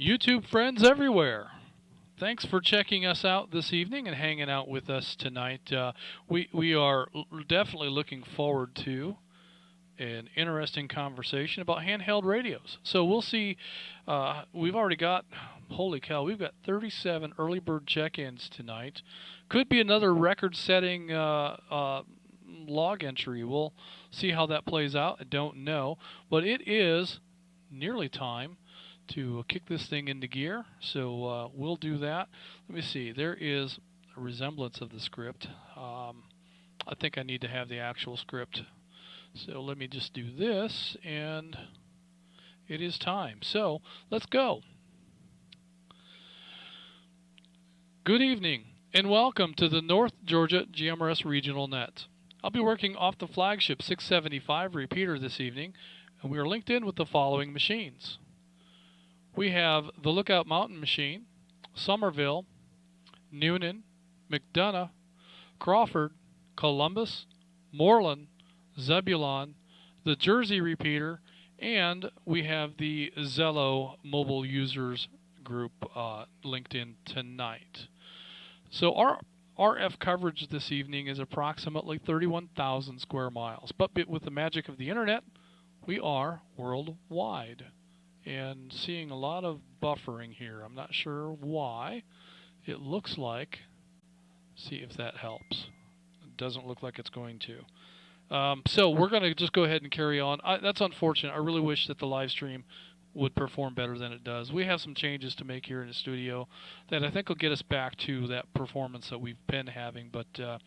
YouTube friends everywhere. Thanks for checking us out this evening and hanging out with us tonight. We are definitely looking forward to an interesting conversation about handheld radios. So we'll see. We've already got, holy cow, we've got 37 early bird check-ins tonight. Could be another record-setting log entry. We'll see how that plays out. I don't know, but it is nearly time to kick this thing into gear. So we'll do that. Let me see. There is a resemblance of the script. I think I need to have the actual script. So let me just do this, and it is time. So let's go. Good evening, and welcome to the North Georgia GMRS Regional Net. I'll be working off the flagship 675 repeater this evening, and we are linked in with the following machines. We have the Lookout Mountain machine, Somerville, Noonan, McDonough, Crawford, Columbus, Moreland, Zebulon, the Jersey repeater, and we have the Zello mobile users group linked in tonight. So our RF coverage this evening is approximately 31,000 square miles. But with the magic of the internet, we are worldwide. And seeing a lot of buffering here. I'm not sure why. It looks like, see if that helps. It doesn't look like it's going to. So we're going to just go ahead and carry on. That's unfortunate. I really wish that the live stream would perform better than it does. We have some changes to make here in the studio that I think will get us back to that performance that we've been having. But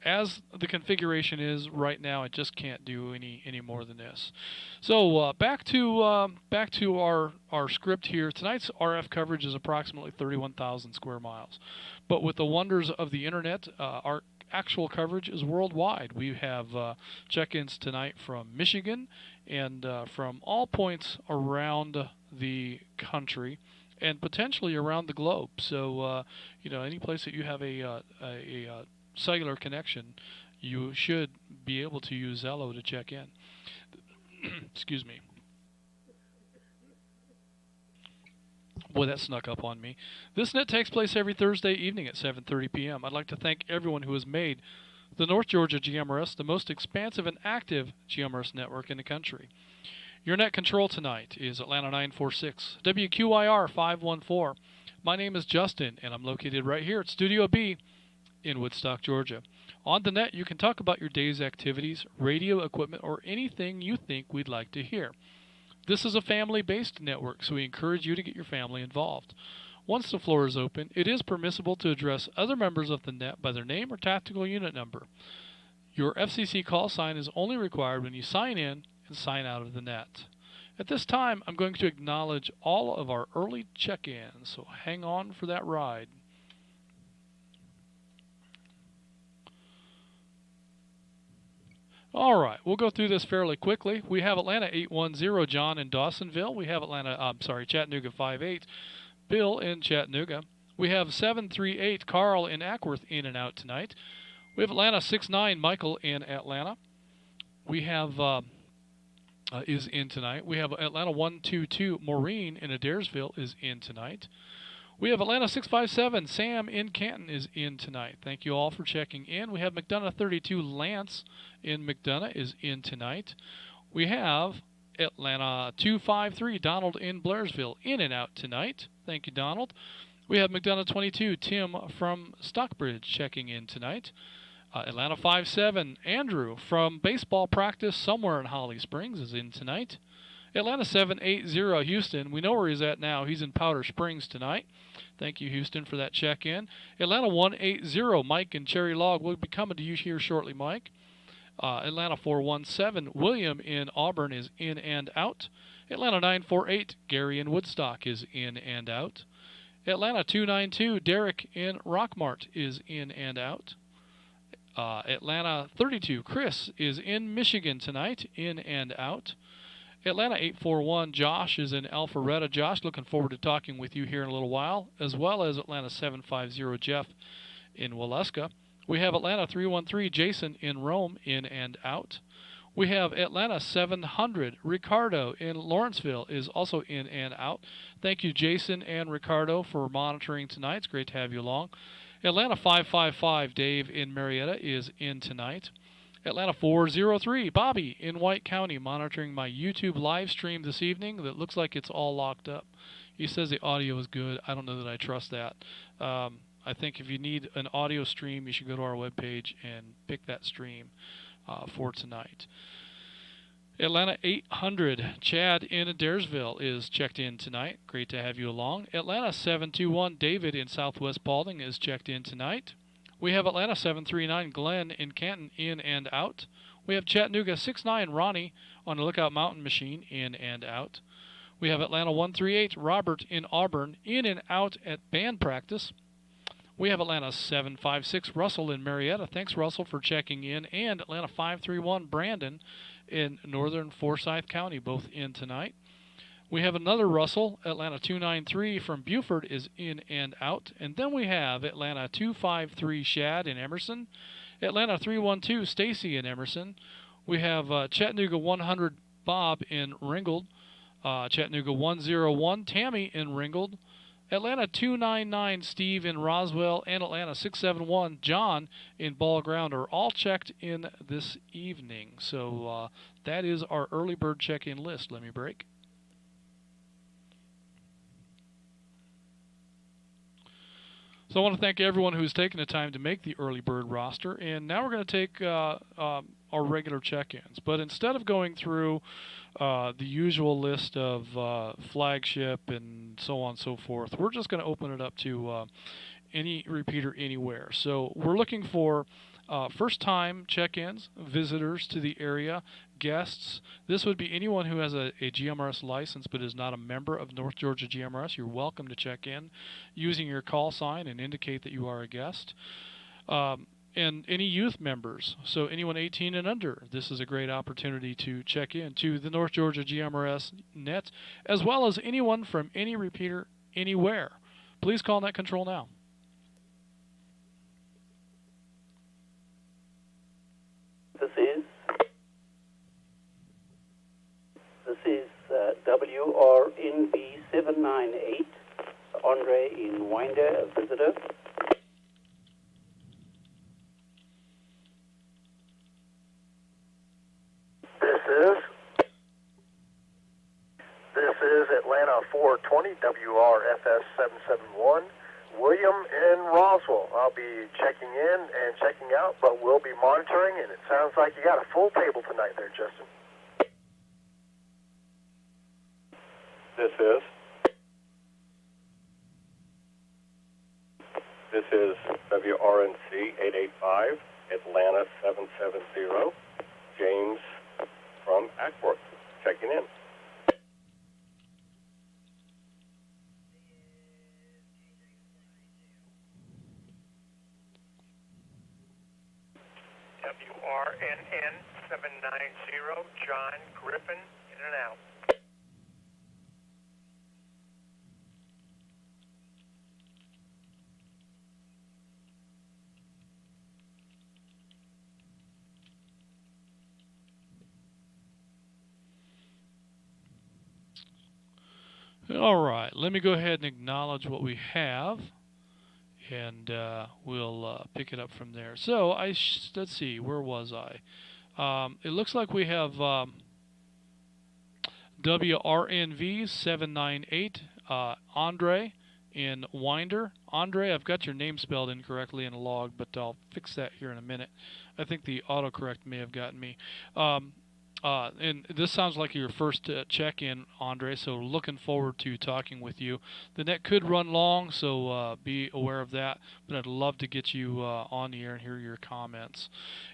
as the configuration is right now, I just can't do any more than this. So back to our script here. Tonight's RF coverage is approximately 31,000 square miles. But with the wonders of the internet, our actual coverage is worldwide. We have check-ins tonight from Michigan and from all points around the country and potentially around the globe. So, any place that you have a cellular connection, you should be able to use Zello to check in. Excuse me. Boy, that snuck up on me. This net takes place every Thursday evening at 7:30 p.m. I'd like to thank everyone who has made the North Georgia GMRS the most expansive and active GMRS network in the country. Your net control tonight is Atlanta 946, WQIR 514. My name is Justin, and I'm located right here at Studio B in Woodstock, Georgia. On the net, you can talk about your day's activities, radio equipment, or anything you think we'd like to hear. This is a family-based network, so we encourage you to get your family involved. Once the floor is open, it is permissible to address other members of the net by their name or tactical unit number. Your FCC call sign is only required when you sign in and sign out of the net. At this time, I'm going to acknowledge all of our early check-ins, so hang on for that ride. All right, we'll go through this fairly quickly. We have Atlanta 810, John in Dawsonville. We have Chattanooga 58, Bill in Chattanooga. We have 738, Carl in Ackworth, in and out tonight. We have Atlanta 69, Michael in Atlanta. We have is in tonight. We have Atlanta 122, Maureen in Adairsville is in tonight. We have Atlanta 657, Sam in Canton is in tonight. Thank you all for checking in. We have McDonough 32, Lance in McDonough is in tonight. We have Atlanta 253, Donald in Blairsville, in and out tonight. Thank you, Donald. We have McDonough 22, Tim from Stockbridge checking in tonight. Atlanta 57, Andrew from baseball practice somewhere in Holly Springs is in tonight. Atlanta 780, Houston. We know where he's at now. He's in Powder Springs tonight. Thank you, Houston, for that check-in. Atlanta 180, Mike in Cherry Log. We'll be coming to you here shortly, Mike. Atlanta 417, William in Auburn is in and out. Atlanta 948, Gary in Woodstock is in and out. Atlanta 292, Derek in Rockmart is in and out. Atlanta 32, Chris is in Michigan tonight, in and out. Atlanta 841, Josh is in Alpharetta. Josh, looking forward to talking with you here in a little while, as well as Atlanta 750, Jeff in Waleska. We have Atlanta 313, Jason in Rome, in and out. We have Atlanta 700. Ricardo in Lawrenceville is also in and out. Thank you, Jason and Ricardo, for monitoring tonight. It's great to have you along. Atlanta 555. Dave in Marietta is in tonight. Atlanta 403. Bobby in White County monitoring my YouTube live stream this evening. That looks like it's all locked up. He says the audio is good. I don't know that I trust that. I think if you need an audio stream, you should go to our webpage and pick that stream for tonight. Atlanta 800. Chad in Adairsville is checked in tonight. Great to have you along. Atlanta 721. David in Southwest Paulding is checked in tonight. We have Atlanta 739. Glenn in Canton in and out. We have Chattanooga 69. Ronnie on the Lookout Mountain Machine in and out. We have Atlanta 138. Robert in Auburn in and out at band practice. We have Atlanta 756. Russell in Marietta. Thanks, Russell, for checking in. And Atlanta 531. Brandon in northern Forsyth County, both in tonight. We have another Russell. Atlanta 293 from Buford is in and out. And then we have Atlanta 253. Shad in Emerson. Atlanta 312. Stacy in Emerson. We have Chattanooga 100. Bob in Ringgold. Chattanooga 101. Tammy in Ringgold. Atlanta 299, Steve in Roswell, and Atlanta 671, John in Ball Ground are all checked in this evening. So that is our early bird check-in list. Let me break. So I want to thank everyone who's taken the time to make the early bird roster. And now we're going to take our regular check-ins. But instead of going through the usual list of flagship and so on and so forth, we're just going to open it up to any repeater anywhere. So we're looking for first-time check-ins, visitors to the area, guests. This would be anyone who has a GMRS license but is not a member of North Georgia GMRS. You're welcome to check in using your call sign and indicate that you are a guest. And any youth members, so anyone 18 and under, this is a great opportunity to check in to the North Georgia GMRS net, as well as anyone from any repeater anywhere. Please call Net Control now. This is WRNB 798, Andre in Winder, a visitor. This is Atlanta 420, WRFS 771, William in Roswell. I'll be checking in and checking out, but we'll be monitoring, and it sounds like you got a full table tonight there, Justin. This is WRNC 885, Atlanta 770, James from Ackworth, checking in. WRNN 790, John Griffin, in and out. All right, let me go ahead and acknowledge what we have, and we'll pick it up from there. So let's see, where was I? It looks like we have WRNV 798, Andre in Winder. Andre, I've got your name spelled incorrectly in a log, but I'll fix that here in a minute. I think the autocorrect may have gotten me. And this sounds like your first check-in, Andre, so looking forward to talking with you. The net could run long, so be aware of that, but I'd love to get you on the air and hear your comments.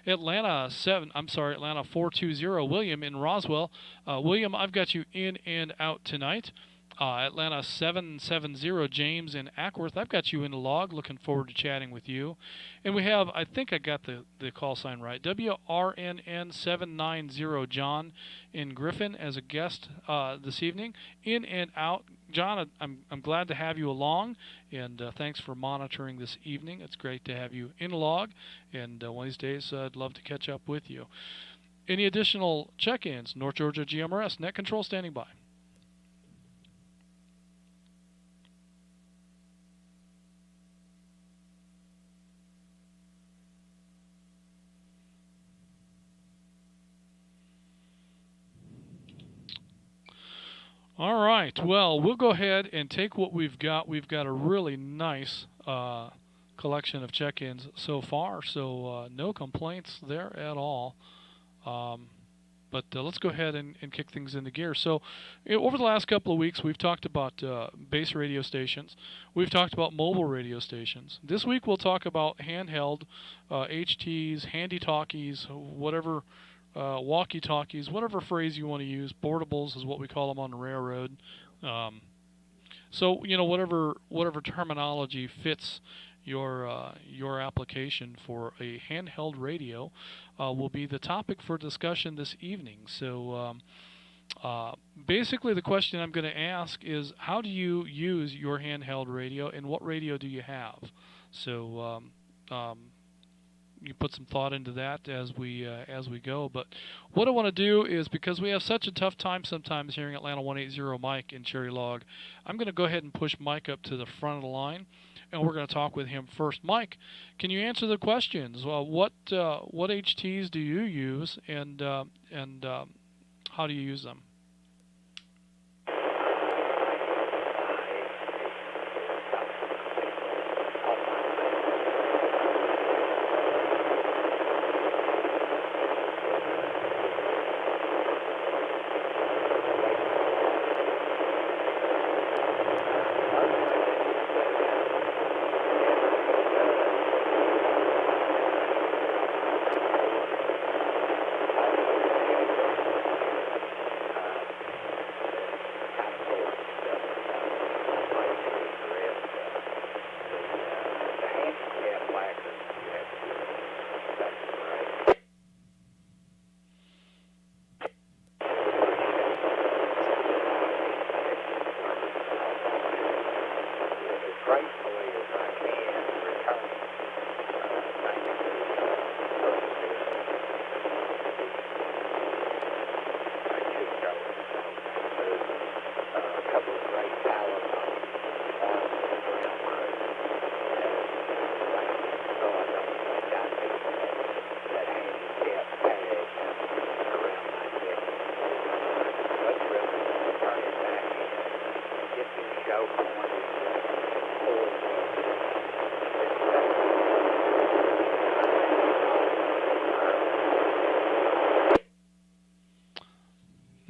Atlanta 420, William in Roswell. William, I've got you in and out tonight. Atlanta 770, James in Ackworth. I've got you in the log. Looking forward to chatting with you. And we have, I think I got the call sign right, WRNN 790, John in Griffin as a guest this evening. In and out. John, I'm glad to have you along, and thanks for monitoring this evening. It's great to have you in the log, and one of these days I'd love to catch up with you. Any additional check-ins? North Georgia GMRS, net control standing by. All right, well, we'll go ahead and take what we've got. We've got a really nice collection of check-ins so far, so no complaints there at all. But let's go ahead and kick things into gear. So over the last couple of weeks, we've talked about base radio stations. We've talked about mobile radio stations. This week, we'll talk about handheld, HTs, handy-talkies, whatever, walkie-talkies, whatever phrase you want to use. Portables is what we call them on the railroad. So, whatever terminology fits your application for a handheld radio will be the topic for discussion this evening. So basically the question I'm going to ask is, how do you use your handheld radio, and what radio do you have? So you put some thought into that as we go. But what I want to do is, because we have such a tough time sometimes hearing Atlanta 180 Mike in Cherry Log, I'm going to go ahead and push Mike up to the front of the line, and we're going to talk with him first. Mike, can you answer the questions? What HTs do you use, and how do you use them?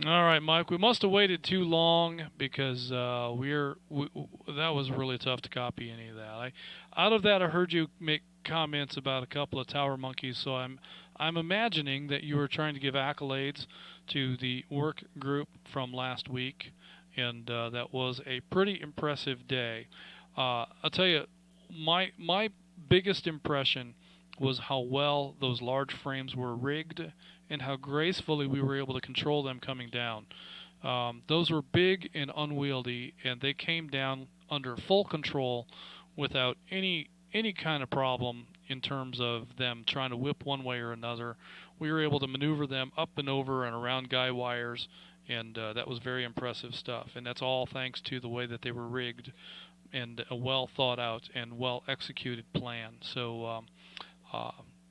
All right, Mike, we must have waited too long, because that was really tough to copy any of that. Out of that, I heard you make comments about a couple of tower monkeys, so I'm imagining that you were trying to give accolades to the work group from last week, and that was a pretty impressive day. I'll tell you, my biggest impression was how well those large frames were rigged, and how gracefully we were able to control them coming down. Those were big and unwieldy, and they came down under full control without any kind of problem in terms of them trying to whip one way or another. We were able to maneuver them up and over and around guy wires, and that was very impressive stuff. And that's all thanks to the way that they were rigged, and a well thought out and well executed plan. So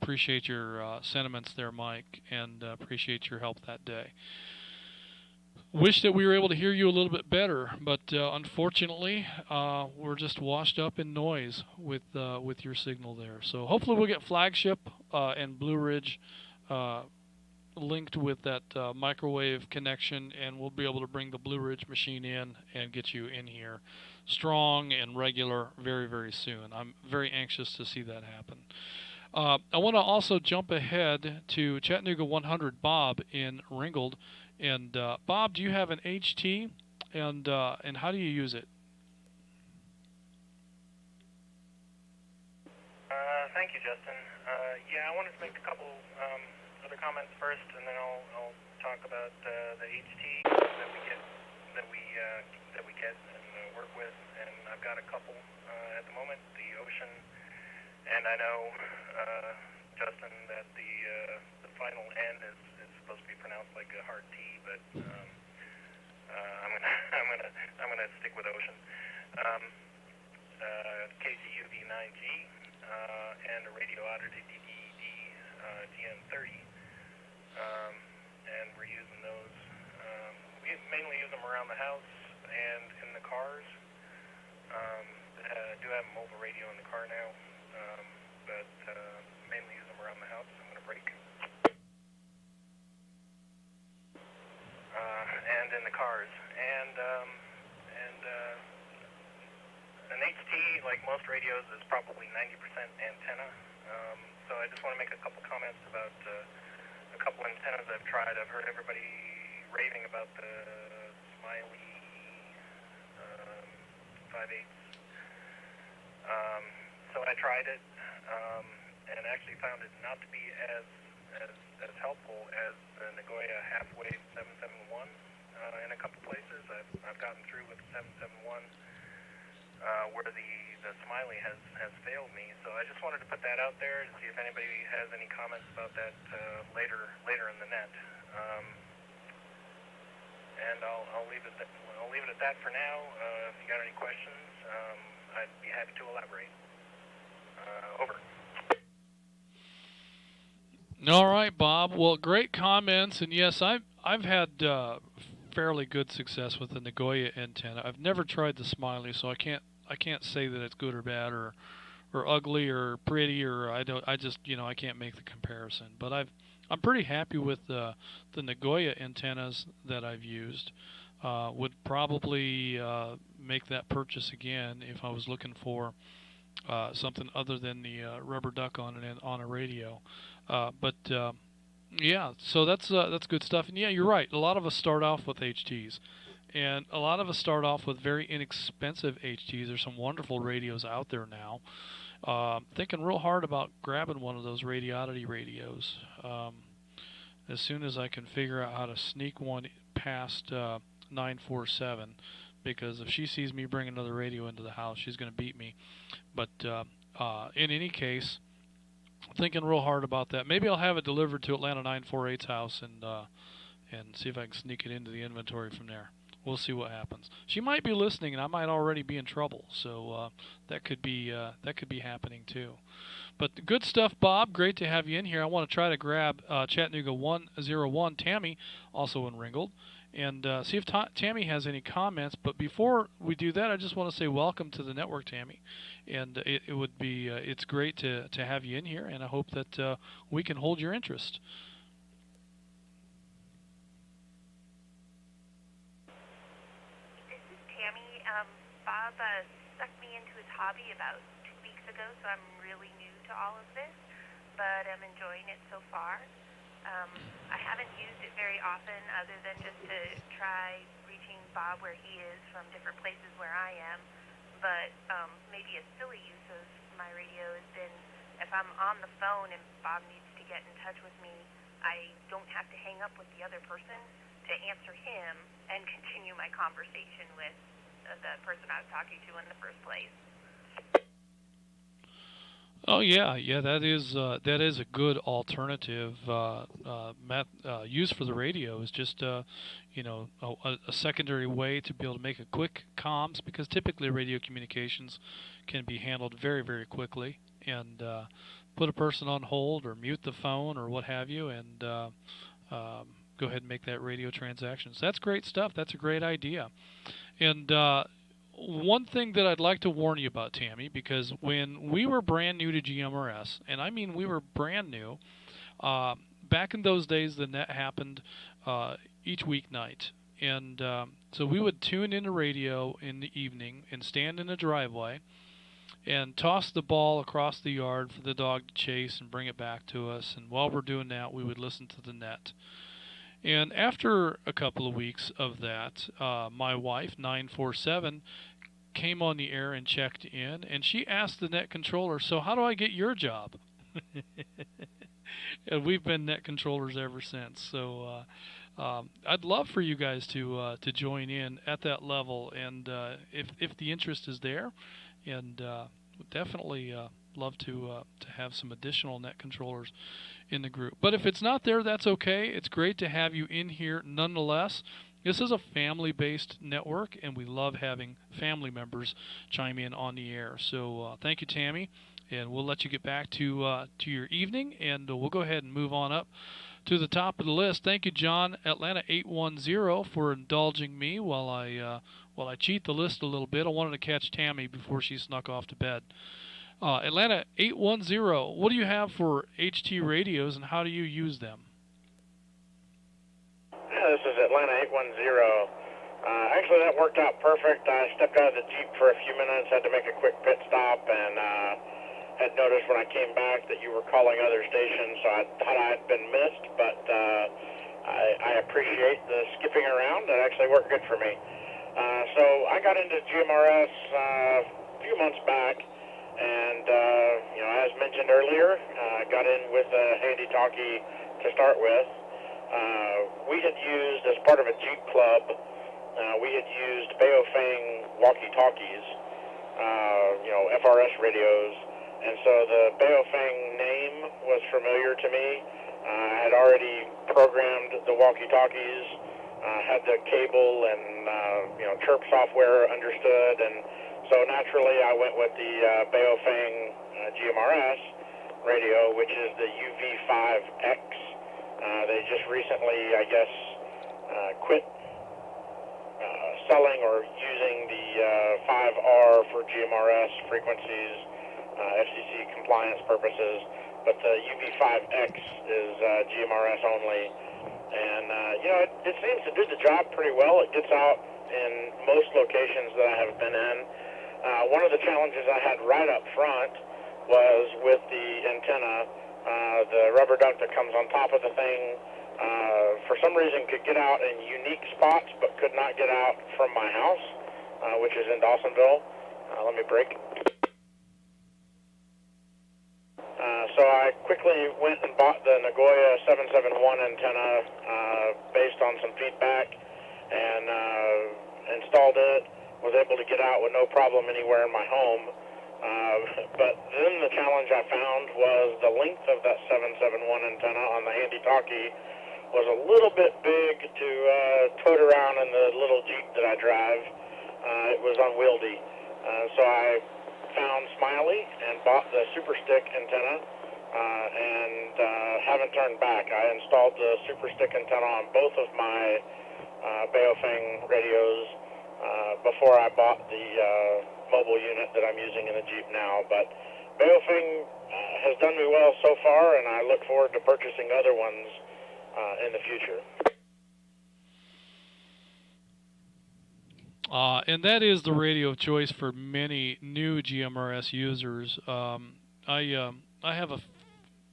appreciate your sentiments there, Mike, and appreciate your help that day. Wish that we were able to hear you a little bit better, but unfortunately, we're just washed up in noise with your signal there. So hopefully we'll get Flagship and Blue Ridge linked with that microwave connection, and we'll be able to bring the Blue Ridge machine in and get you in here strong and regular very, very soon. I'm very anxious to see that happen. I want to also jump ahead to Chattanooga 100 Bob in Ringgold. And Bob, do you have an HT, and how do you use it? Thank you, Justin. Yeah, I wanted to make a couple other comments first, and then I'll talk about the HT that we get and work with. And I've got a couple at the moment. The Ocean, and I know Justin, that the final N is the house and in the cars. I do have a mobile radio in the car now, but mainly use them around the house. I'm going to break. And in the cars. And an HT, like most radios, is probably 90% antenna. So I just want to make a couple comments about a couple antennas I've tried. I've heard everybody raving about the Smiley 5/8. So I tried it, and actually found it not to be as helpful as the Nagoya half-wave 771 in a couple places. I've gotten through with the 771 where the Smiley has failed me. So I just wanted to put that out there to see if anybody has any comments about that later in the net. And I'll leave it at that for now. If you got any questions, I'd be happy to elaborate. Over. All right, Bob. Well, great comments, and yes, I've had fairly good success with the Nagoya antenna. I've never tried the Smiley, so I can't say that it's good or bad or ugly or pretty, or I can't make the comparison. But I'm pretty happy with the Nagoya antennas that I've used. Would probably make that purchase again if I was looking for something other than the rubber duck on a radio. Yeah, so that's good stuff. And yeah, you're right. A lot of us start off with HTs, and a lot of us start off with very inexpensive HTs. There's some wonderful radios out there now. Thinking real hard about grabbing one of those Radiodity radios. As soon as I can figure out how to sneak one past 947, because if she sees me bring another radio into the house, she's going to beat me. But in any case, thinking real hard about that. Maybe I'll have it delivered to Atlanta 948's house and see if I can sneak it into the inventory from there. We'll see what happens. She might be listening, and I might already be in trouble. So that could be happening too. But good stuff, Bob. Great to have you in here. I want to try to grab Chattanooga 101 Tammy, also in Ringgold, and see if Tammy has any comments. But before we do that, I just want to say welcome to the network, Tammy. And it's great to have you in here, and I hope that we can hold your interest. This is Tammy. Bob stuck me into his hobby about 2 weeks ago, so I'm really new to all of this, but I'm enjoying it so far. I haven't used it very often other than just to try reaching Bob where he is from different places where I am. But maybe a silly use of my radio has been if I'm on the phone and Bob needs to get in touch with me, I don't have to hang up with the other person to answer him and continue my conversation with the person I was talking to in the first place. Oh yeah, that is a good alternative use for the radio. Is just a secondary way to be able to make a quick comms, because typically radio communications can be handled very, very quickly, and put a person on hold or mute the phone or what have you, and go ahead and make that radio transaction. So that's great stuff. That's a great idea. And one thing that I'd like to warn you about, Tammy, because when we were brand new to GMRS, and I mean we were brand new, back in those days the net happened each weeknight. And so we would tune in a radio in the evening and stand in the driveway and toss the ball across the yard for the dog to chase and bring it back to us. And while we're doing that, we would listen to the net. And after a couple of weeks of that, my wife, 947, came on the air and checked in, and she asked the net controller, "So how do I get your job?" And we've been net controllers ever since. So I'd love for you guys to join in at that level, and if the interest is there, and would definitely love to have some additional net controllers in the group. But if it's not there, that's okay. It's great to have you in here nonetheless. This is a family-based network, and we love having family members chime in on the air. So thank you, Tammy, and we'll let you get back to your evening, and we'll go ahead and move on up to the top of the list. Thank you, John Atlanta 810, for indulging me while I cheat the list a little bit. I wanted to catch Tammy before she snuck off to bed. Atlanta 810, what do you have for HT radios and how do you use them? Yeah, this is Atlanta 810. Actually, that worked out perfect. I stepped out of the Jeep for a few minutes, had to make a quick pit stop, and had noticed when I came back that you were calling other stations, so I thought I had been missed, but I appreciate the skipping around. That actually worked good for me. So I got into GMRS a few months back, and as mentioned earlier, got in with a handy talkie to start with. We had used, as part of a Jeep club, we had used Baofeng walkie-talkies, FRS radios, and so the Baofeng name was familiar to me. I had already programmed the walkie-talkies, had the cable and chirp software understood, and so naturally I went with the Baofeng GMRS radio, which is the UV5X. They just recently, I guess, quit selling or using the 5R for GMRS frequencies, FCC compliance purposes, but the UV5X is GMRS only, and it seems to do the job pretty well. It gets out in most locations that I have been in. One of the challenges I had right up front was with the antenna. The rubber duck that comes on top of the thing, for some reason could get out in unique spots, but could not get out from my house, which is in Dawsonville. Let me break. So I quickly went and bought the Nagoya 771 antenna based on some feedback, and installed it. Was able to get out with no problem anywhere in my home. But then the challenge I found was the length of that 771 antenna on the handy talkie was a little bit big to tote around in the little Jeep that I drive. It was unwieldy. So I found Smiley and bought the Super Stick antenna, and haven't turned back. I installed the Super Stick antenna on both of my Baofeng radios before I bought the mobile unit that I'm using in the Jeep now. But Baofeng has done me well so far, and I look forward to purchasing other ones in the future. And that is the radio of choice for many new GMRS users. I have a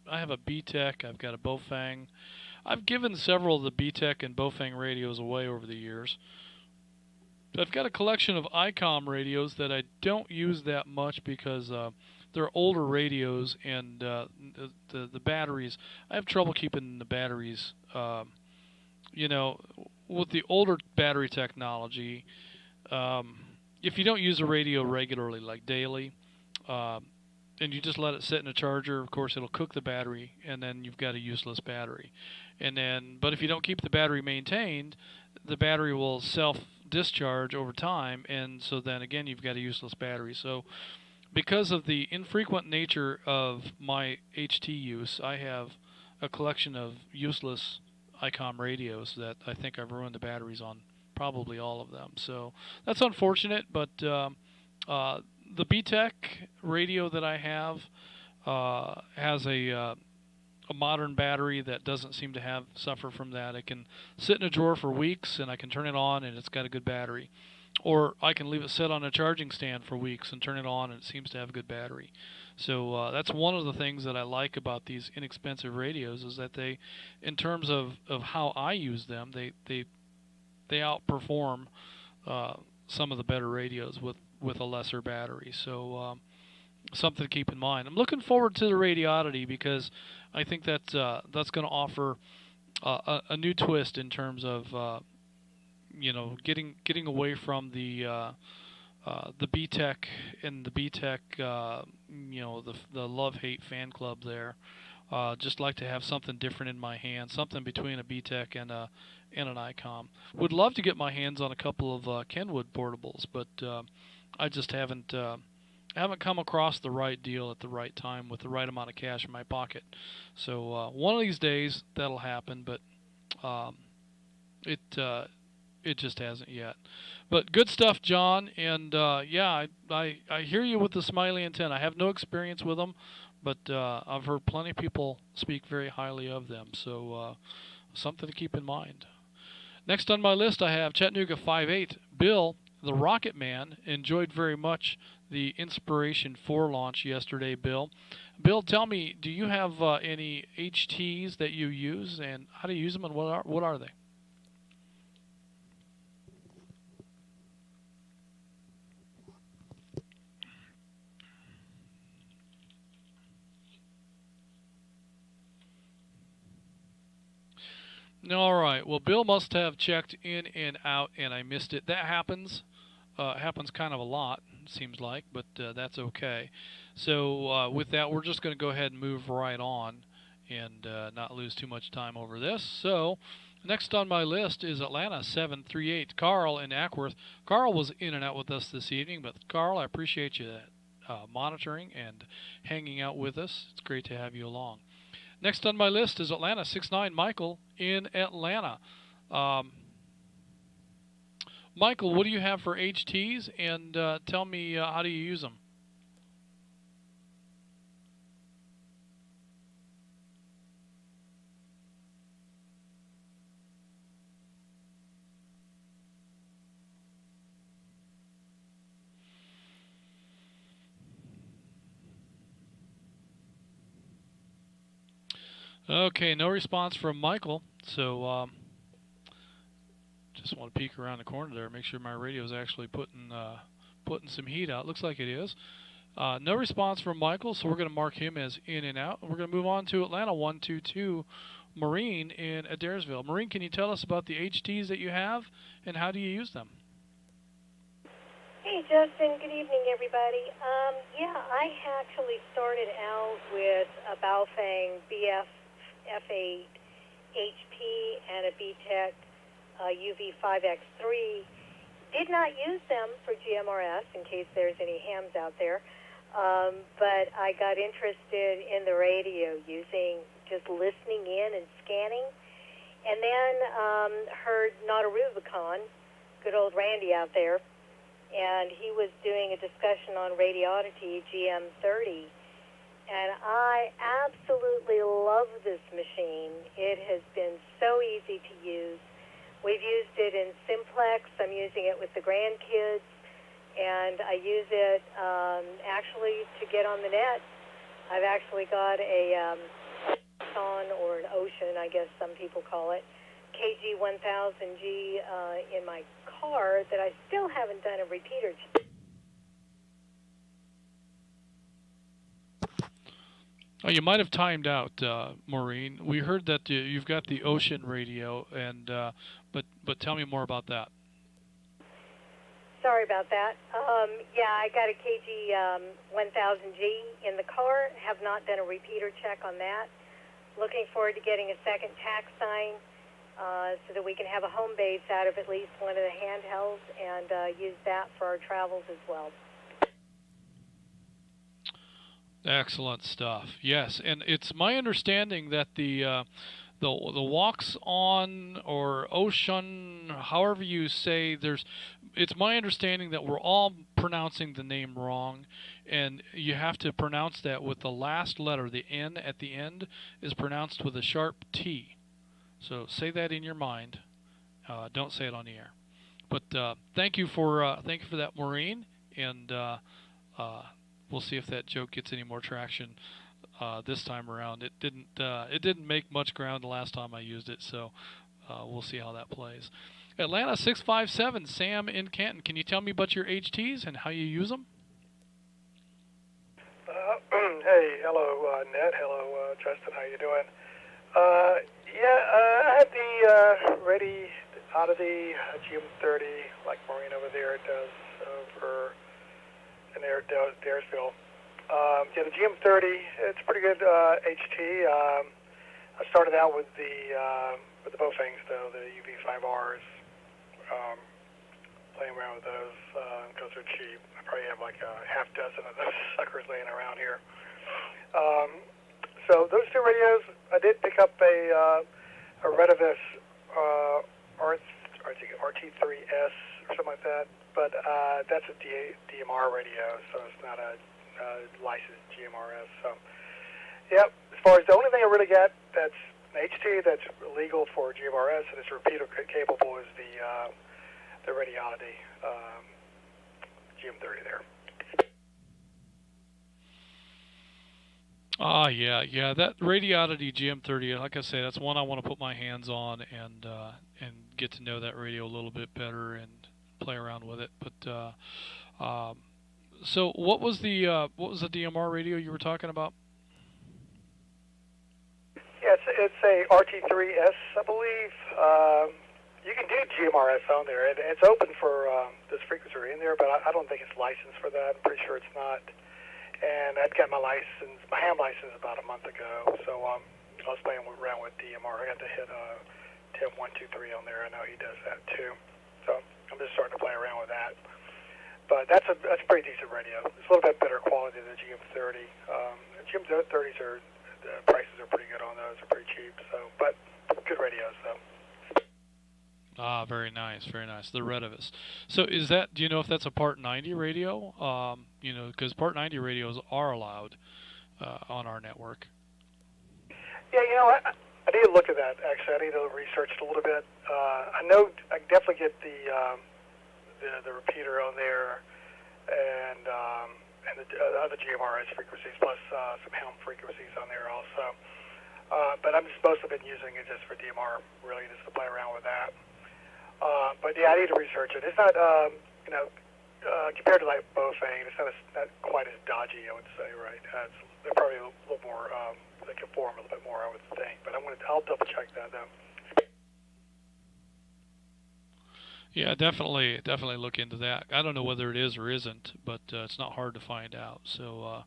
BTEC. I've got a Baofeng. I've given several of the BTEC and Baofeng radios away over the years. I've got a collection of ICOM radios that I don't use that much because they're older radios, and the batteries, I have trouble keeping the batteries, with the older battery technology. If you don't use a radio regularly, like daily, and you just let it sit in a charger, of course it'll cook the battery, and then you've got a useless battery. But if you don't keep the battery maintained, the battery will self-discharge over time, and so then again you've got a useless battery. So because of the infrequent nature of my HT use, I have a collection of useless ICOM radios that I think I've ruined the batteries on probably all of them. So that's unfortunate, but the BTEC radio that I have has a modern battery that doesn't seem to suffer from that. It can sit in a drawer for weeks, and I can turn it on, and it's got a good battery. Or I can leave it sit on a charging stand for weeks and turn it on, and it seems to have a good battery. So that's one of the things that I like about these inexpensive radios, is that they, in terms of how I use them, they outperform some of the better radios with a lesser battery. So something to keep in mind. I'm looking forward to the Radioddity because I think that's going to offer a new twist in terms of getting away from the BTEC and the BTEC the love-hate fan club there. Just like to have something different in my hand, something between a BTEC and an ICOM. Would love to get my hands on a couple of Kenwood portables, but I just haven't I haven't come across the right deal at the right time with the right amount of cash in my pocket. So one of these days that'll happen, but um, it it just hasn't yet. But good stuff, John. And yeah, I hear you with the smiley antenna. I have no experience with them, but I've heard plenty of people speak very highly of them. So something to keep in mind. Next on my list, I have Chattanooga 5.8. Bill, the Rocket Man, enjoyed very much the Inspiration 4 launch yesterday, Bill. Bill, tell me, do you have any HTs that you use, and how do you use them, and what are they? All right. Well, Bill must have checked in and out, and I missed it. That happens. Happens kind of a lot, seems like, but that's okay. So with that, we're just going to go ahead and move right on and not lose too much time over this. So next on my list is Atlanta 738. Carl in Ackworth. Carl was in and out with us this evening, but Carl, I appreciate you monitoring and hanging out with us. It's great to have you along. Next on my list is Atlanta 69. Michael in Atlanta. Michael, what do you have for HTs, and tell me how do you use them? Okay, no response from Michael, so just want to peek around the corner there, make sure my radio is actually putting some heat out. Looks like it is. No response from Michael, so we're going to mark him as in and out. We're going to move on to Atlanta 122, Maureen in Adairsville. Maureen, can you tell us about the HTs that you have, and how do you use them? Hey, Justin. Good evening, everybody. Yeah, I actually started out with a Baofeng BF F8 HP and a BTEC UV5X3. Did not use them for GMRS in case there's any hams out there, but I got interested in the radio using just listening in and scanning, and then heard Not a Rubicon, good old Randy out there, and he was doing a discussion on Radioddity GM30, and I absolutely love this machine. It has been so easy to use. We've used it in Simplex. I'm using it with the grandkids, and I use it actually to get on the net. I've actually got a Son or an Ocean, I guess some people call it, KG1000G in my car that I still haven't done a repeater. Oh, you might have timed out, Maureen. We heard that you've got the Ocean radio, and but tell me more about that. Sorry about that. Yeah, I got a KG1000G in the car. Have not done a repeater check on that. Looking forward to getting a second tax sign so that we can have a home base out of at least one of the handhelds and use that for our travels as well. Excellent stuff. Yes, and it's my understanding that the walks on or ocean, however you say, it's my understanding that we're all pronouncing the name wrong, and you have to pronounce that with the last letter. The N at the end is pronounced with a sharp T. So say that in your mind. Don't say it on the air. But thank you for that, Maureen, and we'll see if that joke gets any more traction this time around. It didn't make much ground the last time I used it, so we'll see how that plays. Atlanta 657, Sam in Canton. Can you tell me about your HTs and how you use them? Hey, hello, Ned. Hello, Justin. How you doing? I had the Ready Oddity GM30, like Maureen over there does over in Daresville. The GM30, it's pretty good HT. I started out with the Baofengs, though, the UV5Rs. playing around with those because they're cheap. I probably have like a half dozen of those suckers laying around here. So those two radios, I did pick up a Retevis RT3S or something like that, but that's a DMR radio, so it's not a licensed GMRS. So, yep. As far as the only thing I really got that's an HT that's legal for GMRS and is repeater capable is the Radioddity GM30 there. Yeah. That Radioddity GM30, like I say, that's one I want to put my hands on and get to know that radio a little bit better and play around with it. But so what was the DMR radio you were talking about? Yeah, it's a RT3S, I believe. You can do GMRS on there, and it's open for this frequency in there, but I don't think it's licensed for that. I'm pretty sure it's not. And I'd got my ham license about a month ago, so I was playing around with DMR. I got to hit TIM123 on there. I know he does that too. So I'm just starting to play around with that. But that's a pretty decent radio. It's a little bit better quality than the GM30. GM30s the prices are pretty good on those. They're pretty cheap. So, but good radios though. Very nice. The Retevis. So is that? Do you know if that's a Part 90 radio? Because Part 90 radios are allowed on our network. Yeah, I need to look at that. Actually, I need to research it a little bit. I know I can definitely get the repeater on there, and the other GMRS frequencies plus some Helm frequencies on there also. But I'm just mostly been using it just for DMR, really, just to play around with that. But yeah, I need to research it. It's not, compared to like Bofang, it's not quite as dodgy, I would say, right? They're probably a little more, they conform a little bit more, I would think. But I'll double check that though. Yeah, definitely look into that. I don't know whether it is or isn't, but it's not hard to find out. So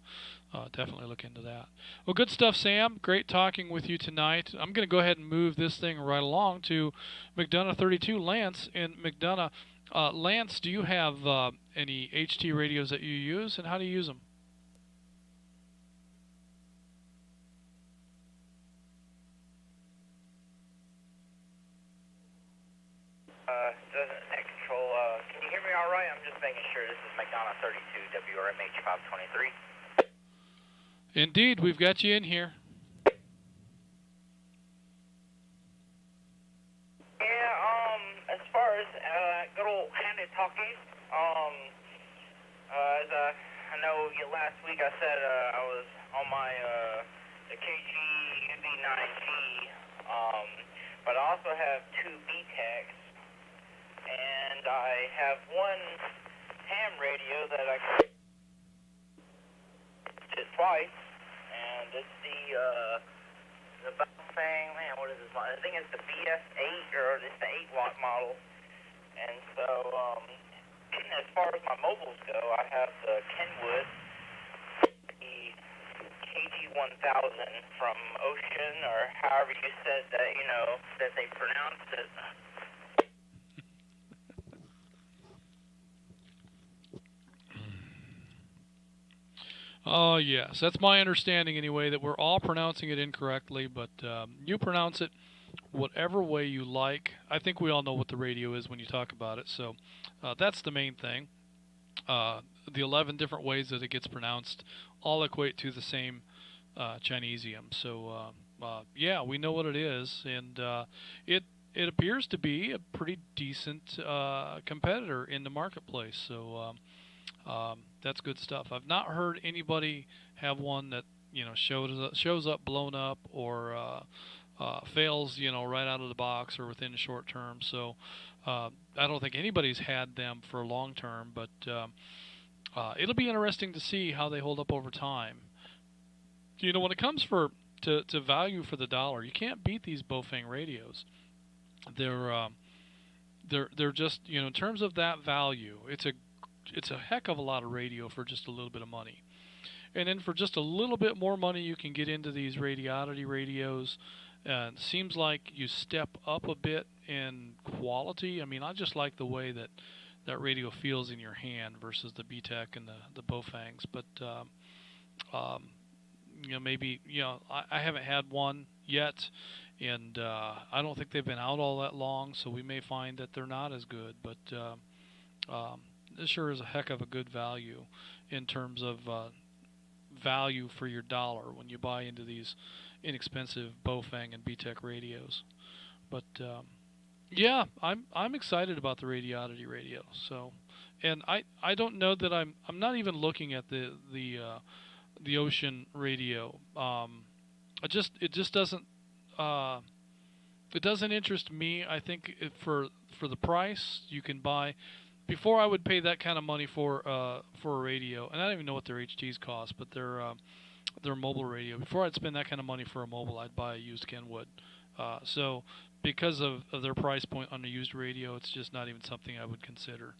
definitely look into that. Well, good stuff, Sam. Great talking with you tonight. I'm going to go ahead and move this thing right along to McDonough 32, Lance in McDonough. Lance, do you have any HT radios that you use, and how do you use them? Can you hear me all right? I'm just making sure. This is McDonough 32, WRMH 523. Indeed, we've got you in here. Yeah, as far as good old handed talkies, as I know last week I said I was on my the KG UB9G, but I also have two BTECs, and I have one ham radio that I did twice, and it's the thing, man, what is this model? I think it's the BS8, or it's the 8-watt model. And so, as far as my mobiles go, I have the Kenwood, the KG1000 from Ocean, or however you said that, that they pronounced it. Oh, yes. That's my understanding anyway, that we're all pronouncing it incorrectly, but you pronounce it whatever way you like. I think we all know what the radio is when you talk about it, so that's the main thing. The 11 different ways that it gets pronounced all equate to the same Chinesium. So, yeah, we know what it is, and it appears to be a pretty decent competitor in the marketplace. So that's good stuff. I've not heard anybody have one that shows up blown up or fails right out of the box or within a short term. So I don't think anybody's had them for long term, but it'll be interesting to see how they hold up over time. When it comes to value for the dollar, you can't beat these Bofang radios. They're just in terms of that value, it's a heck of a lot of radio for just a little bit of money. And then for just a little bit more money, you can get into these Radioddity radios. And it seems like you step up a bit in quality. I mean, I just like the way that that radio feels in your hand versus the BTEC and the Baofangs. But maybe I haven't had one yet, and I don't think they've been out all that long, so we may find that they're not as good. But this sure is a heck of a good value in terms of value for your dollar when you buy into these inexpensive Baofeng and BTEC radios. But yeah, I'm excited about the Radiodity radio. So, and I don't know that I'm not even looking at the Ocean radio. It just doesn't interest me. I think for the price you can buy. Before I would pay that kind of money for a radio, and I don't even know what their HTs cost, but their mobile radio. Before I'd spend that kind of money for a mobile, I'd buy a used Kenwood. So because of their price point on the used radio, it's just not even something I would consider.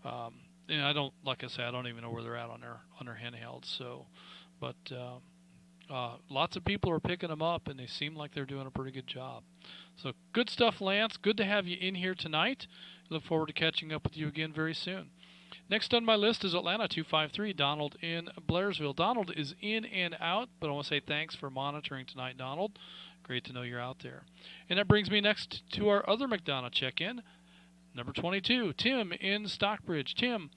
And I don't, like I said, I don't even know where they're at on their handhelds. So, but lots of people are picking them up, and they seem like they're doing a pretty good job. So good stuff, Lance. Good to have you in here tonight. Look forward to catching up with you again very soon. Next on my list is Atlanta 253, Donald in Blairsville. Donald is in and out, but I want to say thanks for monitoring tonight, Donald. Great to know you're out there. And that brings me next to our other McDonough check-in, number 22, Tim in Stockbridge. Tim,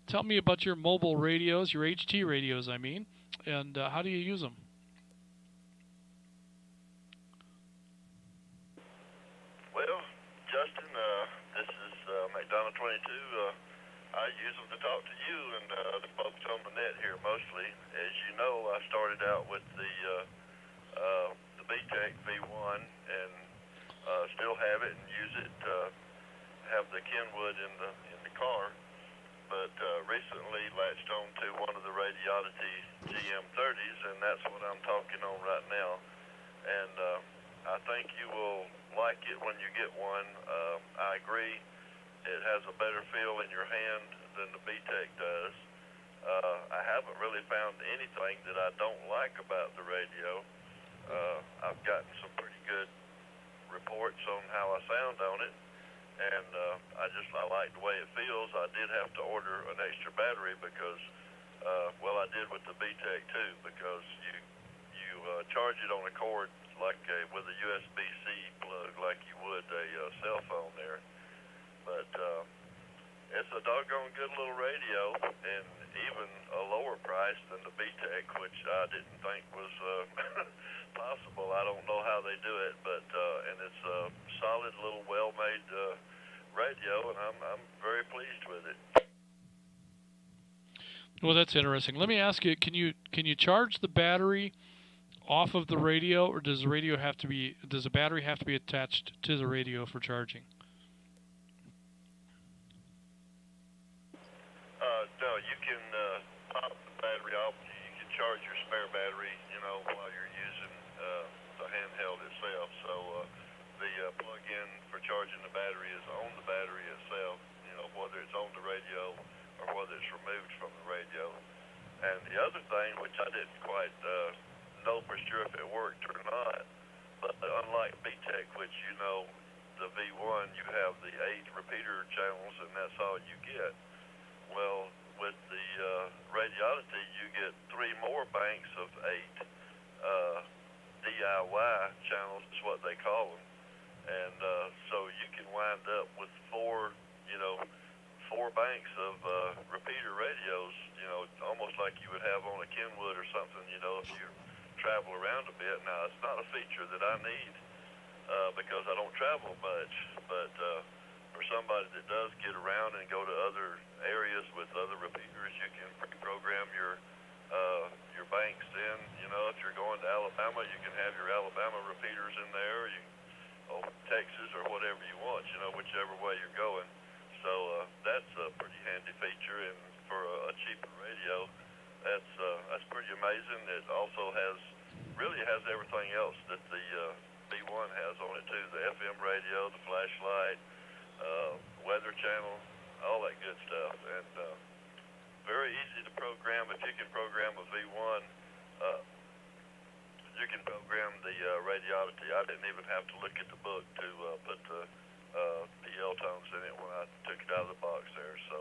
tell me about your mobile radios, your HT radios, I mean, and how do you use them? Well, Justin, this is McDonough 22. I use them to talk to you and the folks on the net here mostly. As you know, I started out with the BTEC V1 and still have it and use it. Have the Kenwood in the car, but recently latched on to one of the Radiodity GM30s, and that's what I'm talking on right now. And I think you will like it when you get one. I agree. It has a better feel in your hand than the BTEC does. I haven't really found anything that I don't like about the radio. I've gotten some pretty good reports on how I sound on it, and I like the way it feels. I did have to order an extra battery because, I did with the BTEC too, because you charge it on a cord with a USB-C plug like you would a cell phone there. But it's a doggone good little radio, and even a lower price than the BTEC, which I didn't think was possible. I don't know how they do it, but and it's a solid little well-made radio, and I'm very pleased with it. Well, that's interesting. Let me ask you: Can you charge the battery off of the radio, or does the battery have to be attached to the radio for charging? No, you can pop the battery off. You can charge your spare battery, while you're using the handheld itself. So the plug-in for charging the battery is on the battery itself, whether it's on the radio or whether it's removed from the radio. And the other thing, which I didn't quite know for sure if it worked or not, but unlike BTEC, which the V1, you have the 8 repeater channels, and that's all you get. Well, with the Radiodity, you get 3 more banks of 8 DIY channels, is what they call them. And so you can wind up with 4 banks of repeater radios, almost like you would have on a Kenwood or something, if you travel around a bit. Now, it's not a feature that I need because I don't travel much, but for somebody that does get around and go to other areas with other repeaters, you can program your banks in. If you're going to Alabama, you can have your Alabama repeaters in there, or Texas, or whatever you want, whichever way you're going. So that's a pretty handy feature, and for a cheaper radio, that's pretty amazing. It also really has everything else that the B1 has on it too: the FM radio, the flashlight, weather channel, all that good stuff, and very easy to program. If you can program a V1, you can program the Radiodity. I didn't even have to look at the book to put the PL tones in it when I took it out of the box there. So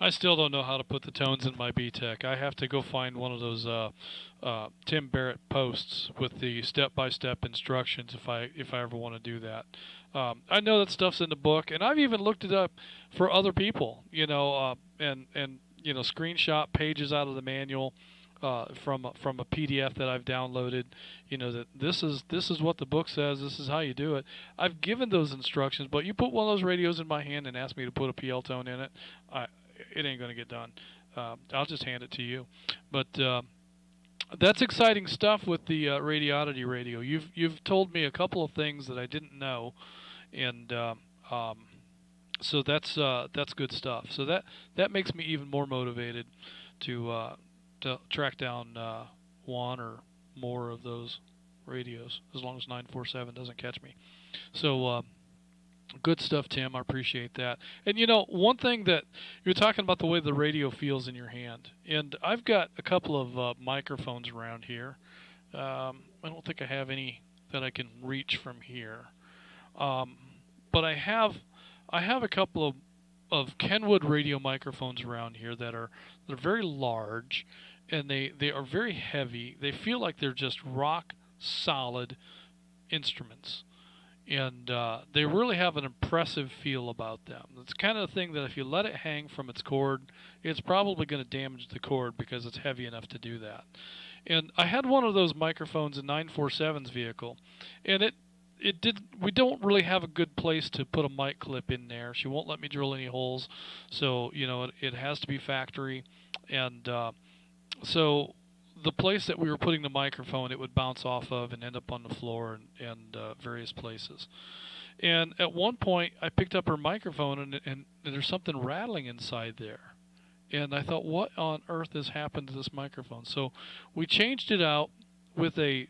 I still don't know how to put the tones in my B-Tech. I have to go find one of those Tim Barrett posts with the step-by-step instructions if I ever want to do that. I know that stuff's in the book, and I've even looked it up for other people. And screenshot pages out of the manual from a PDF that I've downloaded. That this is what the book says. This is how you do it. I've given those instructions, but you put one of those radios in my hand and ask me to put a PL tone in it, it ain't going to get done. I'll just hand it to you. But that's exciting stuff with the Radiodity radio. You've told me a couple of things that I didn't know, and so that's good stuff. So that makes me even more motivated to track down one or more of those radios, as long as 947 doesn't catch me. So good stuff, Tim. I appreciate that. And one thing that you're talking about, the way the radio feels in your hand, and I've got a couple of microphones around here. I don't think I have any that I can reach from here, but I have a couple of Kenwood radio microphones around here they're very large, and they are very heavy. They feel like they're just rock solid instruments. And they really have an impressive feel about them. It's kind of the thing that if you let it hang from its cord, it's probably going to damage the cord because it's heavy enough to do that. And I had one of those microphones in 947's vehicle, and we don't really have a good place to put a mic clip in there. She won't let me drill any holes, so it has to be factory. And so the place that we were putting the microphone, it would bounce off of and end up on the floor and various places. And at one point, I picked up her microphone, and there's something rattling inside there. And I thought, what on earth has happened to this microphone? So we changed it out with a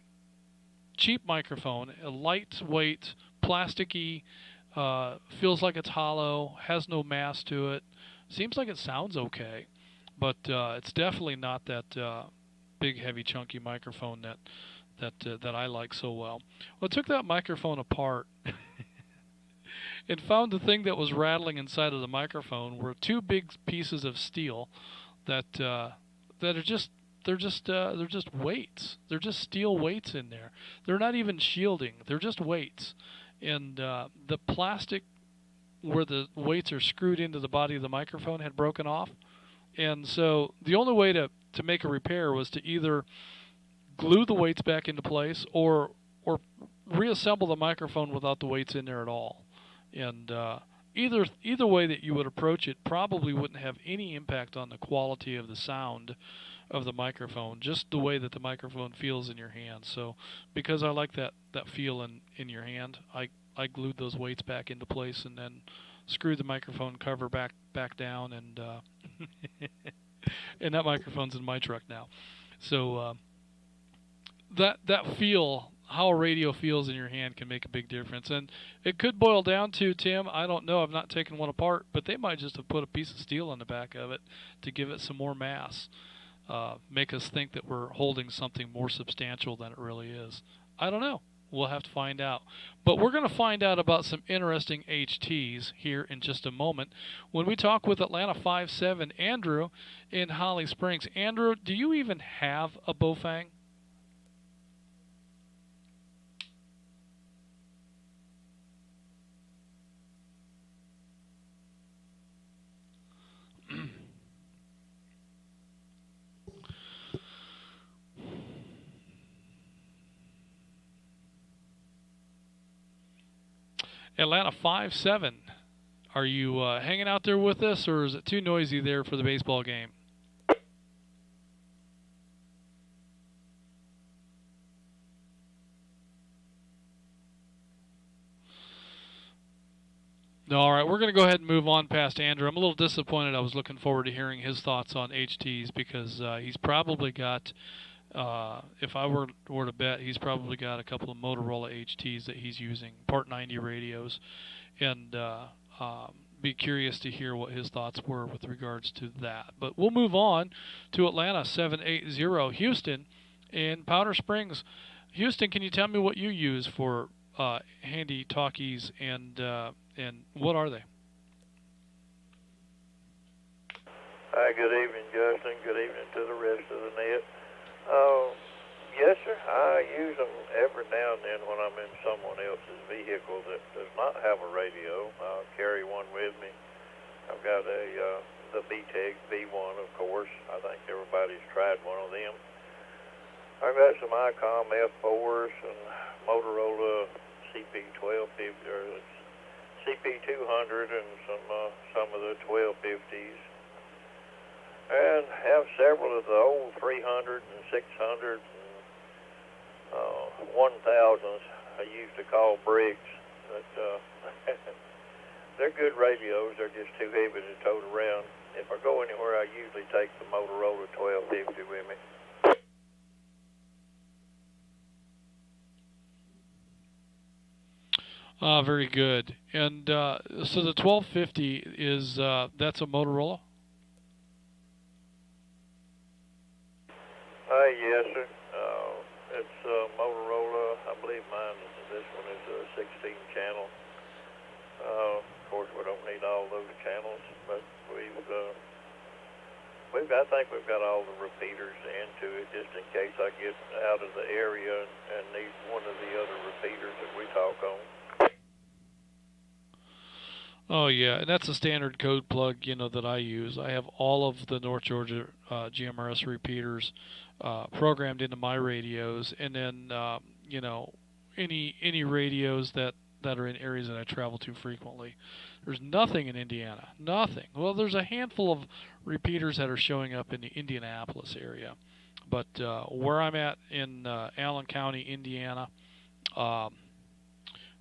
cheap microphone, a lightweight, plasticky, feels like it's hollow, has no mass to it. Seems like it sounds okay, but it's definitely not that big, heavy, chunky microphone that I like so well. Well, I took that microphone apart and found the thing that was rattling inside of the microphone were two big pieces of steel that are just weights. They're just steel weights in there. They're not even shielding. They're just weights. And the plastic where the weights are screwed into the body of the microphone had broken off. And so the only way to make a repair was to either glue the weights back into place or reassemble the microphone without the weights in there at all. And either way that you would approach it probably wouldn't have any impact on the quality of the sound of the microphone, just the way that the microphone feels in your hand. So because I like that feel in your hand, I glued those weights back into place and then screwed the microphone cover back down, and and that microphone's in my truck now. So that feel, how a radio feels in your hand, can make a big difference. And it could boil down to, Tim, I don't know, I've not taken one apart, but they might just have put a piece of steel on the back of it to give it some more mass, make us think that we're holding something more substantial than it really is. I don't know. We'll have to find out. But we're going to find out about some interesting HTs here in just a moment when we talk with Atlanta 5-7 Andrew in Holly Springs. Andrew, do you even have a Bofang? Atlanta 5-7, are you hanging out there with us, or is it too noisy there for the baseball game? No, all right, we're going to go ahead and move on past Andrew. I'm a little disappointed. I was looking forward to hearing his thoughts on HTs because he's probably got, if I were to bet, he's probably got a couple of Motorola HTs that he's using, Part 90 radios, and be curious to hear what his thoughts were with regards to that. But we'll move on to Atlanta 780 Houston in Powder Springs. Houston, can you tell me what you use for handy talkies, and what are they? Hi, good evening, Justin. Good evening to the rest of the net. Yes, sir. I use them every now and then when I'm in someone else's vehicle that does not have a radio. I'll carry one with me. I've got the BTEG V1, of course. I think everybody's tried one of them. I've got some ICOM F4s and Motorola CP1250 or CP200 and some of the 1250s. And have several of the old 300 and 600 and 1000s I used to call bricks. But they're good radios. They're just too heavy to tote around. If I go anywhere, I usually take the Motorola 1250 with me. Very good. And so the 1250 is, that's a Motorola? Yes, sir. It's Motorola. I believe this one is a 16 channel. Of course, we don't need all those channels, but I think we've got all the repeaters into it just in case I get out of the area and need one of the other repeaters that we talk on. Oh yeah, and that's a standard code plug, that I use. I have all of the North Georgia GMRS repeaters programmed into my radios, and then any radios that are in areas that I travel to frequently. There's nothing in Indiana, nothing. Well, there's a handful of repeaters that are showing up in the Indianapolis area, but where I'm at in Allen County, Indiana,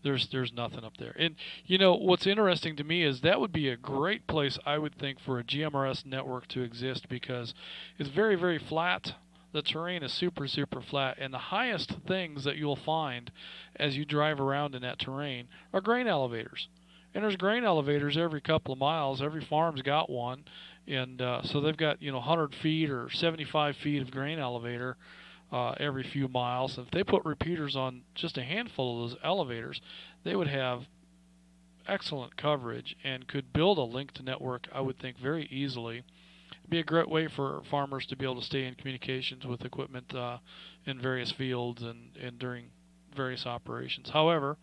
there's nothing up there. And what's interesting to me is that would be a great place, I would think, for a GMRS network to exist, because it's very, very flat. The terrain is super, super flat, and the highest things that you'll find as you drive around in that terrain are grain elevators. And there's grain elevators every couple of miles. Every farm's got one, and so they've got 100 feet or 75 feet of grain elevator every few miles. If they put repeaters on just a handful of those elevators, they would have excellent coverage and could build a linked network, I would think, very easily. It'd be a great way for farmers to be able to stay in communications with equipment in various fields and during various operations. However,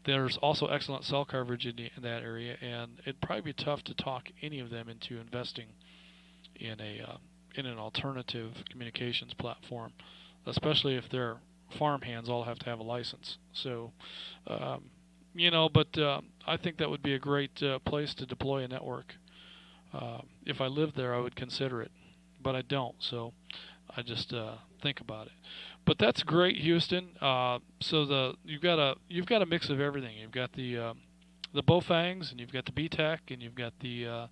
there's also excellent cell coverage in that area, and it'd probably be tough to talk any of them into investing in an alternative communications platform, especially if their farm hands all have to have a license. So, but I think that would be a great place to deploy a network. If I lived there, I would consider it, but I don't, so I just think about it. But that's great, Houston. So you've got a mix of everything. You've got the Baofangs, and you've got the BTEC, and you've got the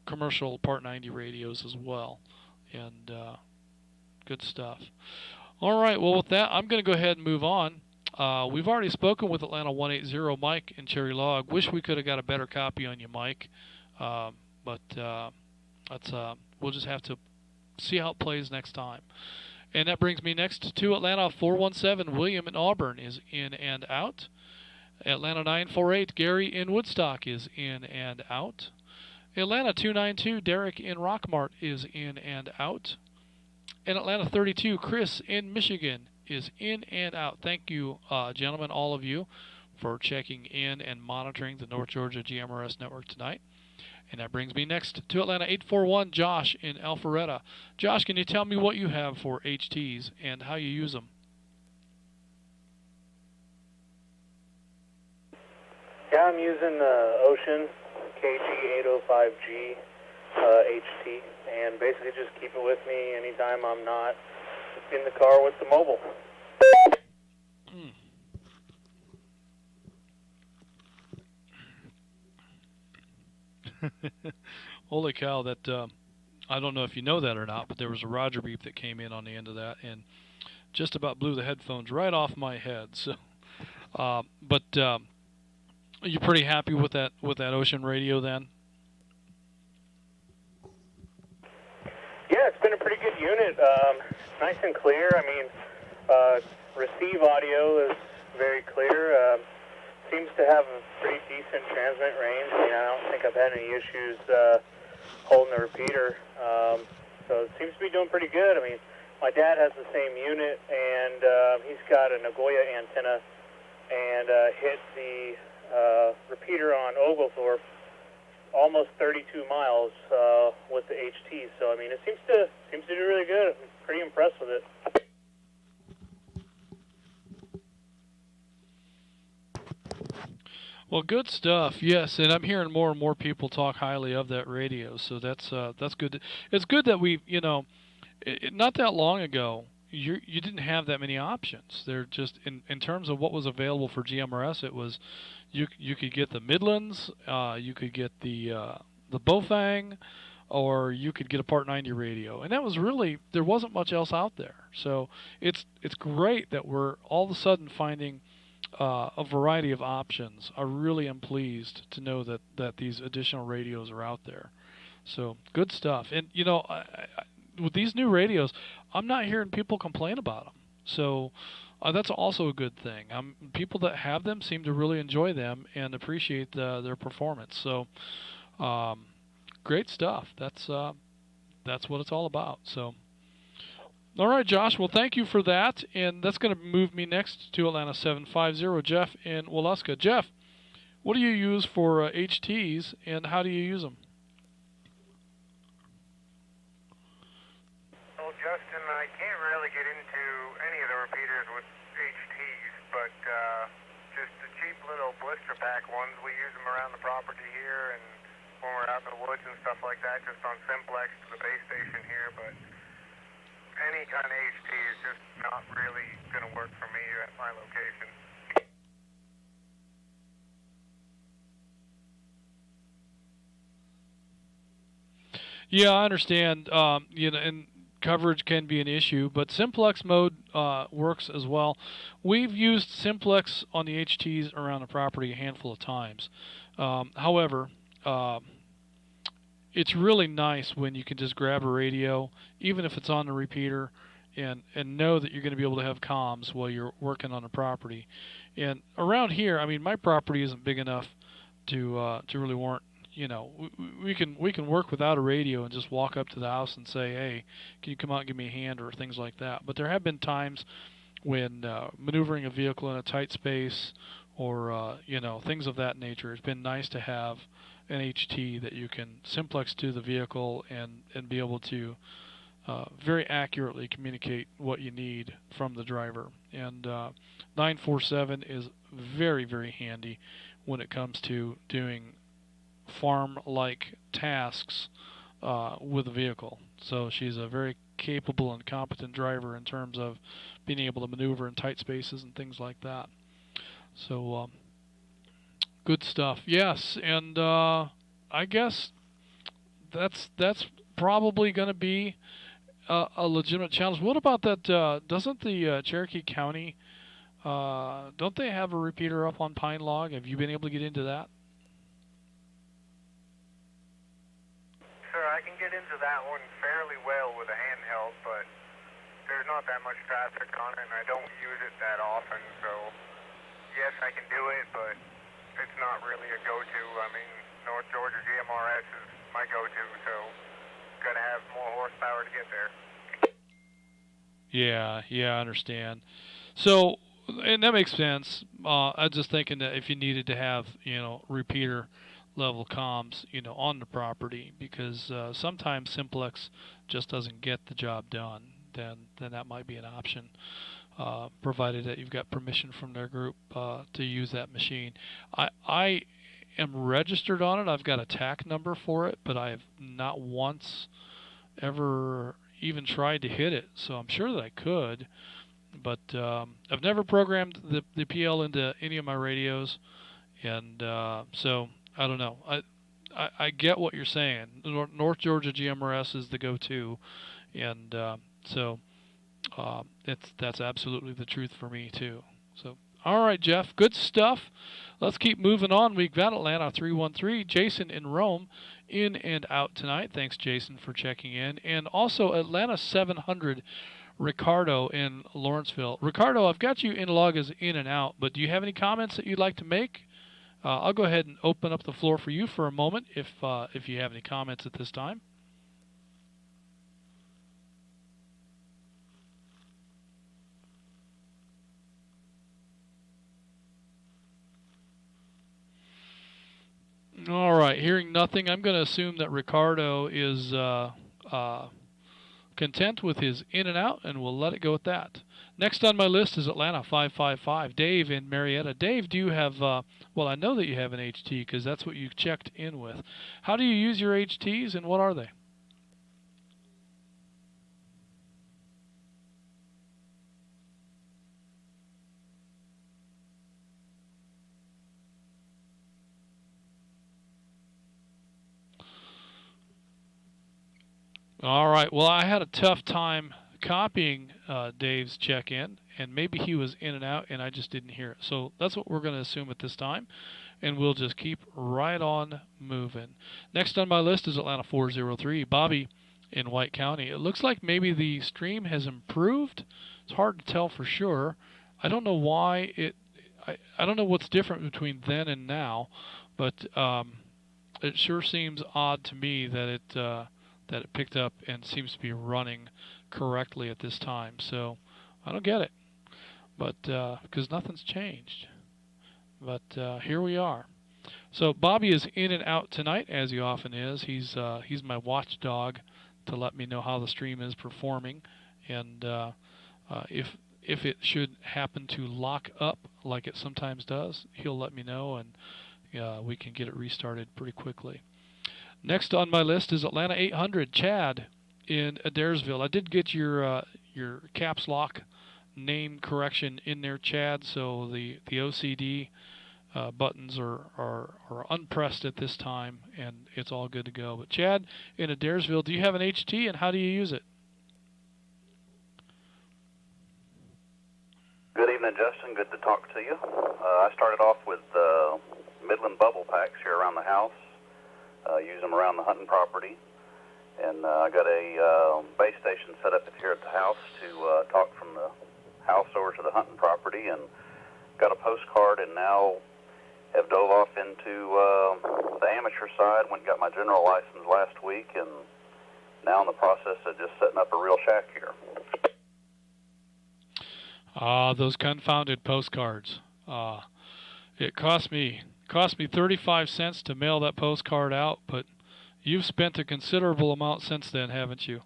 commercial Part 90 radios as well, and good stuff. All right, well, with that, I'm going to go ahead and move on. We've already spoken with Atlanta 180 Mike in Cherry Log. Wish we could have got a better copy on you, Mike, but we'll just have to see how it plays next time. And that brings me next to Atlanta 417 William in Auburn is in and out. Atlanta 948 Gary in Woodstock is in and out. Atlanta 292 Derek in Rockmart is in and out. And Atlanta 32 Chris in Michigan is in and out. Thank you, gentlemen, all of you, for checking in and monitoring the North Georgia GMRS network tonight. And that brings me next to Atlanta 841 Josh in Alpharetta. Josh, can you tell me what you have for HTs and how you use them? Yeah, I'm using Ocean KG805G HT, and basically just keep it with me anytime I'm not in the car with the mobile. Holy cow, that I don't know if you know that or not, but there was a Roger beep that came in on the end of that and just about blew the headphones right off my head. So, but are you pretty happy with that Ocean radio then? Yeah, it's been a pretty good unit. Nice and clear. I mean, receive audio is very clear. seems to have a pretty decent transmit range. I mean, I don't think I've had any issues holding the repeater. So it seems to be doing pretty good. I mean, my dad has the same unit, and he's got a Nagoya antenna and hit the repeater on Oglethorpe almost 32 miles with the HT. So I mean, it seems to do really good. I'm pretty impressed with it. Well, good stuff. Yes, and I'm hearing more and more people talk highly of that radio. So that's good. It's good that we, not that long ago, you didn't have that many options. They're just in terms of what was available for GMRS. It was you could get the Midlands, you could get the Bofang, or you could get a Part 90 radio, and that was really, there wasn't much else out there. So it's great that we're all of a sudden finding a variety of options. I really am pleased to know that these additional radios are out there. So good stuff. And with these new radios, I'm not hearing people complain about them. So that's also a good thing. People that have them seem to really enjoy them and appreciate their performance. So great stuff. That's what it's all about. So. All right, Josh. Well, thank you for that, and that's going to move me next to Atlanta 750, Jeff in Waleska. Jeff, what do you use for HTs, and how do you use them? Well, Justin, I can't really get into any of the repeaters with HTs, but just the cheap little blister pack ones, we use them around the property here, and when we're out in the woods and stuff like that, just on Simplex to the base station here, but any kind of HT is just not really going to work for me at my location. Yeah, I understand. And coverage can be an issue, but Simplex mode works as well. We've used Simplex on the HTs around the property a handful of times. However, it's really nice when you can just grab a radio, even if it's on the repeater, and know that you're going to be able to have comms while you're working on the property. And around here, I mean, my property isn't big enough to really warrant. We can work without a radio and just walk up to the house and say, hey, can you come out and give me a hand, or things like that. But there have been times when maneuvering a vehicle in a tight space, or things of that nature, it's been nice to have an HT that you can simplex to the vehicle and be able to very accurately communicate what you need from the driver. And 947 is very, very handy when it comes to doing farm-like tasks with the vehicle. So she's a very capable and competent driver in terms of being able to maneuver in tight spaces and things like that. So good stuff. Yes, and I guess that's probably going to be a legitimate challenge. What about that? Doesn't the Cherokee County, don't they have a repeater up on Pine Log? Have you been able to get into that? Sir, I can get into that one fairly well with a handheld, but there's not that much traffic on it, and I don't use it that often, so yes, I can do it, but it's not really a go-to. I mean, North Georgia GMRS is my go-to, so gotta have more horsepower to get there. Yeah, I understand. So, and that makes sense. I was just thinking that if you needed to have, repeater level comms, on the property, because sometimes Simplex just doesn't get the job done, then that might be an option. Provided that you've got permission from their group to use that machine. I am registered on it. I've got a TAC number for it, but I have not once ever even tried to hit it. So I'm sure that I could, but I've never programmed the PL into any of my radios, and so I don't know. I get what you're saying. North Georgia GMRS is the go-to, and so that's absolutely the truth for me too. So, all right, Jeff, good stuff. Let's keep moving on. We've got Atlanta 313, Jason in Rome, in and out tonight. Thanks, Jason, for checking in. And also Atlanta 700, Ricardo in Lawrenceville. Ricardo, I've got you in log as in and out, but do you have any comments that you'd like to make? I'll go ahead and open up the floor for you for a moment if you have any comments at this time. All right, hearing nothing, I'm going to assume that Ricardo is content with his in and out, and we'll let it go at that. Next on my list is Atlanta 555. Dave in Marietta. Dave, do you have, well, I know that you have an HT because that's what you checked in with. How do you use your HTs, and what are they? All right. Well, I had a tough time copying Dave's check-in, and maybe he was in and out, and I just didn't hear it. So that's what we're going to assume at this time, and we'll just keep right on moving. Next on my list is Atlanta 403. Bobby in White County. It looks like maybe the stream has improved. It's hard to tell for sure. I don't know why it. I don't know what's different between then and now, but it sure seems odd to me that it picked up and seems to be running correctly at this time. So I don't get it, but because nothing's changed. But here we are. So Bobby is in and out tonight, as he often is. He's my watchdog to let me know how the stream is performing, and if it should happen to lock up like it sometimes does, he'll let me know, and we can get it restarted pretty quickly. Next on my list is Atlanta 800, Chad in Adairsville. I did get your caps lock name correction in there, Chad, so the OCD buttons are unpressed at this time, and it's all good to go. But Chad in Adairsville, do you have an HT, and how do you use it? Good evening, Justin. Good to talk to you. I started off with Midland bubble packs here around the house. Use them around the hunting property, and I got a base station set up here at the house to talk from the house over to the hunting property, and got a postcard, and now have dove off into the amateur side. Went and got my general license last week, and now in the process of just setting up a real shack here. Those confounded postcards. It cost me 35 cents to mail that postcard out, but you've spent a considerable amount since then, haven't you?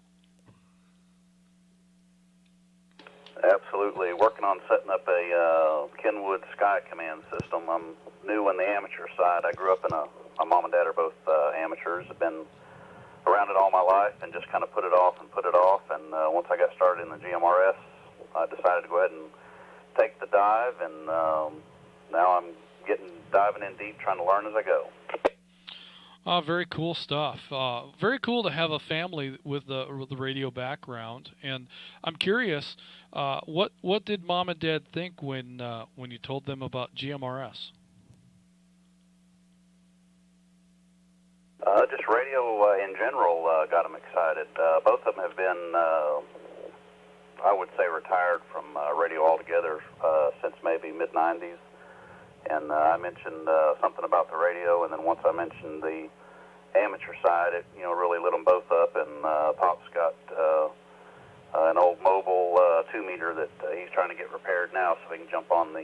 Absolutely. Working on setting up a Kenwood Sky Command system. I'm new in the amateur side. I grew up in my mom and dad are both amateurs. I've been around it all my life and just kind of put it off. And once I got started in the GMRS, I decided to go ahead and take the dive, and now I'm diving in deep, trying to learn as I go. Very cool stuff. Very cool to have a family with the radio background. And I'm curious, what did Mom and Dad think when you told them about GMRS? Just radio in general got them excited. Both of them have been, I would say, retired from radio altogether since maybe mid-'90s. And I mentioned something about the radio, and then once I mentioned the amateur side, it really lit them both up. And Pop's got an old mobile 2-meter that he's trying to get repaired now, so he can jump on the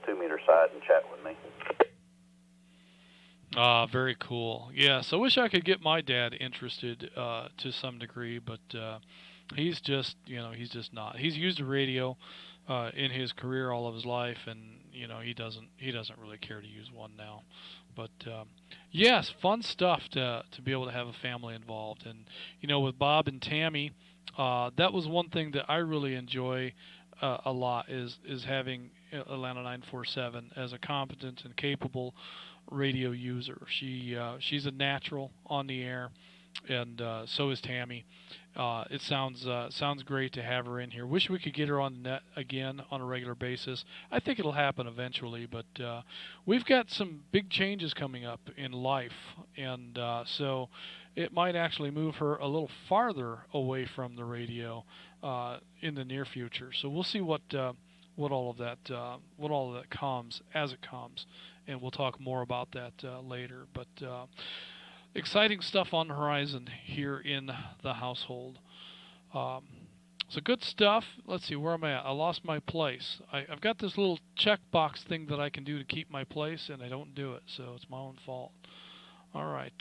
2-meter side and chat with me. Very cool. Yes, I wish I could get my dad interested to some degree, but he's just not. He's used a radio in his career all of his life, and he doesn't really care to use one now. But yes, fun stuff to be able to have a family involved. And with Bob and Tammy, that was one thing that I really enjoy a lot is having Atlanta 947 as a competent and capable radio user. She's a natural on the air, and so is Tammy. It sounds great to have her in here. Wish we could get her on the net again on a regular basis. I think it'll happen eventually, but we've got some big changes coming up in life, and so it might actually move her a little farther away from the radio in the near future. So we'll see what all of that comes as it comes, and we'll talk more about that later. But exciting stuff on the horizon here in the household. So good stuff. Let's see, where am I at? I lost my place. I've got this little checkbox thing that I can do to keep my place, and I don't do it, so it's my own fault. All right.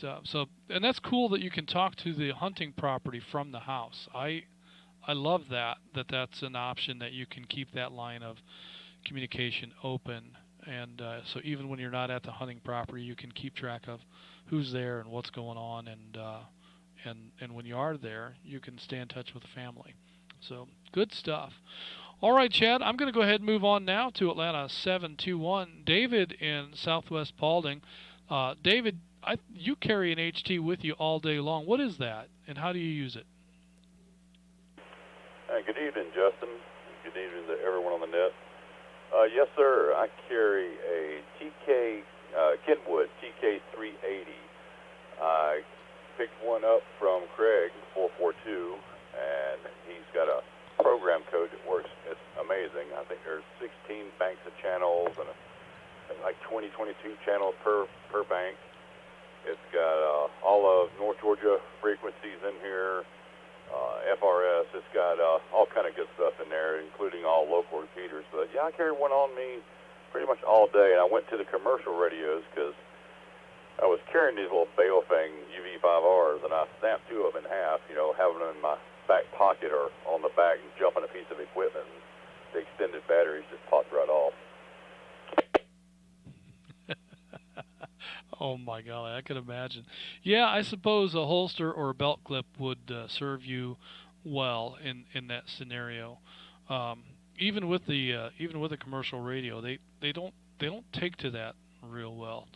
And that's cool that you can talk to the hunting property from the house. I love that's an option, that you can keep that line of communication open. And so even when you're not at the hunting property, you can keep track of who's there and what's going on. And when you are there, you can stay in touch with the family. So good stuff. All right, Chad, I'm going to go ahead and move on now to Atlanta 721. David in Southwest Paulding. David, you carry an HT with you all day long. What is that, and how do you use it? Good evening, Justin. Good evening to everyone on the net. Yes, sir. I carry a Kenwood TK380. I picked one up from Craig 442, and he's got a program code that works. It's amazing. I think there's 16 banks of channels and like 22 channels per bank. It's got all of North Georgia frequencies in here, FRS. It's got all kind of good stuff in there, including all local repeaters. But yeah, I carry one on me pretty much all day. And I went to the commercial radios because I was carrying these little Baofeng UV5Rs, and I snapped two of them in half, having them in my back pocket or on the back and jumping a piece of equipment. And the extended batteries just popped right off. Oh my golly, I could imagine. Yeah, I suppose a holster or a belt clip would serve you well in that scenario. Even with the commercial radio, they don't take to that real well.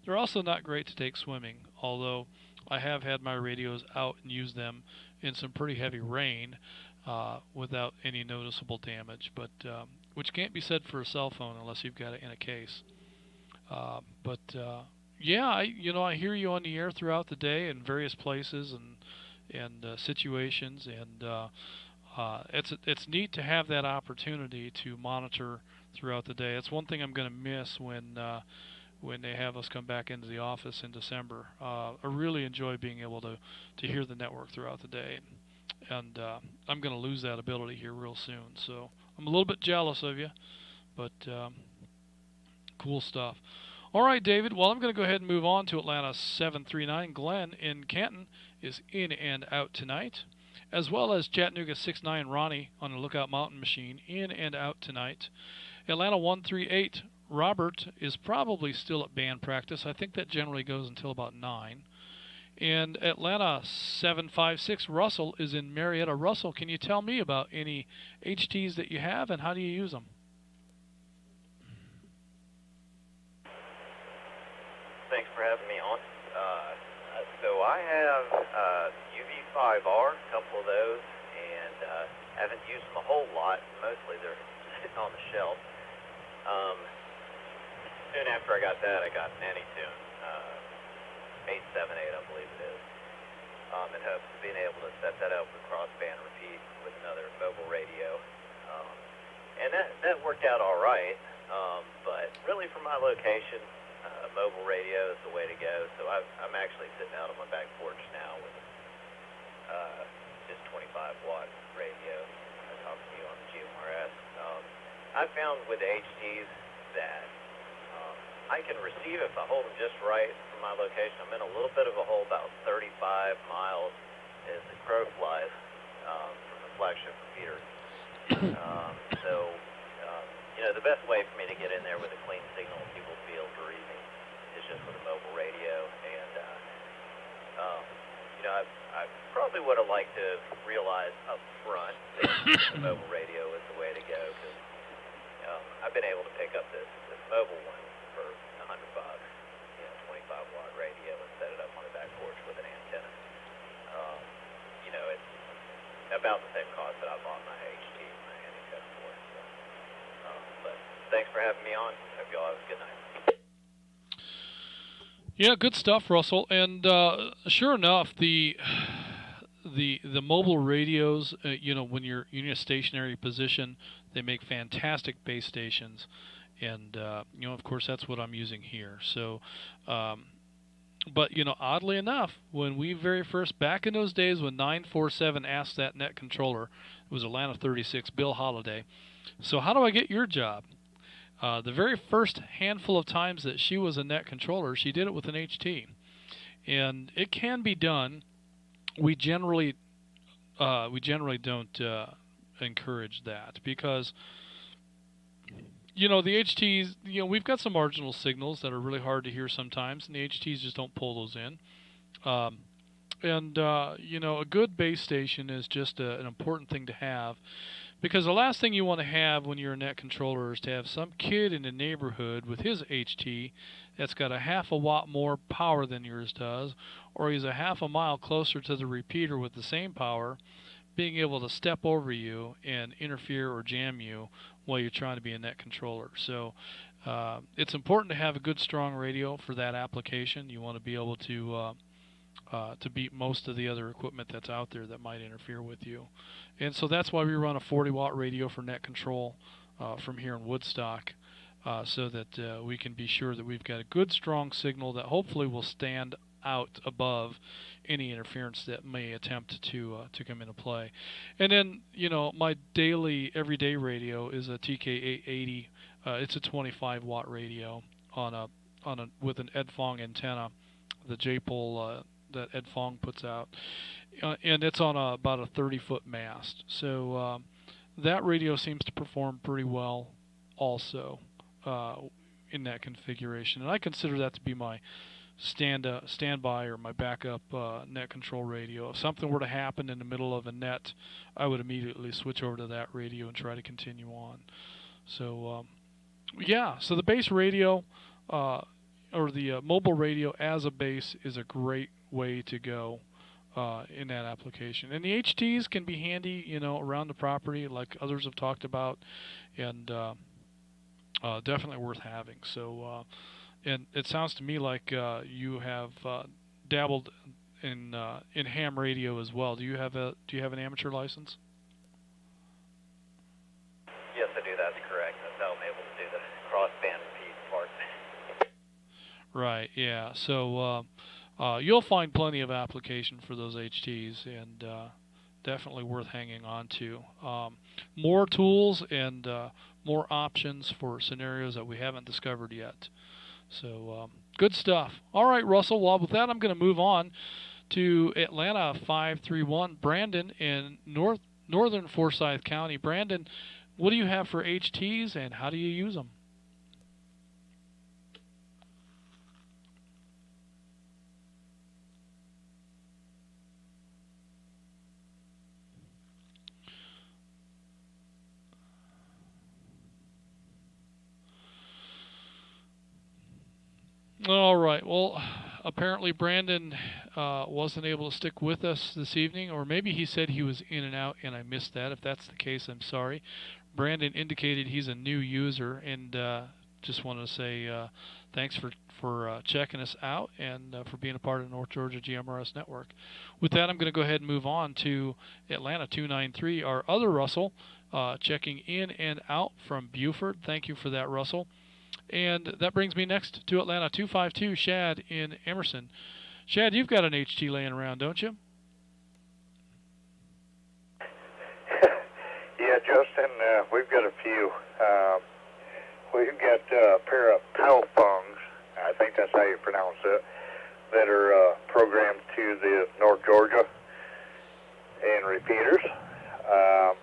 They're also not great to take swimming. Although I have had my radios out and used them in some pretty heavy rain without any noticeable damage. But which can't be said for a cell phone unless you've got it in a case. Yeah, I hear you on the air throughout the day in various places and situations, and it's neat to have that opportunity to monitor throughout the day. It's one thing I'm going to miss when they have us come back into the office in December. I really enjoy being able to hear the network throughout the day, and I'm going to lose that ability here real soon. So I'm a little bit jealous of you, but cool stuff. All right, David. Well, I'm going to go ahead and move on to Atlanta 739. Glenn in Canton is in and out tonight, as well as Chattanooga 69 Ronnie on the Lookout Mountain machine in and out tonight. Atlanta 138 Robert is probably still at band practice. I think that generally goes until about 9. And Atlanta 756 Russell is in Marietta. Russell, can you tell me about any HTs that you have and how do you use them? Thanks for having me on. So I have UV5R, a couple of those, and haven't used them a whole lot. Mostly they're sitting on the shelf. Soon after I got that, I got an Anytune 878, I believe it is, in hopes of being able to set that up with crossband repeat with another mobile radio. And that worked out all right, but really for my location, mobile radio is the way to go. So I'm actually sitting out on my back porch now with just 25-watt radio. I talked to you on the Gmrs. I found with the HTs that I can receive if I hold them just right from my location. I'm in a little bit of a hole, about 35 miles as the crow flies from the flagship repeater. The best way for me to get in there with a clean signal in people's fields or evening is just with a mobile radio. And, I probably would have liked to realize up front that the mobile radio is the way to go, because I've been able to pick up this mobile one for $100, 25-watt radio, and set it up on the back porch with an antenna. It's about the same cost that I bought my HT and my Handheld for. But thanks for having me on. Hope you all have a good night. Yeah, good stuff, Russell. And sure enough, the the mobile radios, when you're in a stationary position, they make fantastic base stations, and of course that's what I'm using here. So, but oddly enough, when we very first back in those days when 947 asked that net controller, it was Atlanta 36 Bill Holiday. So how do I get your job? The very first handful of times that she was a net controller, she did it with an HT, and it can be done. We generally don't encourage that because the HTs, we've got some marginal signals that are really hard to hear sometimes, and the HTs just don't pull those in. A good base station is just an important thing to have, because the last thing you want to have when you're a net controller is to have some kid in the neighborhood with his HT that's got a half a watt more power than yours does, or he's a half a mile closer to the repeater with the same power, being able to step over you and interfere or jam you while you're trying to be a net controller. So it's important to have a good, strong radio for that application. You want to be able to beat most of the other equipment that's out there that might interfere with you. And so that's why we run a 40-watt radio for net control from here in Woodstock, so that we can be sure that we've got a good, strong signal that hopefully will stand out above any interference that may attempt to come into play. And then, my daily, everyday radio is a TK880. It's a 25-watt radio with an Ed Fong antenna, the J-pole that Ed Fong puts out, and it's on about a 30-foot mast. So that radio seems to perform pretty well also in that configuration, and I consider that to be my standby or my backup net control radio. If something were to happen in the middle of a net, I would immediately switch over to that radio and try to continue on. So so the base radio or the mobile radio as a base is a great way to go in that application. And the HTs can be handy, around the property, like others have talked about, and definitely worth having. So, and it sounds to me like you have dabbled in ham radio as well. Do you have an amateur license? Yes, I do. That's correct. That's how I'm able to do the crossband repeat part. Right. Yeah. So you'll find plenty of application for those HTs, and definitely worth hanging on to. More tools and more options for scenarios that we haven't discovered yet. So good stuff. All right, Russell. Well, with that, I'm going to move on to Atlanta 531, Brandon in northern Forsyth County. Brandon, what do you have for HTs, and how do you use them? All right. Well, apparently Brandon wasn't able to stick with us this evening, or maybe he said he was in and out and I missed that. If that's the case, I'm sorry. Brandon indicated he's a new user, and just want to say thanks for checking us out and for being a part of the North Georgia GMRS network. With that, I'm going to go ahead and move on to Atlanta 293, our other Russell, checking in and out from Buford. Thank you for that, Russell. And that brings me next to Atlanta 252, Shad in Emerson. Shad, you've got an HT laying around, don't you? Yeah, Justin, we've got a few. We've got a pair of Palfungs, I think that's how you pronounce it, that are programmed to the North Georgia and repeaters.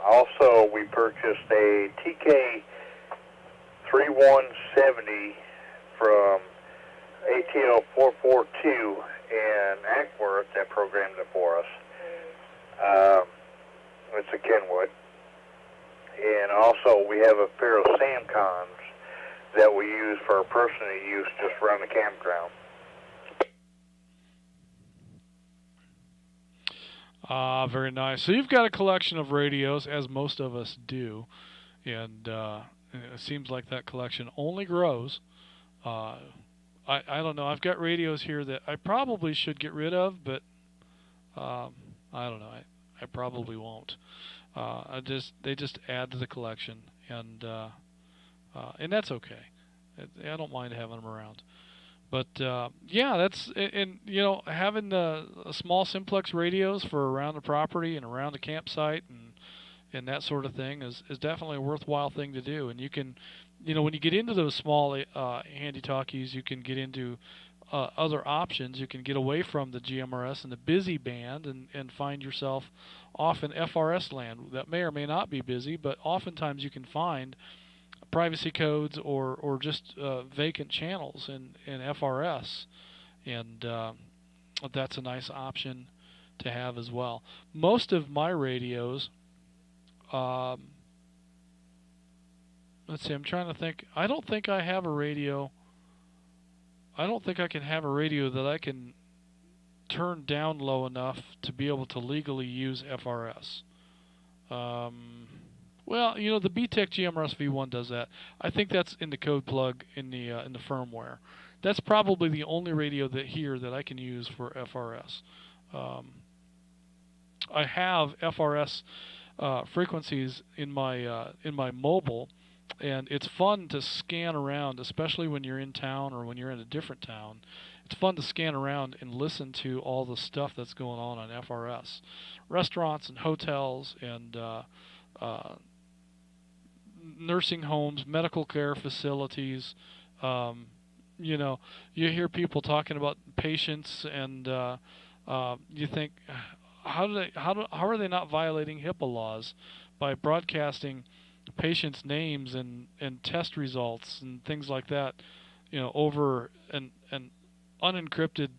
Also, we purchased a TK 3170 from ATL 442 in Ackworth that programmed it for us. It's a Kenwood. And also we have a pair of Samcons that we use for personal use just around the campground. Very nice. So you've got a collection of radios, as most of us do, and it seems like that collection only grows. I don't know. I've got radios here that I probably should get rid of, but I don't know. I probably won't. They just add to the collection, and that's okay. I don't mind having them around. But yeah, that's and having small simplex radios for around the property and around the campsite and that sort of thing is definitely a worthwhile thing to do. And you can, when you get into those small handy talkies, you can get into other options. You can get away from the GMRS and the busy band and find yourself off in FRS land that may or may not be busy, but oftentimes you can find privacy codes or just vacant channels in FRS, and that's a nice option to have as well. Most of my radios, let's see, I'm trying to think. I don't think I have a radio. I don't think I can have a radio that I can turn down low enough to be able to legally use FRS. Well, the BTEC GMRS V1 does that. I think that's in the code plug in the firmware. That's probably the only radio that I can use for FRS. I have FRS frequencies in my mobile, and it's fun to scan around, especially when you're in town or when you're in a different town. It's fun to scan around and listen to all the stuff that's going on FRS. Restaurants and hotels and nursing homes, medical care facilities. You hear people talking about patients, and you think, how are they not violating HIPAA laws by broadcasting patients' names and test results and things like that, over an unencrypted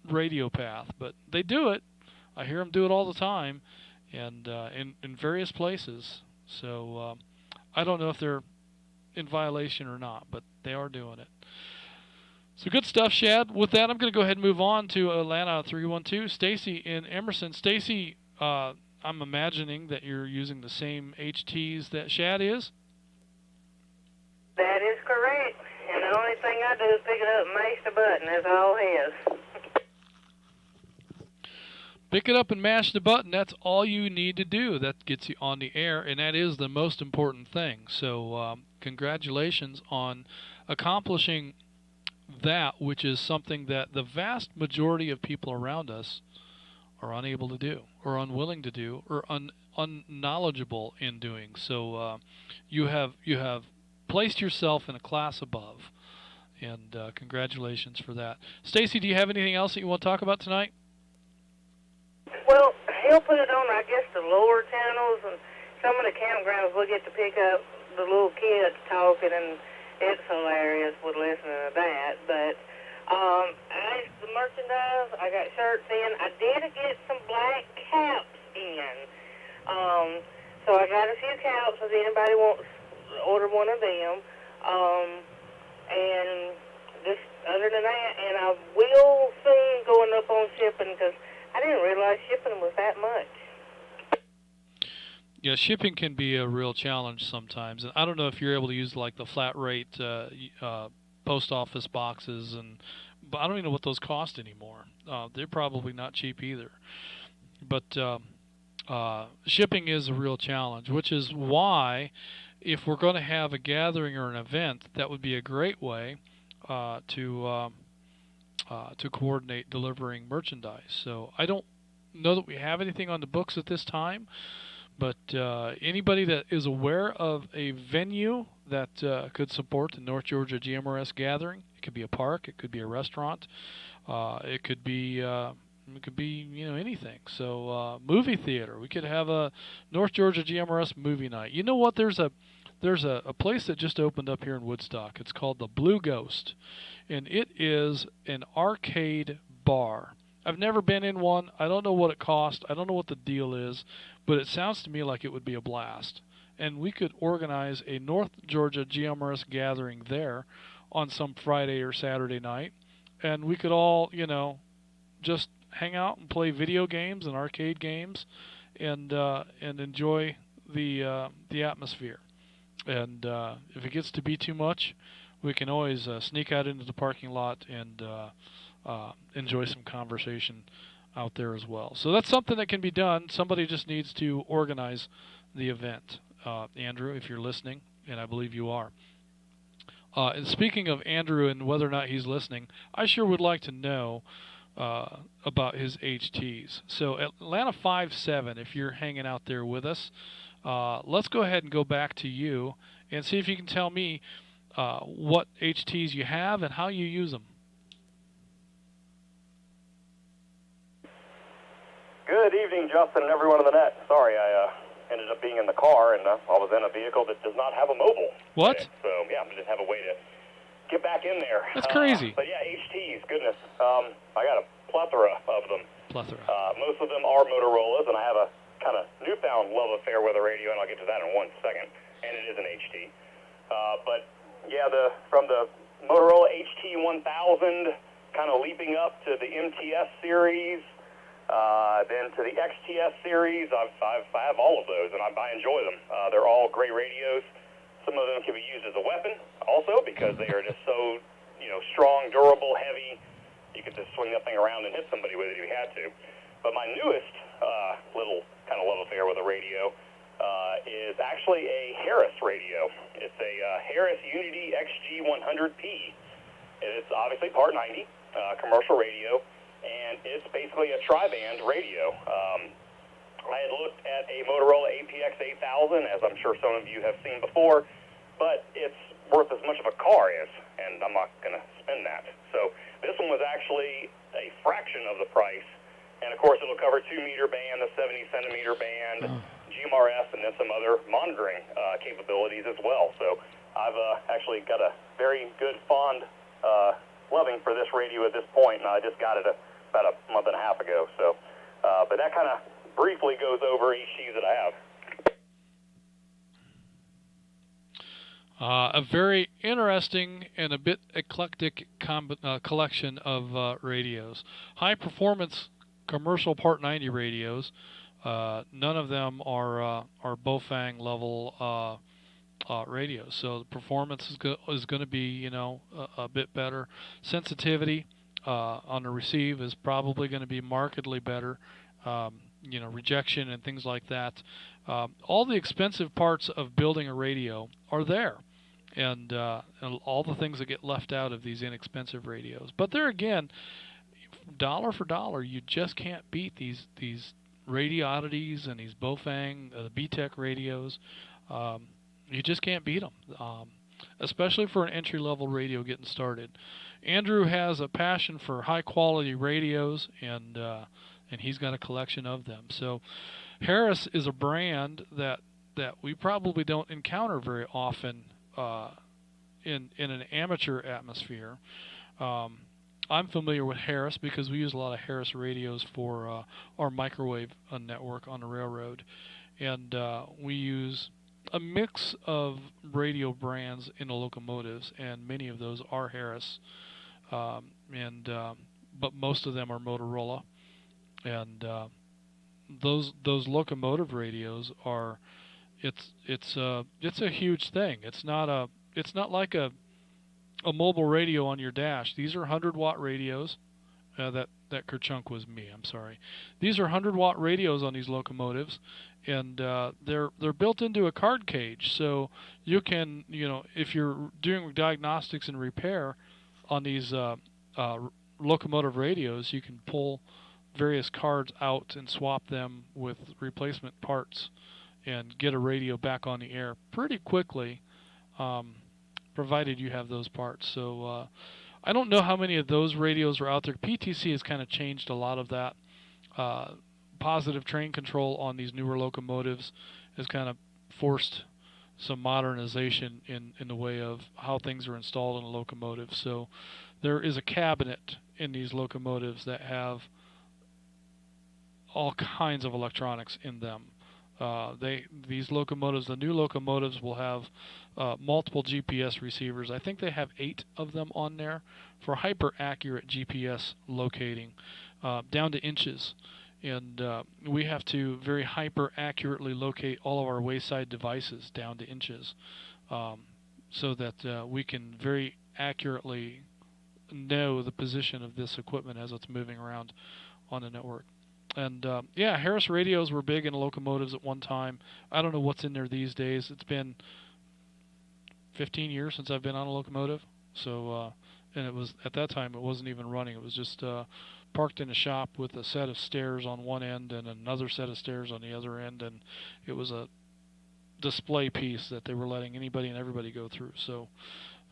radio path? But they do it. I hear them do it all the time, and in various places. So I don't know if they're in violation or not, but they are doing it. So good stuff, Shad. With that, I'm going to go ahead and move on to Atlanta 312. Stacy in Emerson. Stacy, I'm imagining that you're using the same HTs that Shad is? That is correct. And the only thing I do is pick it up and mash the button. That's all his. Pick it up and mash the button. That's all you need to do. That gets you on the air, and that is the most important thing. So congratulations on accomplishing that, which is something that the vast majority of people around us are unable to do, or unwilling to do, or unknowledgeable in doing. So you have placed yourself in a class above, and congratulations for that. Stacy, do you have anything else that you want to talk about tonight? Well, he'll put it on, I guess, the lower channels, and some of the campgrounds will get to pick up the little kids talking, and it's hilarious with listening to that. But the merchandise, I got shirts in. I did get some black caps in. So I got a few caps if anybody wants to order one of them. And just other than that, and I will soon going up on shipping, because I didn't realize shipping was that much. Yeah, shipping can be a real challenge sometimes. And I don't know if you're able to use like the flat rate post office boxes, but I don't even know what those cost anymore. They're probably not cheap either. But shipping is a real challenge, which is why if we're going to have a gathering or an event, that would be a great way to coordinate delivering merchandise. So I don't know that we have anything on the books at this time, but anybody that is aware of a venue that could support the North Georgia GMRS gathering, it could be a park, it could be a restaurant, it could be anything. So movie theater, we could have a North Georgia GMRS movie night. You know what? There's a place that just opened up here in Woodstock. It's called the Blue Ghost, and it is an arcade bar. I've never been in one. I don't know what it costs. I don't know what the deal is, but it sounds to me like it would be a blast. And we could organize a North Georgia GMRS gathering there on some Friday or Saturday night, and we could all, just hang out and play video games and arcade games, and enjoy the atmosphere. And if it gets to be too much, we can always sneak out into the parking lot and enjoy some conversation out there as well. So that's something that can be done. Somebody just needs to organize the event. Andrew, if you're listening, and I believe you are. And speaking of Andrew and whether or not he's listening, I sure would like to know about his HTs. So Atlanta 5-7, if you're hanging out there with us, let's go ahead and go back to you and see if you can tell me what HTs you have and how you use them. Good evening, Justin, and everyone on the net. Sorry, I ended up being in the car, and I was in a vehicle that does not have a mobile. What? So, yeah, I didn't have a way to get back in there. That's crazy. But, yeah, HTs, goodness. I got a plethora of them. Plethora. Most of them are Motorola's, and I have a kind of newfound love affair with a radio, and I'll get to that in 1 second. And it is an HT. But, yeah, from the Motorola HT1000, kind of leaping up to the MTS series, then to the XTS series, I have all of those, and I enjoy them. They're all great radios. Some of them can be used as a weapon also because they are just so, strong, durable, heavy. You could just swing that thing around and hit somebody with it if you had to. But my newest little kind of love affair with a radio is actually a Harris radio. It's a Harris Unity XG100P. It's obviously Part 90, commercial radio. And it's basically a tri-band radio. I had looked at a Motorola APX 8000, as I'm sure some of you have seen before, but it's worth as much of a car is, and I'm not going to spend that. So this one was actually a fraction of the price, and of course it'll cover 2-meter band, the 70-centimeter band, Gmrs, and then some other monitoring capabilities as well. So I've actually got a very good, fond loving for this radio at this point, and I just got it about a month and a half ago. So, but that kind of briefly goes over HTs that I have. A very interesting and a bit eclectic collection of radios. High-performance commercial Part 90 radios. None of them are Bofang level radios, so the performance is going to be a bit better. Sensitivity on the receive is probably going to be markedly better. Rejection and things like that. All the expensive parts of building a radio are there, and all the things that get left out of these inexpensive radios. But there again, dollar for dollar, you just can't beat these radio oddities and these Bofang, the BTEC radios. You just can't beat them, especially for an entry-level radio getting started. Andrew has a passion for high-quality radios, and he's got a collection of them. So Harris is a brand that we probably don't encounter very often in an amateur atmosphere. I'm familiar with Harris because we use a lot of Harris radios for our microwave network on the railroad, and we use a mix of radio brands in the locomotives, and many of those are Harris, but most of them are Motorola, and those locomotive radios are it's a huge thing. It's not like a mobile radio on your dash. These are 100-watt radios. That Kerchunk was me. I'm sorry. These are 100-watt radios on these locomotives, and they're built into a card cage. So you can, if you're doing diagnostics and repair on these locomotive radios, you can pull various cards out and swap them with replacement parts and get a radio back on the air pretty quickly, provided you have those parts. So I don't know how many of those radios are out there. PTC has kind of changed a lot of that. Positive train control on these newer locomotives has kind of forced some modernization in the way of how things are installed in a locomotive. So there is a cabinet in these locomotives that have all kinds of electronics in them. These locomotives, the new locomotives, will have multiple GPS receivers. I think they have 8 of them on there for hyper accurate GPS locating, down to inches. And we have to very hyper accurately locate all of our wayside devices down to inches, so that we can very accurately know the position of this equipment as it's moving around on the network. And yeah, Harris radios were big in locomotives at one time. I don't know what's in there these days. It's been 15 years since I've been on a locomotive. So, and it was at that time it wasn't even running. It was just parked in a shop with a set of stairs on one end and another set of stairs on the other end, and it was a display piece that they were letting anybody and everybody go through. So,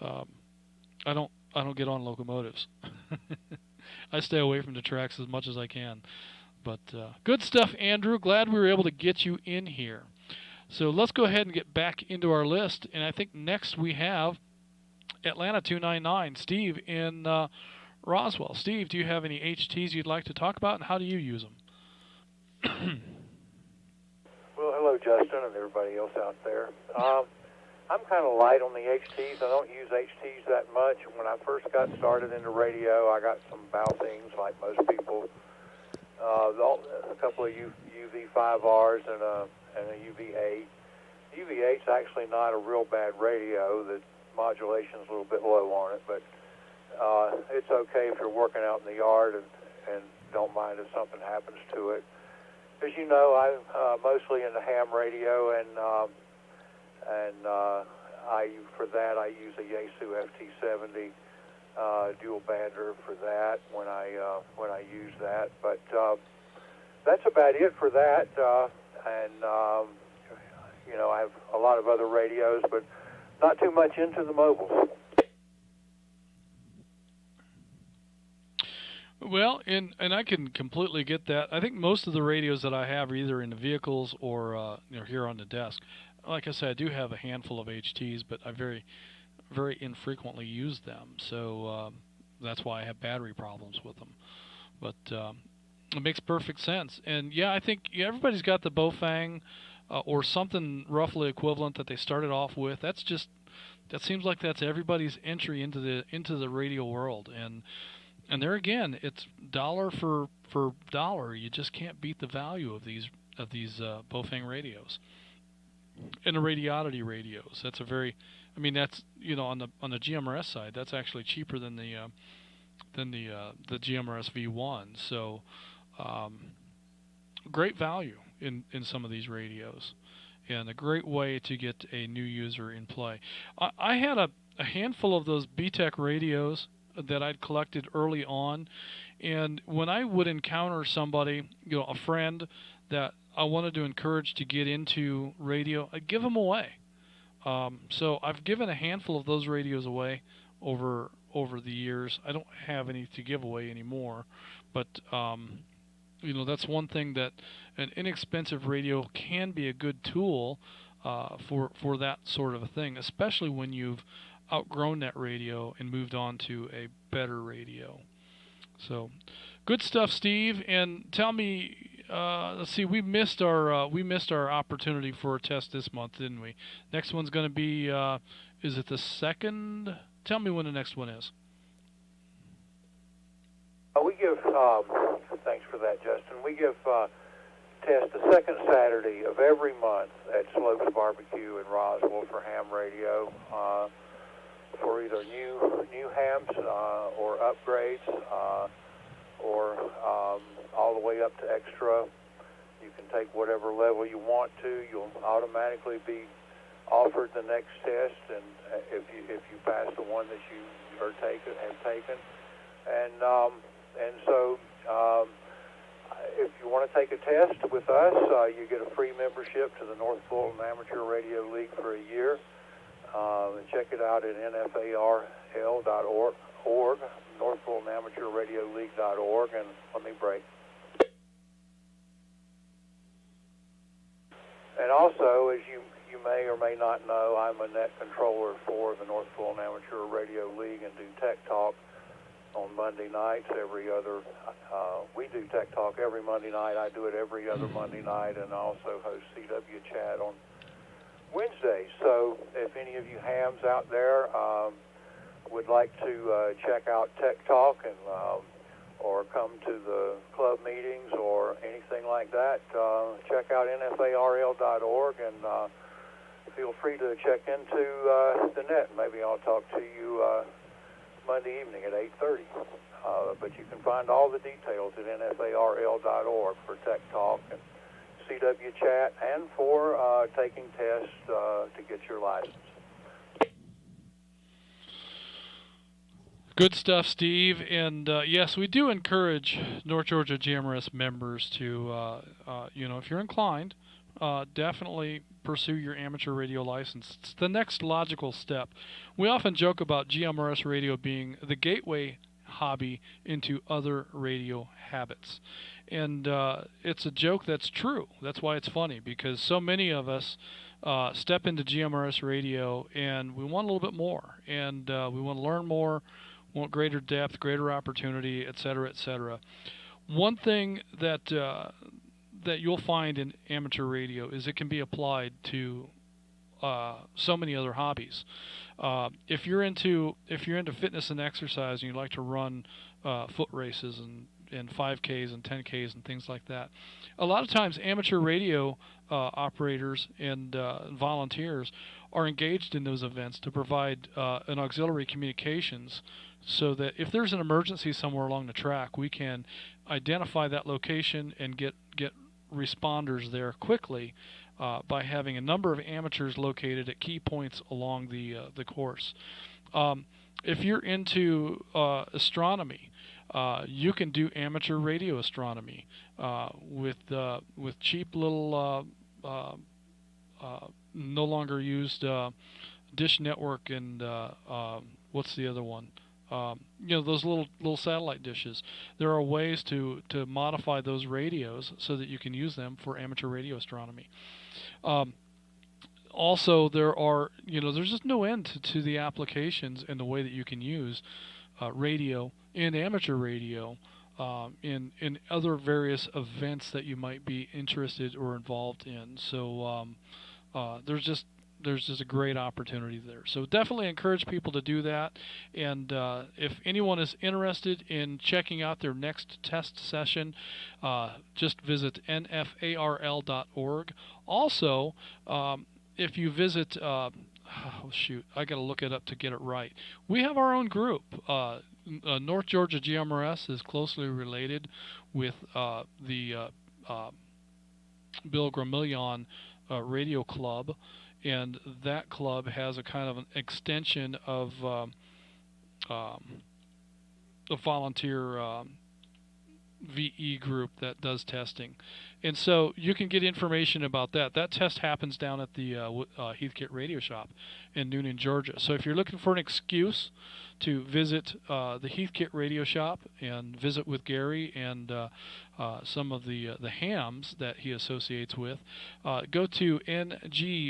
I don't get on locomotives. I stay away from the tracks as much as I can. But good stuff, Andrew. Glad we were able to get you in here. So let's go ahead and get back into our list. And I think next we have Atlanta 299, Steve in Roswell. Steve, do you have any HTs you'd like to talk about, and how do you use them? Well, hello, Justin, and everybody else out there. I'm kind of light on the HTs. I don't use HTs that much. When I first got started in the radio, I got some bow things like most people. A couple of UV5Rs and a UV8. UV8's actually not a real bad radio. The modulation's a little bit low on it, but it's okay if you're working out in the yard and don't mind if something happens to it. As you know, I'm mostly into ham radio, and for that I use a Yaesu FT70 dual bander for that when I use that. But that's about it for that. You know, I have a lot of other radios, but not too much into the mobiles. Well, and I can completely get that. I think most of the radios that I have are either in the vehicles or here on the desk. Like I said, I do have a handful of HTs, but I very infrequently use them. So that's why I have battery problems with them. But it makes perfect sense. And yeah, I think everybody's got the Bofang or something roughly equivalent that they started off with. That seems like that's everybody's entry into the radio world. And there again, it's dollar for dollar. You just can't beat the value of these Bofang radios. And the Radiodity radios. That's that's on the GMRS side, that's actually cheaper than the GMRS V1. So great value in some of these radios, and a great way to get a new user in play. I had a handful of those BTEC radios that I'd collected early on, and when I would encounter somebody, a friend that I wanted to encourage to get into radio, I'd give them away. So I've given a handful of those radios away over the years. I don't have any to give away anymore, but that's one thing, that an inexpensive radio can be a good tool for that sort of a thing, especially when you've outgrown that radio and moved on to a better radio. So good stuff, Steve. And tell me, let's see, we missed our opportunity for a test this month, didn't we? Next one's going to be, is it the second? Tell me when the next one is. We give, thanks for that, Justin. We give test the second Saturday of every month at Slopes Barbecue in Roswell for ham radio, for either new hams or upgrades, or all the way up to extra. You can take whatever level you want to. You'll automatically be offered the next test, and if you pass the one that you have taken, and so if you want to take a test with us, you get a free membership to the North Fulton Amateur Radio League for a year. And check it out at nfarl.org, North Fulton Amateur Radio League.org, and let me break. And also, as you may or may not know, I'm a net controller for the North Fulton Amateur Radio League and do Tech Talk on Monday nights. We do Tech Talk every Monday night. I do it every other Monday night, and also host CW Chat on Wednesday. So if any of you hams out there would like to check out Tech Talk and or come to the club meetings or anything like that, check out nfarl.org and feel free to check into the net. Maybe I'll talk to you Monday evening at 8:30. But you can find all the details at nfarl.org for Tech Talk and CW Chat and for taking tests to get your license. Good stuff, Steve. And yes, we do encourage North Georgia GMRS members to, if you're inclined, definitely pursue your amateur radio license. It's the next logical step. We often joke about GMRS radio being the gateway hobby into other radio habits. And it's a joke that's true. That's why it's funny, because so many of us step into GMRS radio and we want a little bit more. And we want to learn more, want greater depth, greater opportunity, et cetera, et cetera. One thing that that you'll find in amateur radio is it can be applied to so many other hobbies. If you're into fitness and exercise and you like to run foot races and 5Ks and 10Ks and things like that, a lot of times amateur radio operators and volunteers are engaged in those events to provide an auxiliary communications, so that if there's an emergency somewhere along the track, we can identify that location and get responders there quickly by having a number of amateurs located at key points along the course. If you're into astronomy, you can do amateur radio astronomy with cheap little no longer used Dish Network and what's the other one? Those little satellite dishes. There are ways to modify those radios so that you can use them for amateur radio astronomy. Also, there's just no end to the applications and the way that you can use radio and amateur radio in other various events that you might be interested or involved in. So there's just a great opportunity there. So definitely encourage people to do that. And if anyone is interested in checking out their next test session, just visit nfarl.org. Also, if you visit, I got to look it up to get it right. We have our own group. North Georgia GMRS is closely related with the Bill Gramillion Radio Club. And that club has a kind of an extension of a volunteer VE group that does testing. And so you can get information about that. That test happens down at the Heathkit Radio Shop in Noonan, Georgia. So if you're looking for an excuse to visit the Heathkit Radio Shop and visit with Gary and some of the hams that he associates with, go to ngvet.org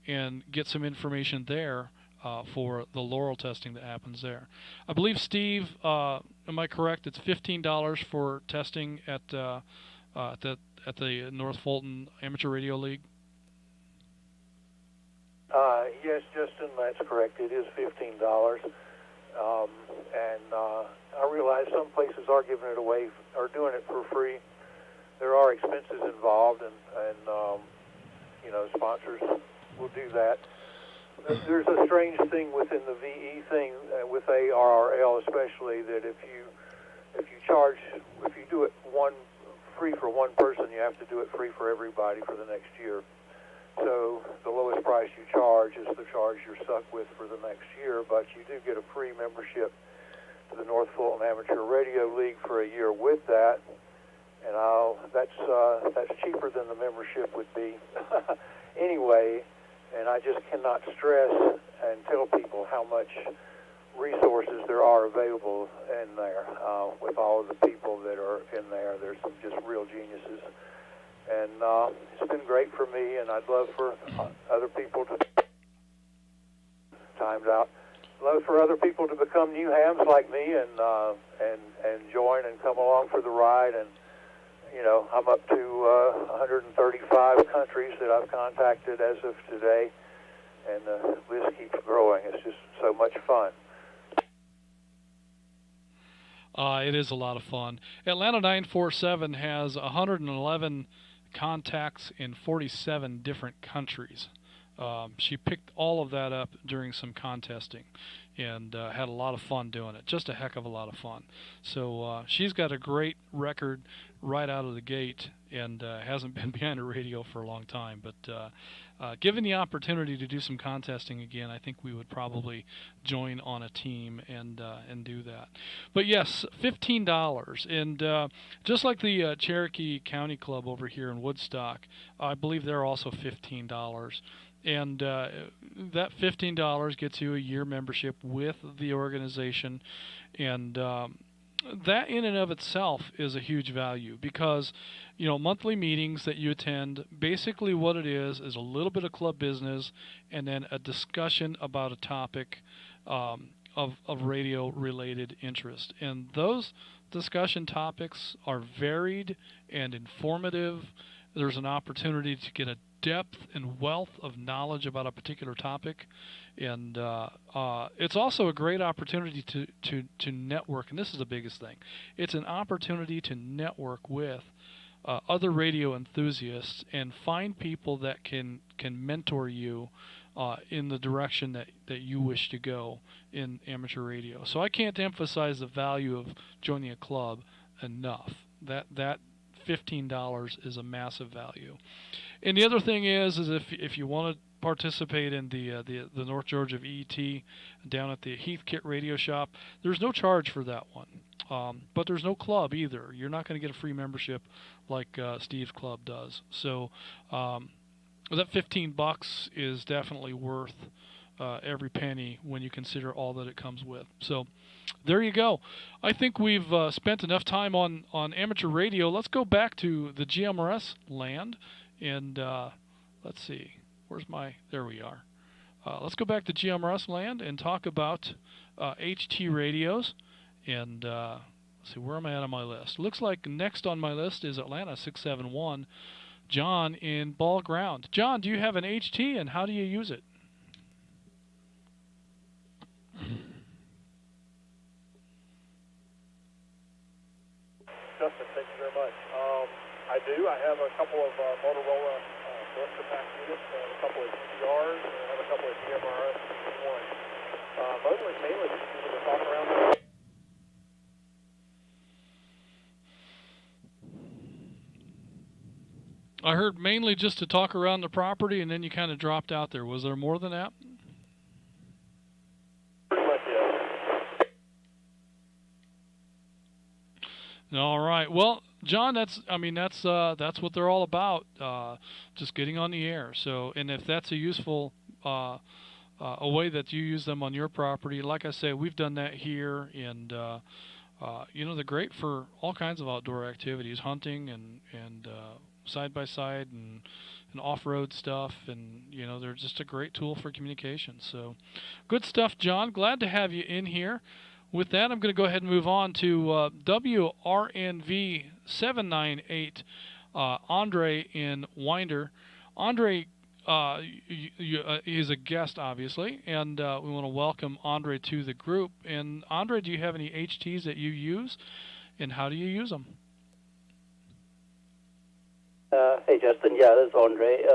and get some information there for the Laurel testing that happens there. I believe, Steve, am I correct? It's $15 for testing at the North Fulton Amateur Radio League. Yes, Justin, that's correct. It is $15, and I realize some places are giving it away or doing it for free. There are expenses involved, and sponsors will do that. There's a strange thing within the VE thing with ARRL, especially, that if you do it free for one person, you have to do it free for everybody for the next year. So the lowest price you charge is the charge you're stuck with for the next year, but you do get a free membership to the North Fulton Amateur Radio League for a year with that, and that's cheaper than the membership would be anyway. And I just cannot stress and tell people how much resources there are available in there. With all of the people that are in there, there's some just real geniuses. And it's been great for me, and I'd love for other people to become new hams like me and join and come along for the ride. And I'm up to 135 countries that I've contacted as of today, and the list keeps growing. It's just so much fun. It is a lot of fun. Atlanta 947 has 111 contacts in 47 different countries. She picked all of that up during some contesting and had a lot of fun doing it. Just a heck of a lot of fun. So she's got a great record right out of the gate and hasn't been behind a radio for a long time. But given the opportunity to do some contesting again, I think we would probably join on a team and do that. But yes, $15. And just like the Cherokee County Club over here in Woodstock, I believe they're also $15. And that $15 gets you a year membership with the organization, and that in and of itself is a huge value because, monthly meetings that you attend, basically what it is a little bit of club business and then a discussion about a topic of radio-related interest. And those discussion topics are varied and informative. There's an opportunity to get a depth and wealth of knowledge about a particular topic, and it's also a great opportunity to network, and this is the biggest thing. It's an opportunity to network with other radio enthusiasts and find people that can mentor you in the direction that you wish to go in amateur radio. So I can't emphasize the value of joining a club enough. That $15 is a massive value. And the other thing is if you want to participate in the North Georgia VET down at the Heathkit Radio Shop, there's no charge for that one. But there's no club either. You're not going to get a free membership like Steve's club does. So that $15 is definitely worth every penny when you consider all that it comes with. So there you go. I think we've spent enough time on amateur radio. Let's go back to the GMRS land. And let's see, there we are. Let's go back to GMRS land and talk about HT radios. And let's see, where am I at on my list? Looks like next on my list is Atlanta 671, John in Ball Ground. John, do you have an HT and how do you use it? Justin, thank you very much. I do. I have a couple of Motorola blister pack units and a couple of GRs, and I have a couple of GMRS ones. Mainly just using to talk around. I heard mainly just to talk around the property, and then you kind of dropped out there. Was there more than that? Pretty much, yeah. All right. Well, John, that's what they're all about. Just getting on the air. So, and if that's a useful a way that you use them on your property, like I say, we've done that here, and they're great for all kinds of outdoor activities, hunting and side by side and off-road stuff, and they're just a great tool for communication. So, good stuff, John. Glad to have you in here. With that, I'm going to go ahead and move on to WRNV 798, Andre in Winder. Andre is a guest, obviously, and we want to welcome Andre to the group. And Andre, do you have any HTs that you use, and how do you use them? Hey, Justin. Yeah, this is Andre.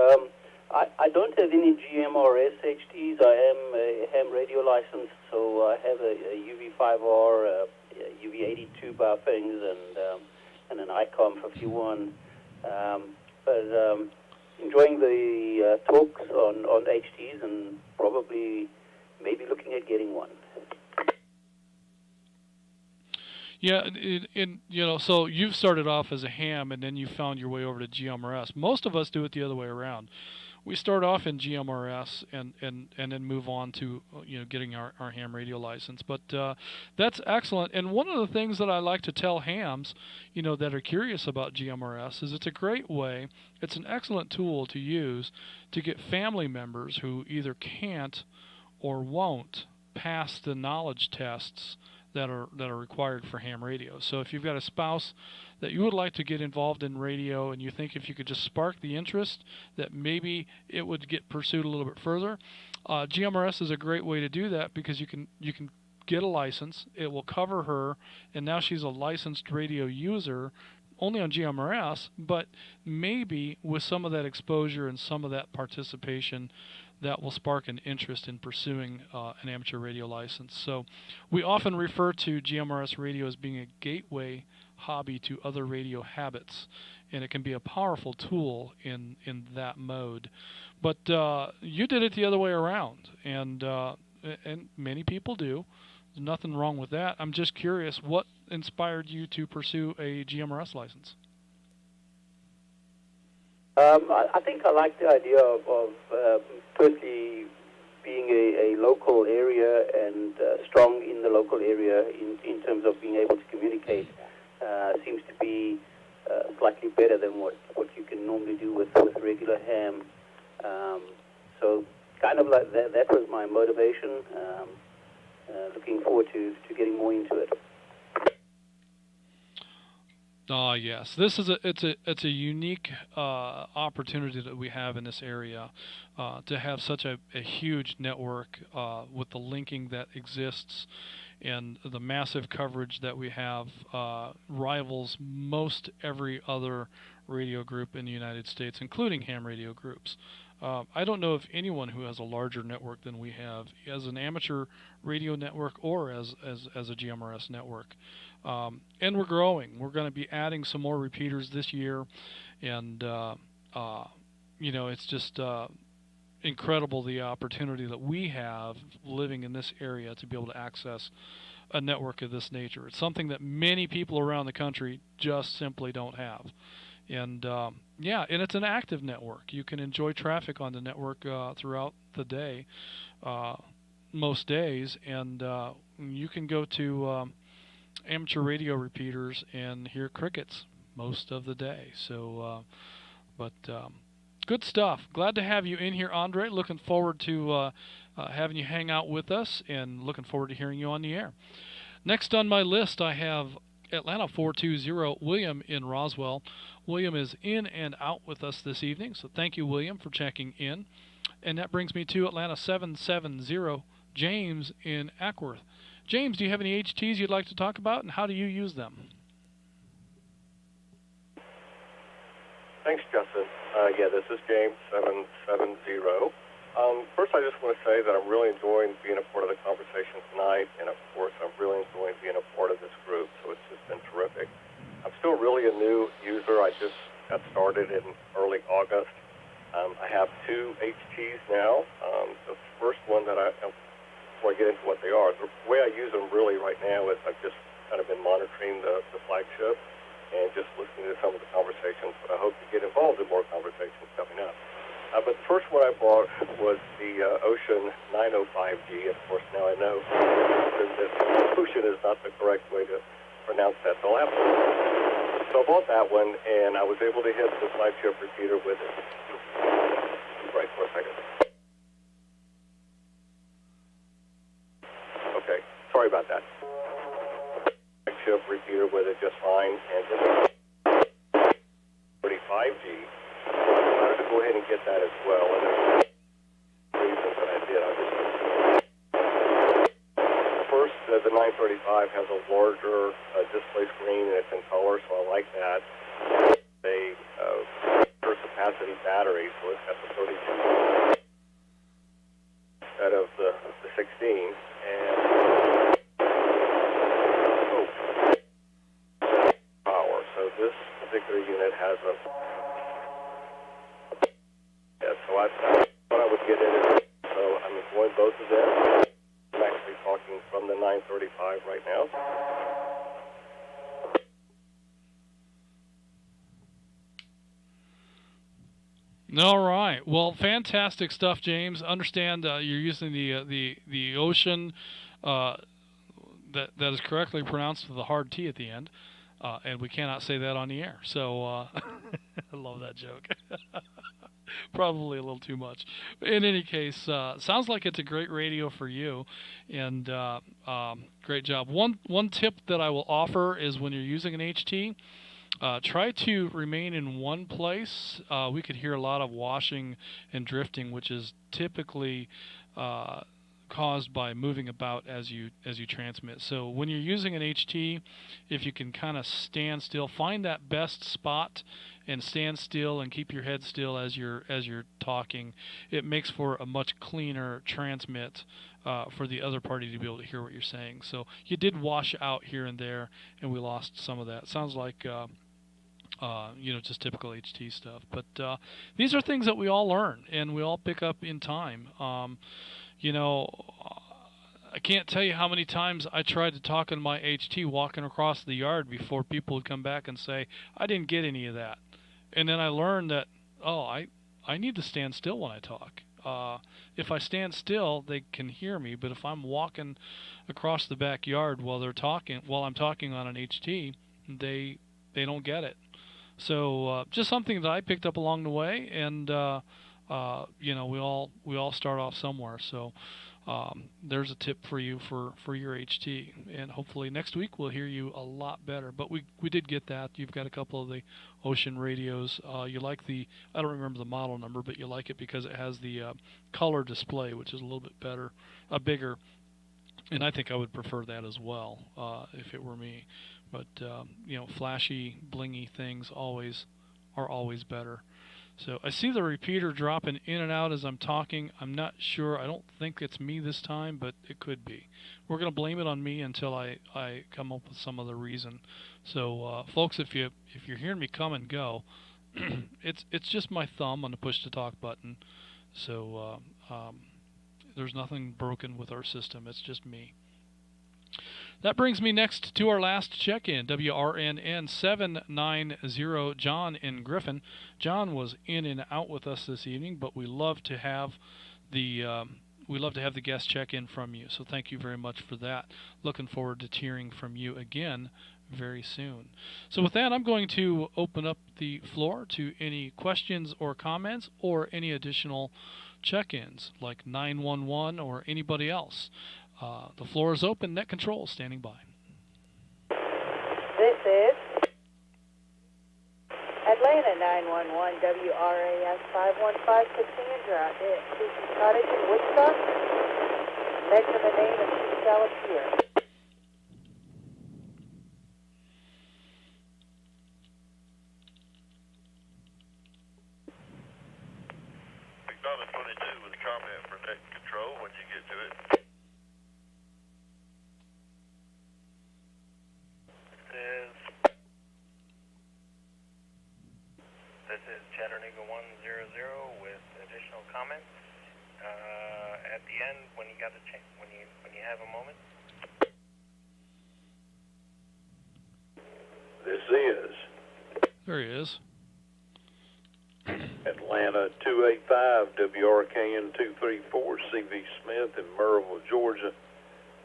I don't have any GMRS HTs. I am a ham radio licensed, so I have a UV5R, UV82 Baofengs, and an ICOM 51. But enjoying the talks on HTs and probably maybe looking at getting one. Yeah, so you've started off as a ham and then you found your way over to GMRS. Most of us do it the other way around. We start off in GMRS and then move on to getting our ham radio license. But that's excellent. And one of the things that I like to tell hams, that are curious about GMRS is it's a great way. It's an excellent tool to use to get family members who either can't or won't pass the knowledge tests that are required for ham radio. So if you've got a spouse that you would like to get involved in radio and you think if you could just spark the interest that maybe it would get pursued a little bit further, GMRS is a great way to do that because you can get a license. It will cover her, and now she's a licensed radio user only on GMRS, but maybe with some of that exposure and some of that participation, that will spark an interest in pursuing an amateur radio license. So we often refer to GMRS radio as being a gateway hobby to other radio habits, and it can be a powerful tool in that mode. But you did it the other way around, and many people do. There's nothing wrong with that. I'm just curious, what inspired you to pursue a GMRS license? I think I like the idea of firstly being a local area and strong in the local area in terms of being able to communicate. Seems to be slightly better than what you can normally do with regular ham. So kind of like that was my motivation. Looking forward to getting more into it. Yes, this is it's a unique opportunity that we have in this area to have such a huge network with the linking that exists and the massive coverage that we have rivals most every other radio group in the United States, including ham radio groups. I don't know of anyone who has a larger network than we have as an amateur radio network or as a GMRS network. And we're growing. We're going to be adding some more repeaters this year, and it's just incredible the opportunity that we have living in this area to be able to access a network of this nature. It's something that many people around the country just simply don't have. And and it's an active network. You can enjoy traffic on the network throughout the day, most days, and you can go to amateur radio repeaters and hear crickets most of the day. So, good stuff. Glad to have you in here, Andre. Looking forward to having you hang out with us, and looking forward to hearing you on the air. Next on my list, I have Atlanta 420, William in Roswell. William is in and out with us this evening, so thank you, William, for checking in. And that brings me to Atlanta 770, James in Ackworth. James, do you have any HTs you'd like to talk about, and how do you use them? Thanks, Justin. This is James 770. First, I just want to say that I'm really enjoying being a part of the conversation tonight, and of course, I'm really enjoying being a part of this group, so it's just been terrific. I'm still really a new user. I just got started in early August. I have 2 HTs now. The first one that before I get into what they are, the way I use them really right now is I've just kind of been monitoring the flagship and just listening to some of the conversations, but I hope to get involved in more conversations coming up. But the first one I bought was the Ocean 905G. Of course, now I know that Ocean is not the correct way to pronounce that. So I bought that one, and I was able to hit the flagship repeater with it. Right for a second. Okay, sorry about that. Flagship repeater with it just fine, and this is 35G. Go ahead and get that as well. And there's reasons that I did. First, the 935 has a larger display screen and it's in color, so I like that. They per capacity battery, so it's got the 32 instead of the 16. And power. So this particular unit has a so I thought I would get in it. So I'm enjoying both of them. I'm actually talking from the 935 right now. All right. Well, fantastic stuff, James. Understand you're using the Ocean that is correctly pronounced with a hard T at the end, and we cannot say that on the air. So I love that joke. Probably a little too much. In any case, sounds like it's a great radio for you, and great job. One tip that I will offer is when you're using an HT, try to remain in one place. We could hear a lot of washing and drifting, which is typically caused by moving about as you transmit. So when you're using an HT, if you can kind of stand still, find that best spot and stand still and keep your head still as you're talking. It makes for a much cleaner transmit for the other party to be able to hear what you're saying. So you did wash out here and there, and we lost some of that. Sounds like just typical HT stuff. But these are things that we all learn and we all pick up in time. I can't tell you how many times I tried to talk on my HT walking across the yard before people would come back and say, I didn't get any of that. And then I learned that, I need to stand still when I talk. If I stand still, they can hear me, but if I'm walking across the backyard while I'm talking on an HT, they don't get it. So just something that I picked up along the way, and we all start off somewhere. So there's a tip for you for your HT, and hopefully next week we'll hear you a lot better. But we did get that. You've got a couple of the Ocean radios. You like I don't remember the model number, but you like it because it has the color display, which is a little bit better, bigger. And I think I would prefer that as well if it were me. But flashy, blingy things are always better. So I see the repeater dropping in and out as I'm talking. I'm not sure. I don't think it's me this time, but it could be. We're going to blame it on me until I come up with some other reason. So folks, if you're hearing me come and go, it's just my thumb on the push to talk button. So there's nothing broken with our system. It's just me. That brings me next to our last check-in, WRNN 790, John in Griffin. John was in and out with us this evening, but we love to have the guest check-in from you. So thank you very much for that. Looking forward to hearing from you again very soon. So with that, I'm going to open up the floor to any questions or comments or any additional check-ins like 911 or anybody else. The floor is open. Net Control standing by. This is Atlanta 911 WRAS 515 Cassandra at Casey's Cottage in Woodstock. Mention the name and she shall appear. McDonald 22 with a comment for Net Control when you get to it. This is Chattanooga 100 with additional comments. At the end, when you have a moment. This is There he is. Atlanta 285 WRKN 234 CV Smith in Merrillville, Georgia,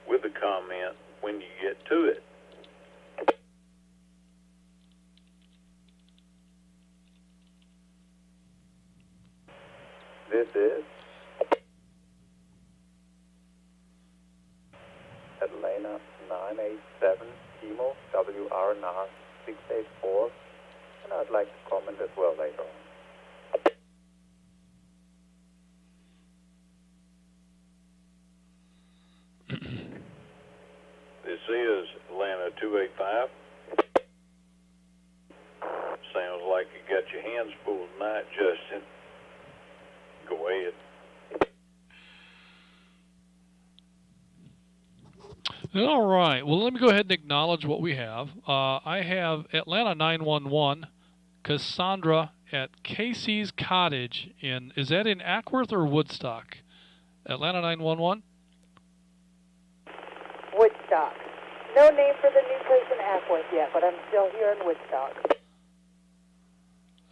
with a comment when you get to it. This is Atlanta 987 Kimo WRNR 684, and I'd like to comment as well later on. This is Atlanta 285. Sounds like you got your hands full tonight, Justin. Go ahead. All right. Well, let me go ahead and acknowledge what we have. I have Atlanta 911, Cassandra at Casey's Cottage is that in Ackworth or Woodstock? Atlanta 911? Woodstock. No name for the new place in Ackworth yet, but I'm still here in Woodstock.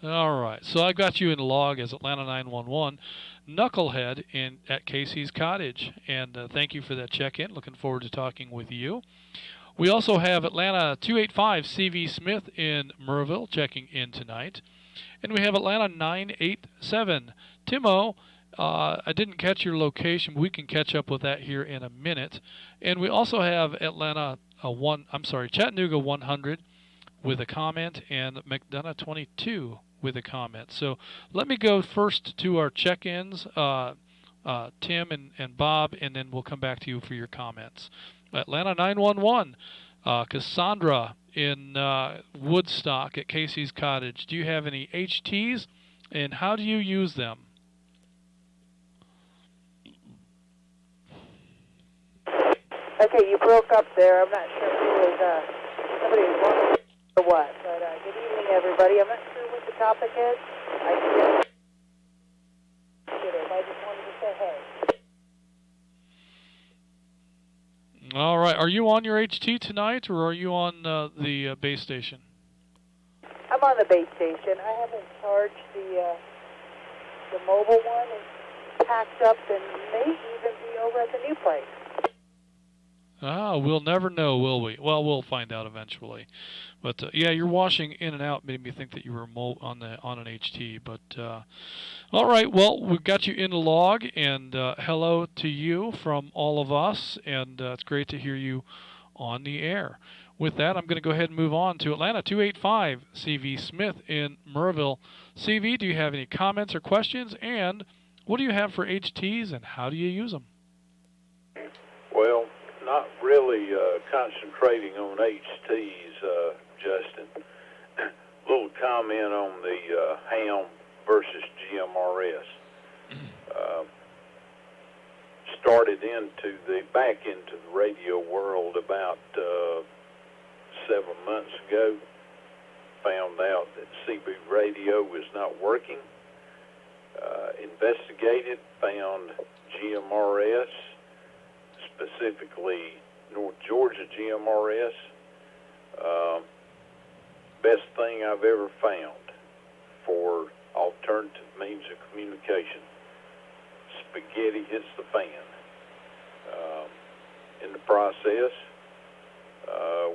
All right. So I've got you in the log as Atlanta 911, Knucklehead at Casey's Cottage. And thank you for that check-in. Looking forward to talking with you. We also have Atlanta 285 CV Smith in Merrillville checking in tonight. And we have Atlanta 987 Timo. I didn't catch your location. We can catch up with that here in a minute. And we also have Chattanooga 100 with a comment and McDonough 22 with a comment. So let me go first to our check-ins. Tim and Bob, and then we'll come back to you for your comments. Atlanta 911, Cassandra in Woodstock at Casey's Cottage. Do you have any HTs, and how do you use them? Okay, you broke up there. I'm not sure who was, somebody was wondering or what, but good evening, everybody. I'm not sure what the topic is. I just wanted to say hey. All right. Are you on your HT tonight, or are you on the base station? I'm on the base station. I haven't charged the mobile one. It's packed up and may even be over at the new place. We'll never know, will we? Well, we'll find out eventually. But yeah, your washing in and out made me think that you were on an HT. But all right, well, we've got you in the log, and hello to you from all of us, and it's great to hear you on the air. With that, I'm going to go ahead and move on to Atlanta 285 CV Smith in Murrayville. CV, do you have any comments or questions? And what do you have for HTs, and how do you use them? Well, not really concentrating on HTs, Justin. A little comment on the ham versus GMRS. Started back into the radio world about 7 months ago. Found out that CB radio was not working. Investigated, found GMRS, specifically North Georgia GMRS. Best thing I've ever found for alternative means of communication. Spaghetti hits the fan. In the process,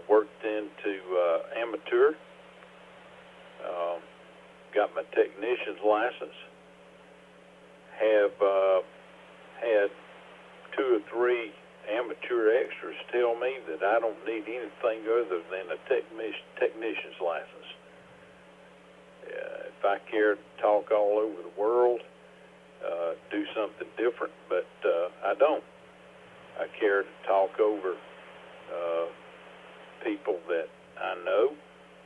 worked into amateur, got my technician's license, have had 2 or 3 amateur extras tell me that I don't need anything other than a technician's license. If I care to talk all over the world, do something different, but I don't. I care to talk over people that I know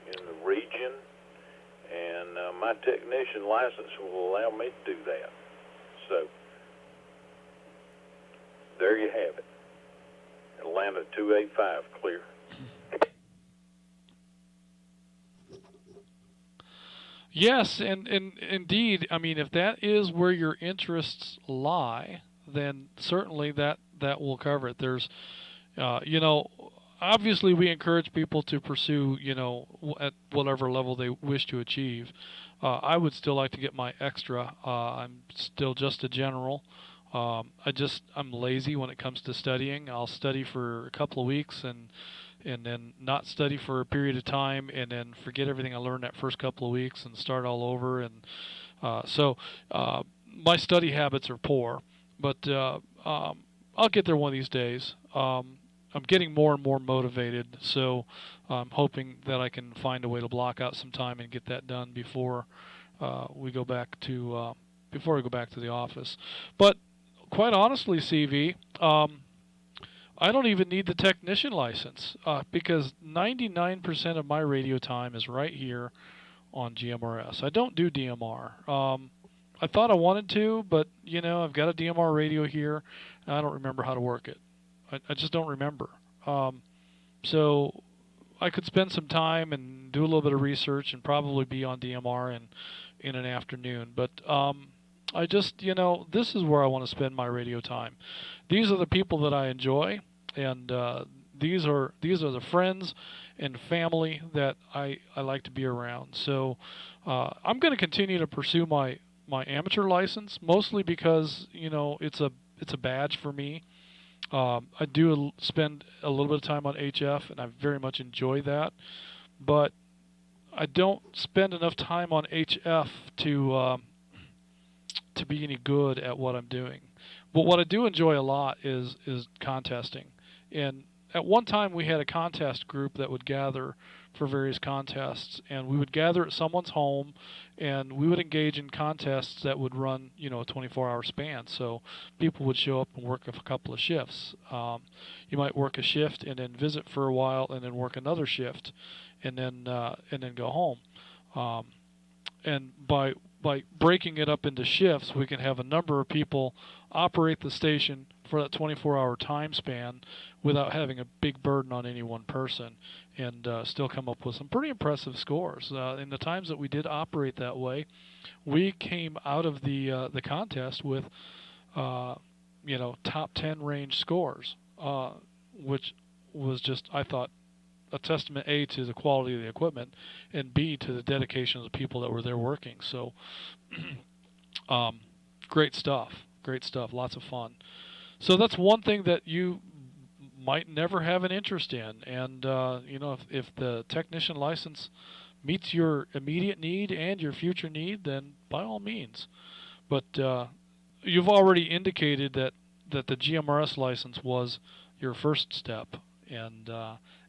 in the region, and my technician license will allow me to do that. So, there you have it. Atlanta 285, clear. Yes, and indeed, I mean, if that is where your interests lie, then certainly that will cover it. There's, obviously we encourage people to pursue, at whatever level they wish to achieve. I would still like to get my extra. I'm still just a general. I'm lazy when it comes to studying. I'll study for a couple of weeks and then not study for a period of time, and then forget everything I learned that first couple of weeks and start all over. And so my study habits are poor, but I'll get there one of these days. I'm getting more and more motivated, so I'm hoping that I can find a way to block out some time and get that done before we go back to the office. But quite honestly, CV, I don't even need the technician license because 99% of my radio time is right here on GMRS. I don't do DMR. I thought I wanted to, but I've got a DMR radio here, and I don't remember how to work it. I just don't remember. So I could spend some time and do a little bit of research and probably be on DMR in an afternoon. But I just, this is where I want to spend my radio time. These are the people that I enjoy, and these are the friends and family that I like to be around. So I'm going to continue to pursue my amateur license, mostly because it's a badge for me. I do spend a little bit of time on HF, and I very much enjoy that, but I don't spend enough time on HF to be any good at what I'm doing. But what I do enjoy a lot is contesting, and at one time we had a contest group that would gather for various contests, and we would gather at someone's home, and we would engage in contests that would run, a 24-hour span. So people would show up and work a couple of shifts. You might work a shift and then visit for a while, and then work another shift, and then go home. And by breaking it up into shifts, we can have a number of people operate the station for that 24-hour time span without having a big burden on any one person, and still come up with some pretty impressive scores. In the times that we did operate that way, we came out of the contest with top 10 range scores, which was just, I thought, a testament, A, to the quality of the equipment, and B, to the dedication of the people that were there working. So great stuff, lots of fun. So that's one thing that you might never have an interest in, and if the technician license meets your immediate need and your future need, then by all means. But you've already indicated that the GMRS license was your first step, and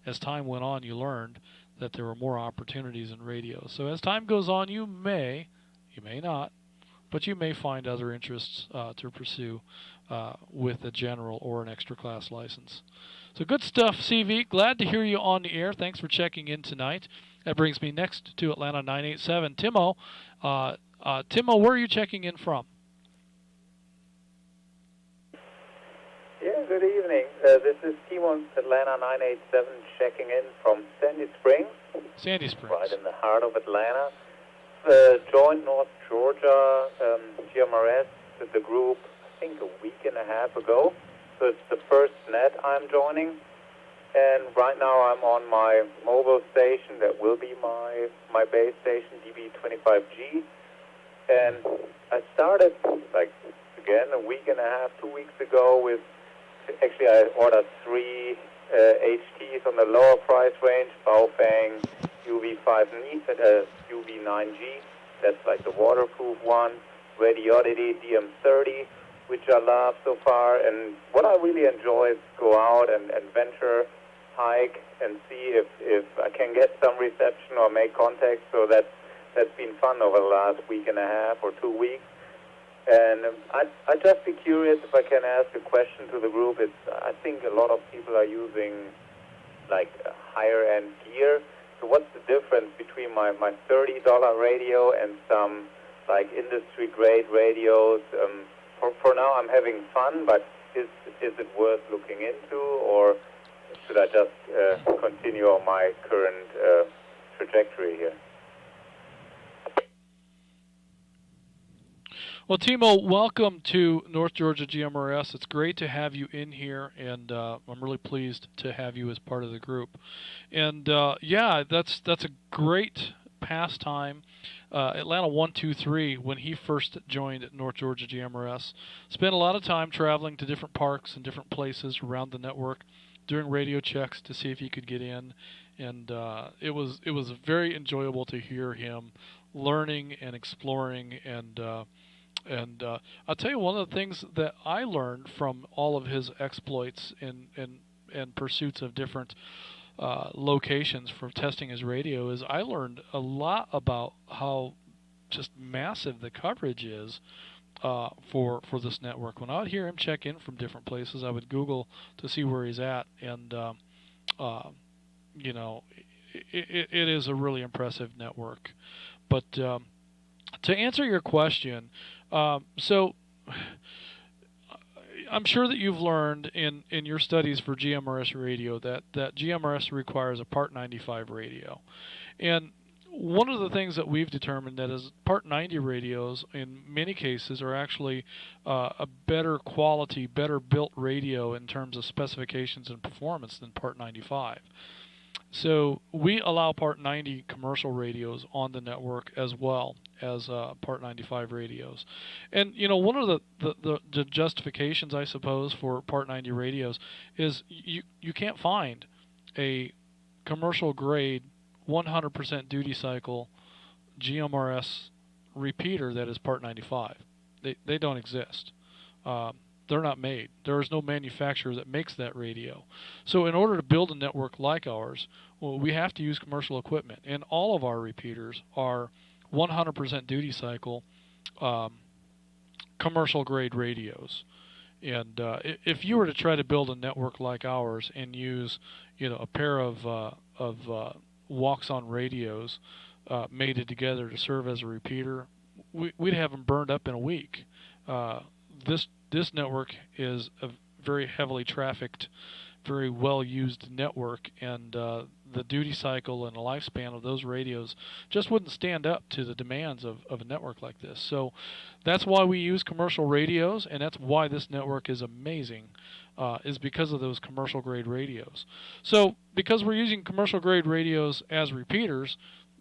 as time went on, you learned that there were more opportunities in radio. So as time goes on, you may not, but you may find other interests to pursue with a general or an extra class license. So good stuff, CV. Glad to hear you on the air. Thanks for checking in tonight. That brings me next to Atlanta 987. Timo, where are you checking in from? Yeah, good evening. This is Timo, Atlanta 987, checking in from Sandy Springs. Sandy Springs. Right in the heart of Atlanta. Joined North Georgia GMRS with the group, I think, a week and a half ago. So it's the first net I'm joining. And right now I'm on my mobile station that will be my base station, DB25G. And I started, again, a week and a half, 2 weeks ago with, actually I ordered 3 HTs on the lower price range, Baofeng UV5 UV9G, that's like the waterproof one, Radiodity DM30, which I love so far. And what I really enjoy is go out and venture, hike, and see if I can get some reception or make contact. So that's been fun over the last week and a half or 2 weeks. And I'd just be curious if I can ask a question to the group. I think a lot of people are using higher-end gear. So what's the difference between my $30 radio and some industry-grade radios? For now, I'm having fun, but is it worth looking into, or should I just continue on my current trajectory here? Well, Timo, welcome to North Georgia GMRS. It's great to have you in here, and I'm really pleased to have you as part of the group. And yeah, that's a great pastime. Atlanta 123, when he first joined North Georgia GMRS, spent a lot of time traveling to different parks and different places around the network, doing radio checks to see if he could get in, and it was very enjoyable to hear him learning and exploring. And I'll tell you, one of the things that I learned from all of his exploits and pursuits of different locations for testing his radio is I learned a lot about how just massive the coverage is for this network. When I would hear him check in from different places, I would Google to see where he's at, and it is a really impressive network. But to answer your question, so I'm sure that you've learned in your studies for GMRS radio that GMRS requires a Part 95 radio. And one of the things that we've determined that is Part 90 radios in many cases are actually a better quality, better built radio in terms of specifications and performance than Part 95. So we allow Part 90 commercial radios on the network as well as Part 95 radios. And one of the justifications, I suppose, for Part 90 radios is you can't find a commercial grade 100% duty cycle GMRS repeater that is Part 95. They don't exist. they're not made. There is no manufacturer that makes that radio. So in order to build a network like ours, well, we have to use commercial equipment. And all of our repeaters are 100% duty cycle commercial grade radios. And if you were to try to build a network like ours and use, a pair of walks-on radios mated together to serve as a repeater, we'd have them burned up in a week. This network is a very heavily trafficked, very well used network, and the duty cycle and the lifespan of those radios just wouldn't stand up to the demands of a network like this. So that's why we use commercial radios, and that's why this network is amazing, is because of those commercial grade radios. So because we're using commercial grade radios as repeaters,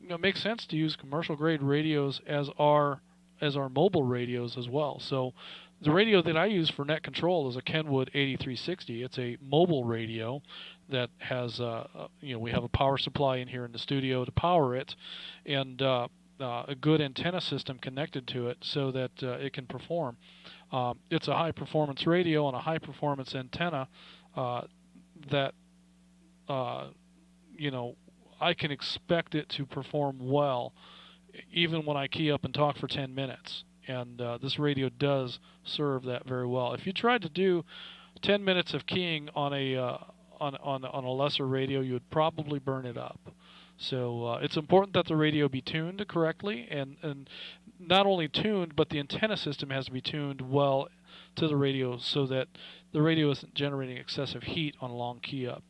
it makes sense to use commercial grade radios as our mobile radios as well. So the radio that I use for net control is a Kenwood 8360. It's a mobile radio that has, we have a power supply in here in the studio to power it, and a good antenna system connected to it so that it can perform. It's a high-performance radio and a high-performance antenna that, I can expect it to perform well even when I key up and talk for 10 minutes. And this radio does serve that very well. If you tried to do 10 minutes of keying on a lesser radio, you would probably burn it up. So it's important that the radio be tuned correctly, and not only tuned, but the antenna system has to be tuned well to the radio so that the radio isn't generating excessive heat on long key up.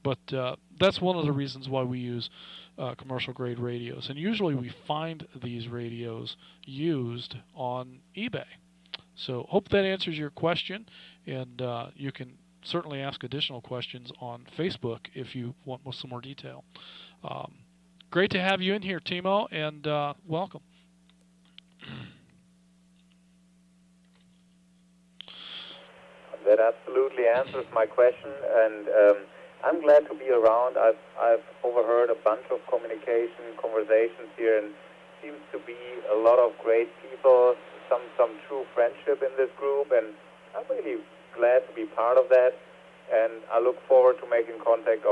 But that's one of the reasons why we use commercial grade radios, and usually we find these radios used on eBay. So hope that answers your question, and you can certainly ask additional questions on Facebook if you want some more detail. Great to have you in here, Timo, and welcome. That absolutely answers my question, and I'm glad to be around. I've overheard a bunch of conversations here, and seems to be a lot of great people, some true friendship in this group, and I'm really glad to be part of that. And I look forward to making contact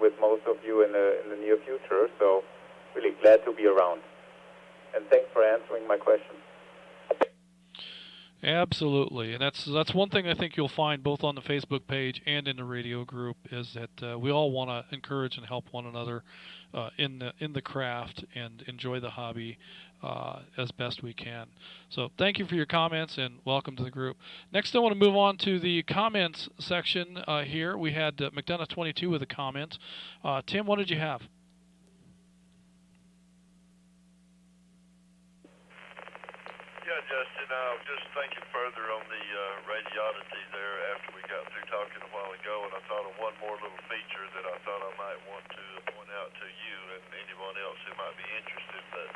with most of you in the near future. So really glad to be around. And thanks for answering my question. Absolutely, and that's one thing I think you'll find both on the Facebook page and in the radio group is that we all want to encourage and help one another in the craft and enjoy the hobby as best we can. So thank you for your comments and welcome to the group. Next, I want to move on to the comments section here. We had McDonough22 with a comment. Tim, what did you have? Yeah, Justin, just thinking further on the radiodity there after we got through talking a while ago, and I thought of one more little feature that I thought I might want to point out to you and anyone else who might be interested. But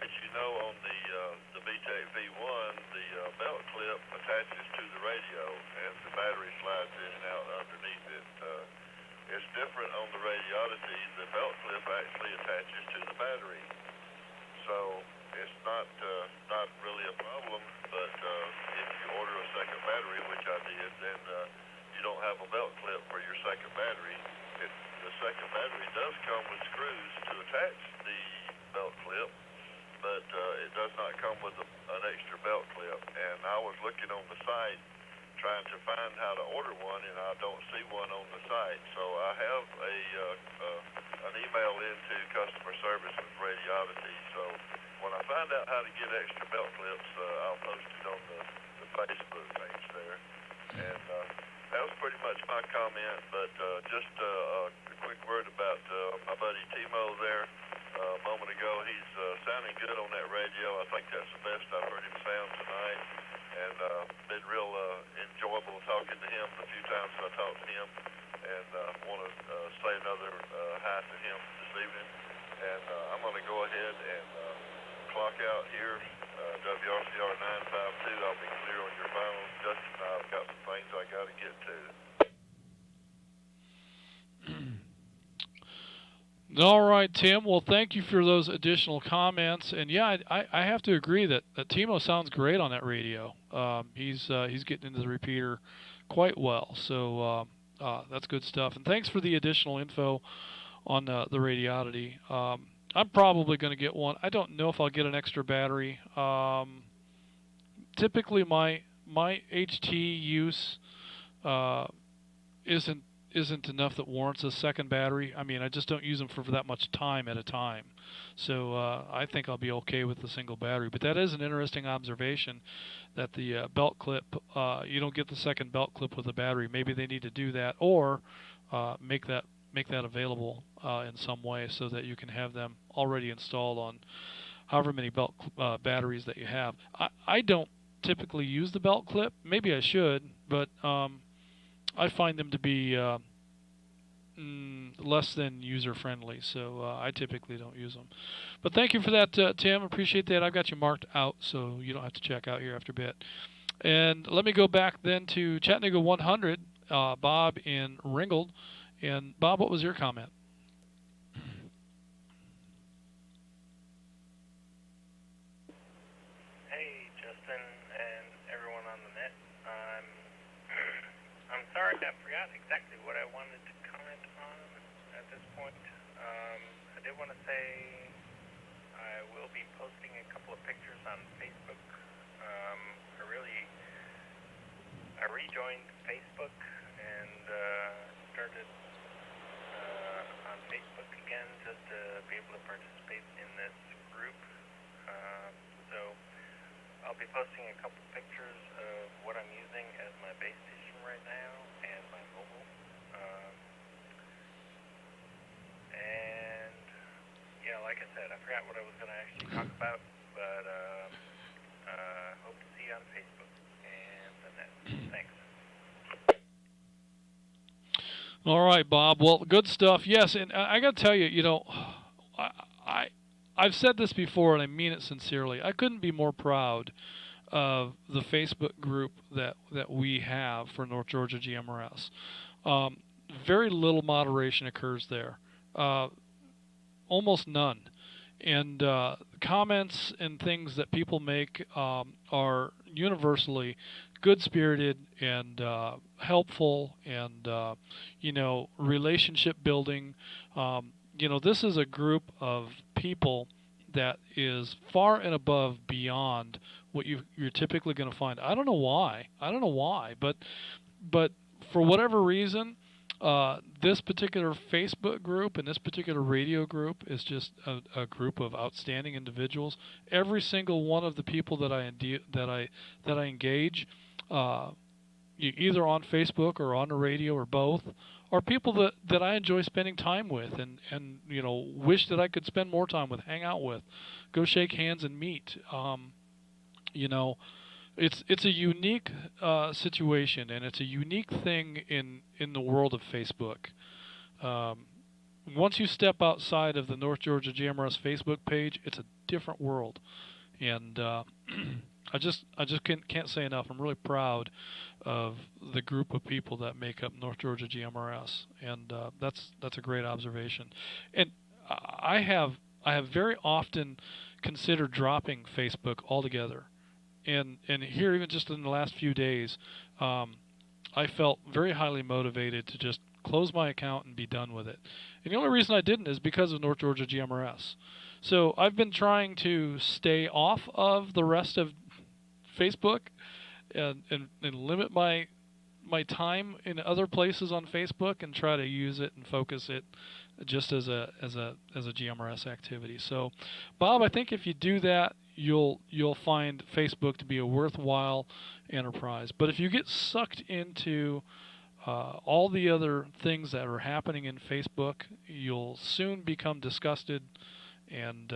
as you know, on the BTEC V1, the belt clip attaches to the radio, and the battery slides in and out underneath it. It's different on the radiodity. The belt clip actually attaches to the battery. So it's not really a problem, but if you order a second battery, which I did, then you don't have a belt clip for your second battery. The second battery does come with screws to attach the belt clip, but it does not come with an extra belt clip. And I was looking on the site trying to find how to order one, and I don't see one on the site. So I have an email into customer service with Radiodity. So when I find out how to get extra belt clips, I'll post it on the Facebook page there. And that was pretty much my comment, but just a quick word about my buddy Timo there. A moment ago, he's sounding good on that radio. I think that's the best I've heard him sound tonight, and been real enjoyable talking to him the few times I talked to him, and want to say another hi to him this evening. And I'm going to go ahead and clock out here, WRCR 952. I'll be clear on your phone. Justin and I've got some things I got to get to. All right, Tim. Well, thank you for those additional comments. And yeah, I have to agree that Timo sounds great on that radio. He's getting into the repeater quite well. So that's good stuff. And thanks for the additional info on the radiodity. I'm probably going to get one. I don't know if I'll get an extra battery. Typically, my HT use isn't enough that warrants a second battery. I mean, I just don't use them for that much time at a time. So I think I'll be okay with the single battery. But that is an interesting observation that the belt clip, you don't get the second belt clip with a battery. Maybe they need to do that or make that available in some way so that you can have them already installed on however many belt batteries that you have. I don't typically use the belt clip. Maybe I should, but I find them to be less than user-friendly, so I typically don't use them. But thank you for that, Tim. Appreciate that. I've got you marked out, so you don't have to check out here after a bit. And let me go back then to Chattanooga 100, Bob in Ringgold. And Bob, what was your comment? Hey, Justin and everyone on the net. I'm sorry I forgot exactly what I wanted to comment on at this point. I did want to say I will be posting a couple of pictures on Facebook. I rejoined Facebook and started on Facebook again just to be able to participate in this group. So I'll be posting a couple pictures of what I'm using as my base station right now and my mobile. And yeah, like I said, I forgot what I was going to actually talk about, but hope to see you on Facebook and the net. Thanks. All right, Bob. Well, good stuff. Yes, and I got to tell you, I've said this before, and I mean it sincerely. I couldn't be more proud of the Facebook group that we have for North Georgia GMRS. Very little moderation occurs there, almost none. And comments and things that people make are universally good-spirited and helpful and, relationship building. This is a group of people that is far and above beyond what you're typically going to find. I don't know why, but for whatever reason, this particular Facebook group and this particular radio group is just a group of outstanding individuals. Every single one of the people that I engage, either on Facebook or on the radio or both, are people that I enjoy spending time with and wish that I could spend more time with, hang out with, go shake hands and meet. It's a unique situation, and it's a unique thing in the world of Facebook. Once you step outside of the North Georgia GMRS Facebook page, it's a different world, and I just can't say enough. I'm really proud of the group of people that make up North Georgia GMRS, and that's a great observation. And I have very often considered dropping Facebook altogether. And here, even just in the last few days, I felt very highly motivated to just close my account and be done with it. And the only reason I didn't is because of North Georgia GMRS. So I've been trying to stay off of the rest of Facebook and limit my time in other places on Facebook and try to use it and focus it just as a GMRS activity. So, Bob, I think if you do that, you'll find Facebook to be a worthwhile enterprise. But if you get sucked into all the other things that are happening in Facebook, you'll soon become disgusted and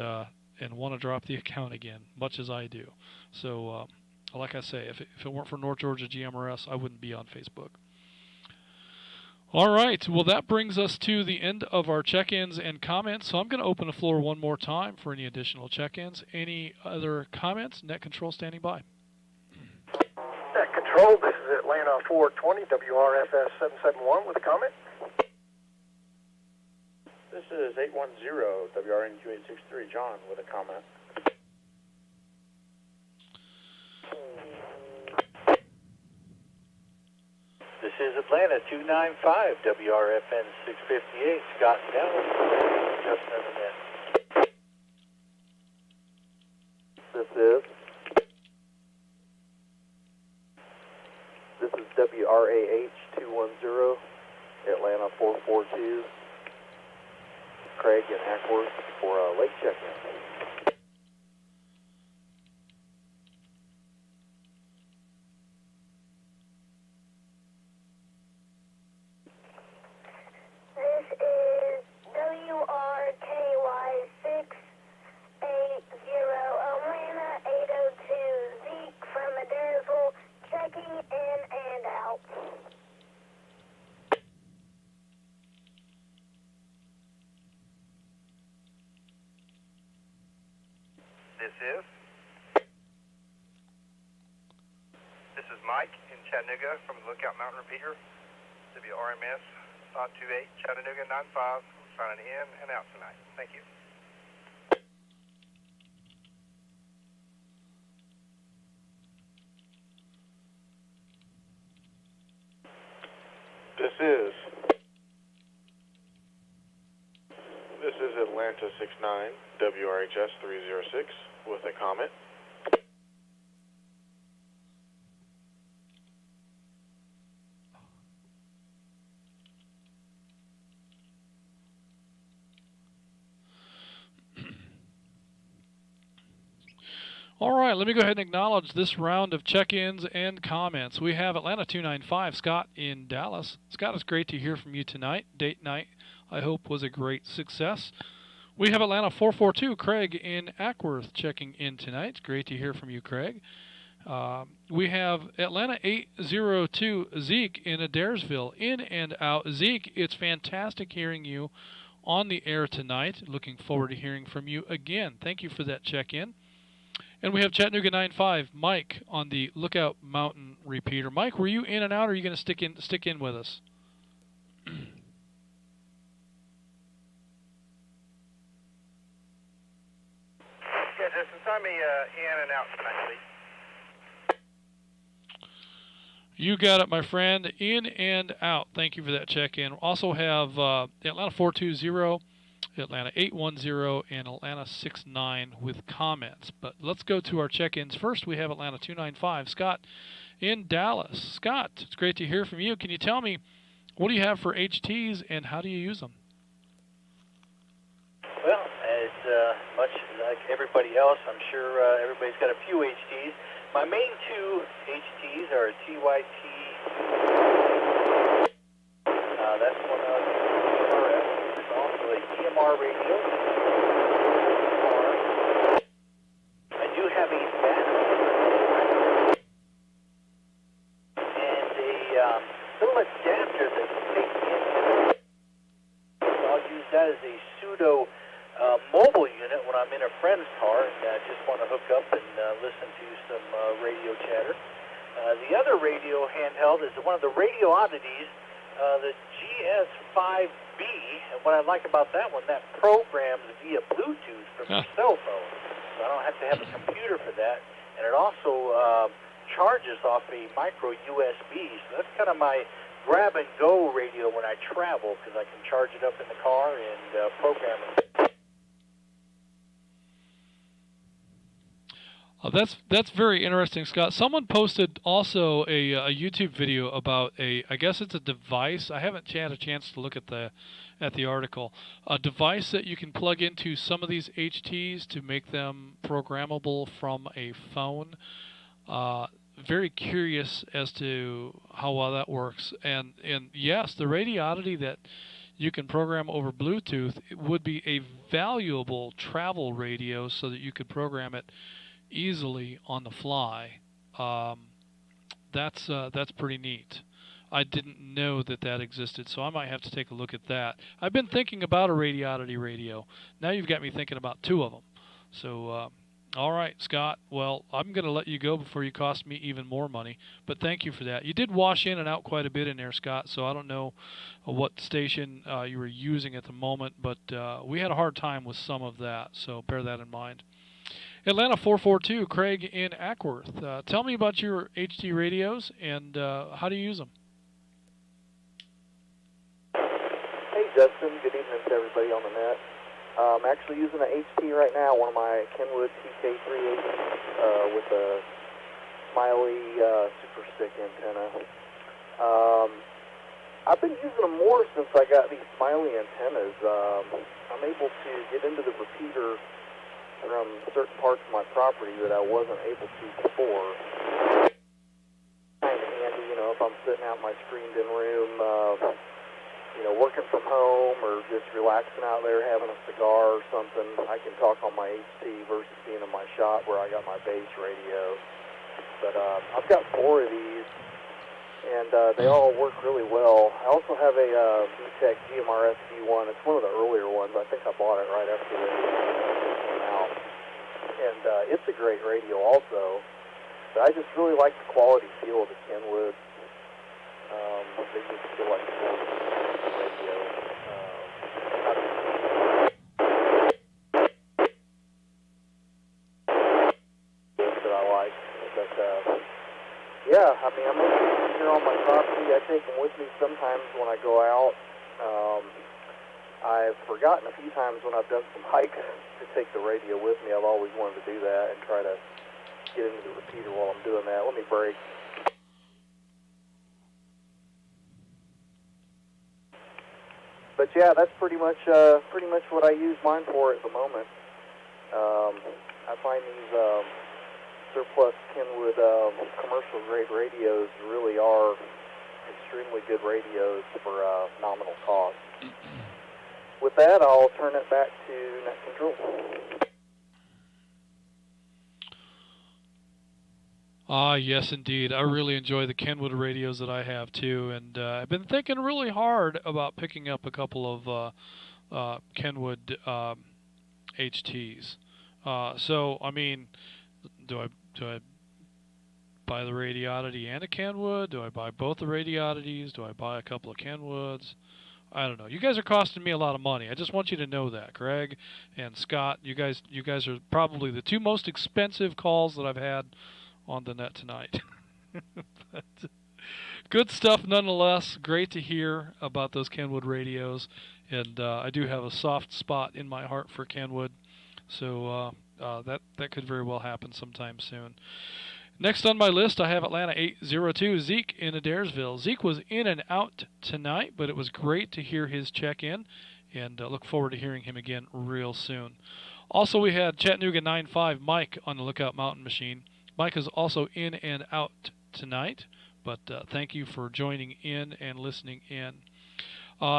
want to drop the account again, much as I do. So, like I say, if it weren't for North Georgia GMRS, I wouldn't be on Facebook. All right, well, that brings us to the end of our check-ins and comments. So I'm going to open the floor one more time for any additional check-ins. Any other comments? Net Control standing by. Net Control, this is Atlanta 420, WRFS 771 with a comment. This is 810 WRNQ863, John, with a comment. This is Atlanta 295 WRFN 658, Scott and Dallas, Justin and Annette. This is WRAH 210, Atlanta 442, Craig and Ackworth for a late check-in. This is WRKY 680, Atlanta 802, Zeke from Adairsville, checking in and out. This is Mike in Chattanooga from the Lookout Mountain Repeater, WRMS 528 Chattanooga 95, signing in and out tonight. Thank you. This is Atlanta 69 WRHS 306 with a comment. All right, let me go ahead and acknowledge this round of check-ins and comments. We have Atlanta 295, Scott in Dallas. Scott, it's great to hear from you tonight. Date night, I hope, was a great success. We have Atlanta 442, Craig in Ackworth, checking in tonight. It's great to hear from you, Craig. We have Atlanta 802, Zeke in Adairsville, in and out. Zeke, it's fantastic hearing you on the air tonight. Looking forward to hearing from you again. Thank you for that check-in. And we have Chattanooga 95, Mike on the Lookout Mountain Repeater. Mike, were you in and out, or are you going to stick in with us? Yeah, Justin, sign me in and out tonight, please. You got it, my friend. In and out. Thank you for that check-in. Also have Atlanta 420, Atlanta 810, and Atlanta 69 with comments. But let's go to our check-ins. First, we have Atlanta 295, Scott in Dallas. Scott, it's great to hear from you. Can you tell me, what do you have for HTs and how do you use them? Well, as much like everybody else, I'm sure everybody's got a few HTs. My main two HTs are a TYT. That's one of GMRS. There's also a GMR radio. I do have a battery and a little adapter that takes in. So I'll use that as a pseudo mobile unit when I'm in a friend's car and I just want to hook up and listen to some radio chatter. The other radio handheld is one of the radio oddities, the GS5B. And what I like about that one, that programs via Bluetooth from your cell phone. So I don't have to have a computer for that. And it also charges off a micro USB. So that's kind of my grab-and-go radio when I travel, because I can charge it up in the car and program it. That's very interesting, Scott. Someone posted also a YouTube video about I guess it's a device. I haven't had a chance to look at the article. A device that you can plug into some of these HTs to make them programmable from a phone. Very curious as to how well that works. And yes, the Radioddity that you can program over Bluetooth, it would be a valuable travel radio so that you could program it easily on the fly. That's pretty neat. I didn't know that existed, so I might have to take a look at that. I've been thinking about a Radioddity radio. Now you've got me thinking about two of them. So All right, Scott. Well, I'm going to let you go before you cost me even more money, but thank you for that. You did wash in and out quite a bit in there, Scott, so I don't know what station you were using at the moment, but we had a hard time with some of that, so bear that in mind. Atlanta 442, Craig in Ackworth. Tell me about your HT radios and how do you use them? Hey, Justin. Good evening to everybody on the net. I'm actually using an HT right now, one of my Kenwood TK380 with a Smiley Super Stick antenna. I've been using them more since I got these Smiley antennas. I'm able to get into the repeater from certain parts of my property that I wasn't able to before. Kind of handy, you know, if I'm sitting out in my screened-in room, you know, working from home or just relaxing out there having a cigar or something, I can talk on my HT versus being in my shop where I got my base radio. But I've got 4 of these, and they all work really well. I also have a VTech Gmrs V1. It's one of the earlier ones. I think I bought it right after they came out. And it's a great radio also. But I just really like the quality feel of the Kenwood. They just feel like a radio. That I like. But yeah, I mean, I'm here on my property. I take them with me sometimes when I go out. I've forgotten a few times when I've done some hikes to take the radio with me. I've always wanted to do that and try to get into the repeater while I'm doing that. Let me break. But yeah, that's pretty much what I use mine for at the moment. I find these surplus Kenwood commercial grade radios really are extremely good radios for nominal cost. With that, I'll turn it back to Net Control. Ah, yes, indeed. I really enjoy the Kenwood radios that I have, too, and I've been thinking really hard about picking up a couple of Kenwood HTs. So, I mean, do I buy the Radioddity and a Kenwood? Do I buy both the Radioddities? Do I buy a couple of Kenwoods? I don't know. You guys are costing me a lot of money. I just want you to know that, Craig and Scott. You guys are probably the 2 most expensive calls that I've had on the net tonight. But good stuff nonetheless. Great to hear about those Kenwood radios, and I do have a soft spot in my heart for Kenwood, so that could very well happen sometime soon. Next on my list, I have Atlanta 802, Zeke in Adairsville. Zeke was in and out tonight, but it was great to hear his check-in, and look forward to hearing him again real soon. Also, we had Chattanooga 95, Mike on the Lookout Mountain Machine. Mike is also in and out tonight, but thank you for joining in and listening in.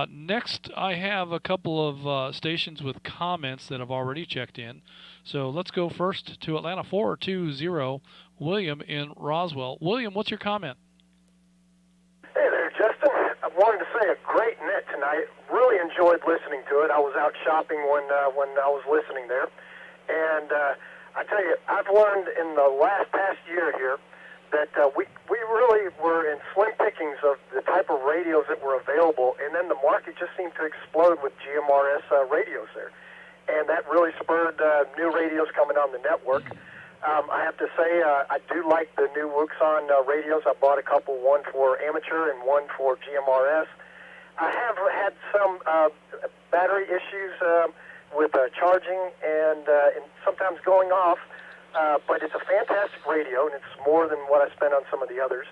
Next, I have a couple of stations with comments that have already checked in. So let's go first to Atlanta 420, William in Roswell. William, what's your comment? Hey there, Justin. I wanted to say a great net tonight. Really enjoyed listening to it. I was out shopping when I was listening there. And I tell you, I've learned in the past year here that we really were in slim pickings of the type of radios that were available, and then the market just seemed to explode with GMRS radios there. And that really spurred new radios coming on the network. I have to say, I do like the new Wuxon radios. I bought a couple, one for amateur and one for GMRS. I have had some battery issues with charging and sometimes going off, but it's a fantastic radio, and it's more than what I spent on some of the others.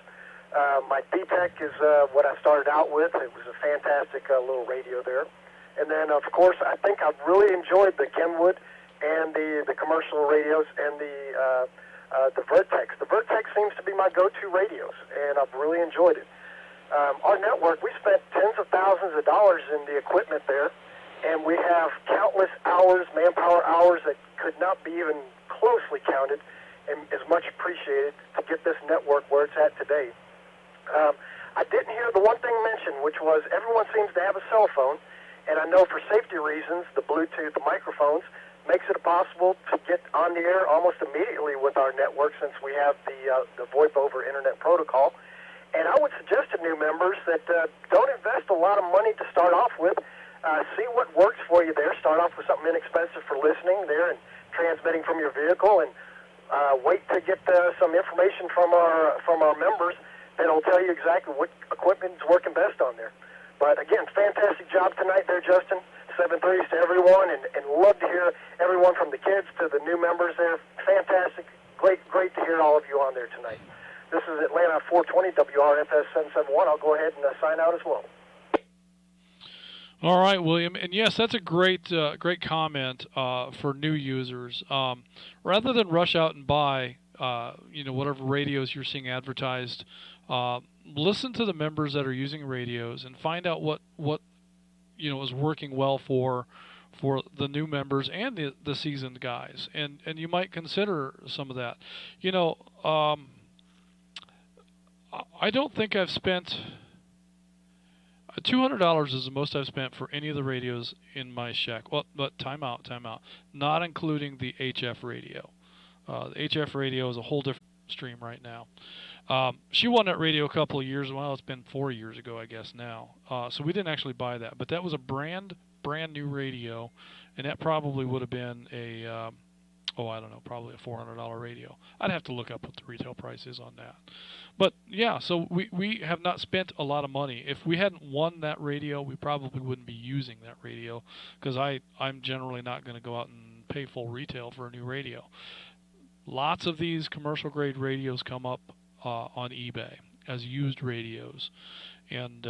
My D-Tech is what I started out with. It was a fantastic little radio there. And then, of course, I think I've really enjoyed the Kenwood and the commercial radios and the Vertex. The Vertex seems to be my go-to radios, and I've really enjoyed it. Our network, we spent tens of thousands of dollars in the equipment there, and we have countless hours, manpower hours that could not be even closely counted, and is much appreciated to get this network where it's at today. I didn't hear the one thing mentioned, which was everyone seems to have a cell phone, and I know for safety reasons, the Bluetooth, the microphones, makes it possible to get on the air almost immediately with our network since we have the VoIP over Internet protocol. And I would suggest to new members that don't invest a lot of money to start off with. See what works for you there. Start off with something inexpensive for listening there and transmitting from your vehicle, and wait to get some information from our members that'll tell you exactly what equipment is working best on there. But again, fantastic job tonight there, Justin. 7-3s to everyone, and love to hear everyone from the kids to the new members there. Fantastic. Great to hear all of you on there tonight. This is Atlanta 420 WRFS 771. I'll go ahead and sign out as well. All right, William, and yes, that's a great comment for new users. Rather than rush out and buy, whatever radios you're seeing advertised, listen to the members that are using radios and find out what is working well for the new members and the seasoned guys, and you might consider some of that. I don't think I've spent $200 is the most I've spent for any of the radios in my shack. Well, but time out. Not including the HF radio. The HF radio is a whole different stream right now. She won that radio a couple of years. Well, it's been 4 years ago, I guess now. So we didn't actually buy that, but that was a brand new radio, and that probably would have been probably a $400 radio. I'd have to look up what the retail price is on that. But yeah, so we have not spent a lot of money. If we hadn't won that radio, we probably wouldn't be using that radio, because I'm generally not going to go out and pay full retail for a new radio. Lots of these commercial grade radios come up on eBay as used radios, and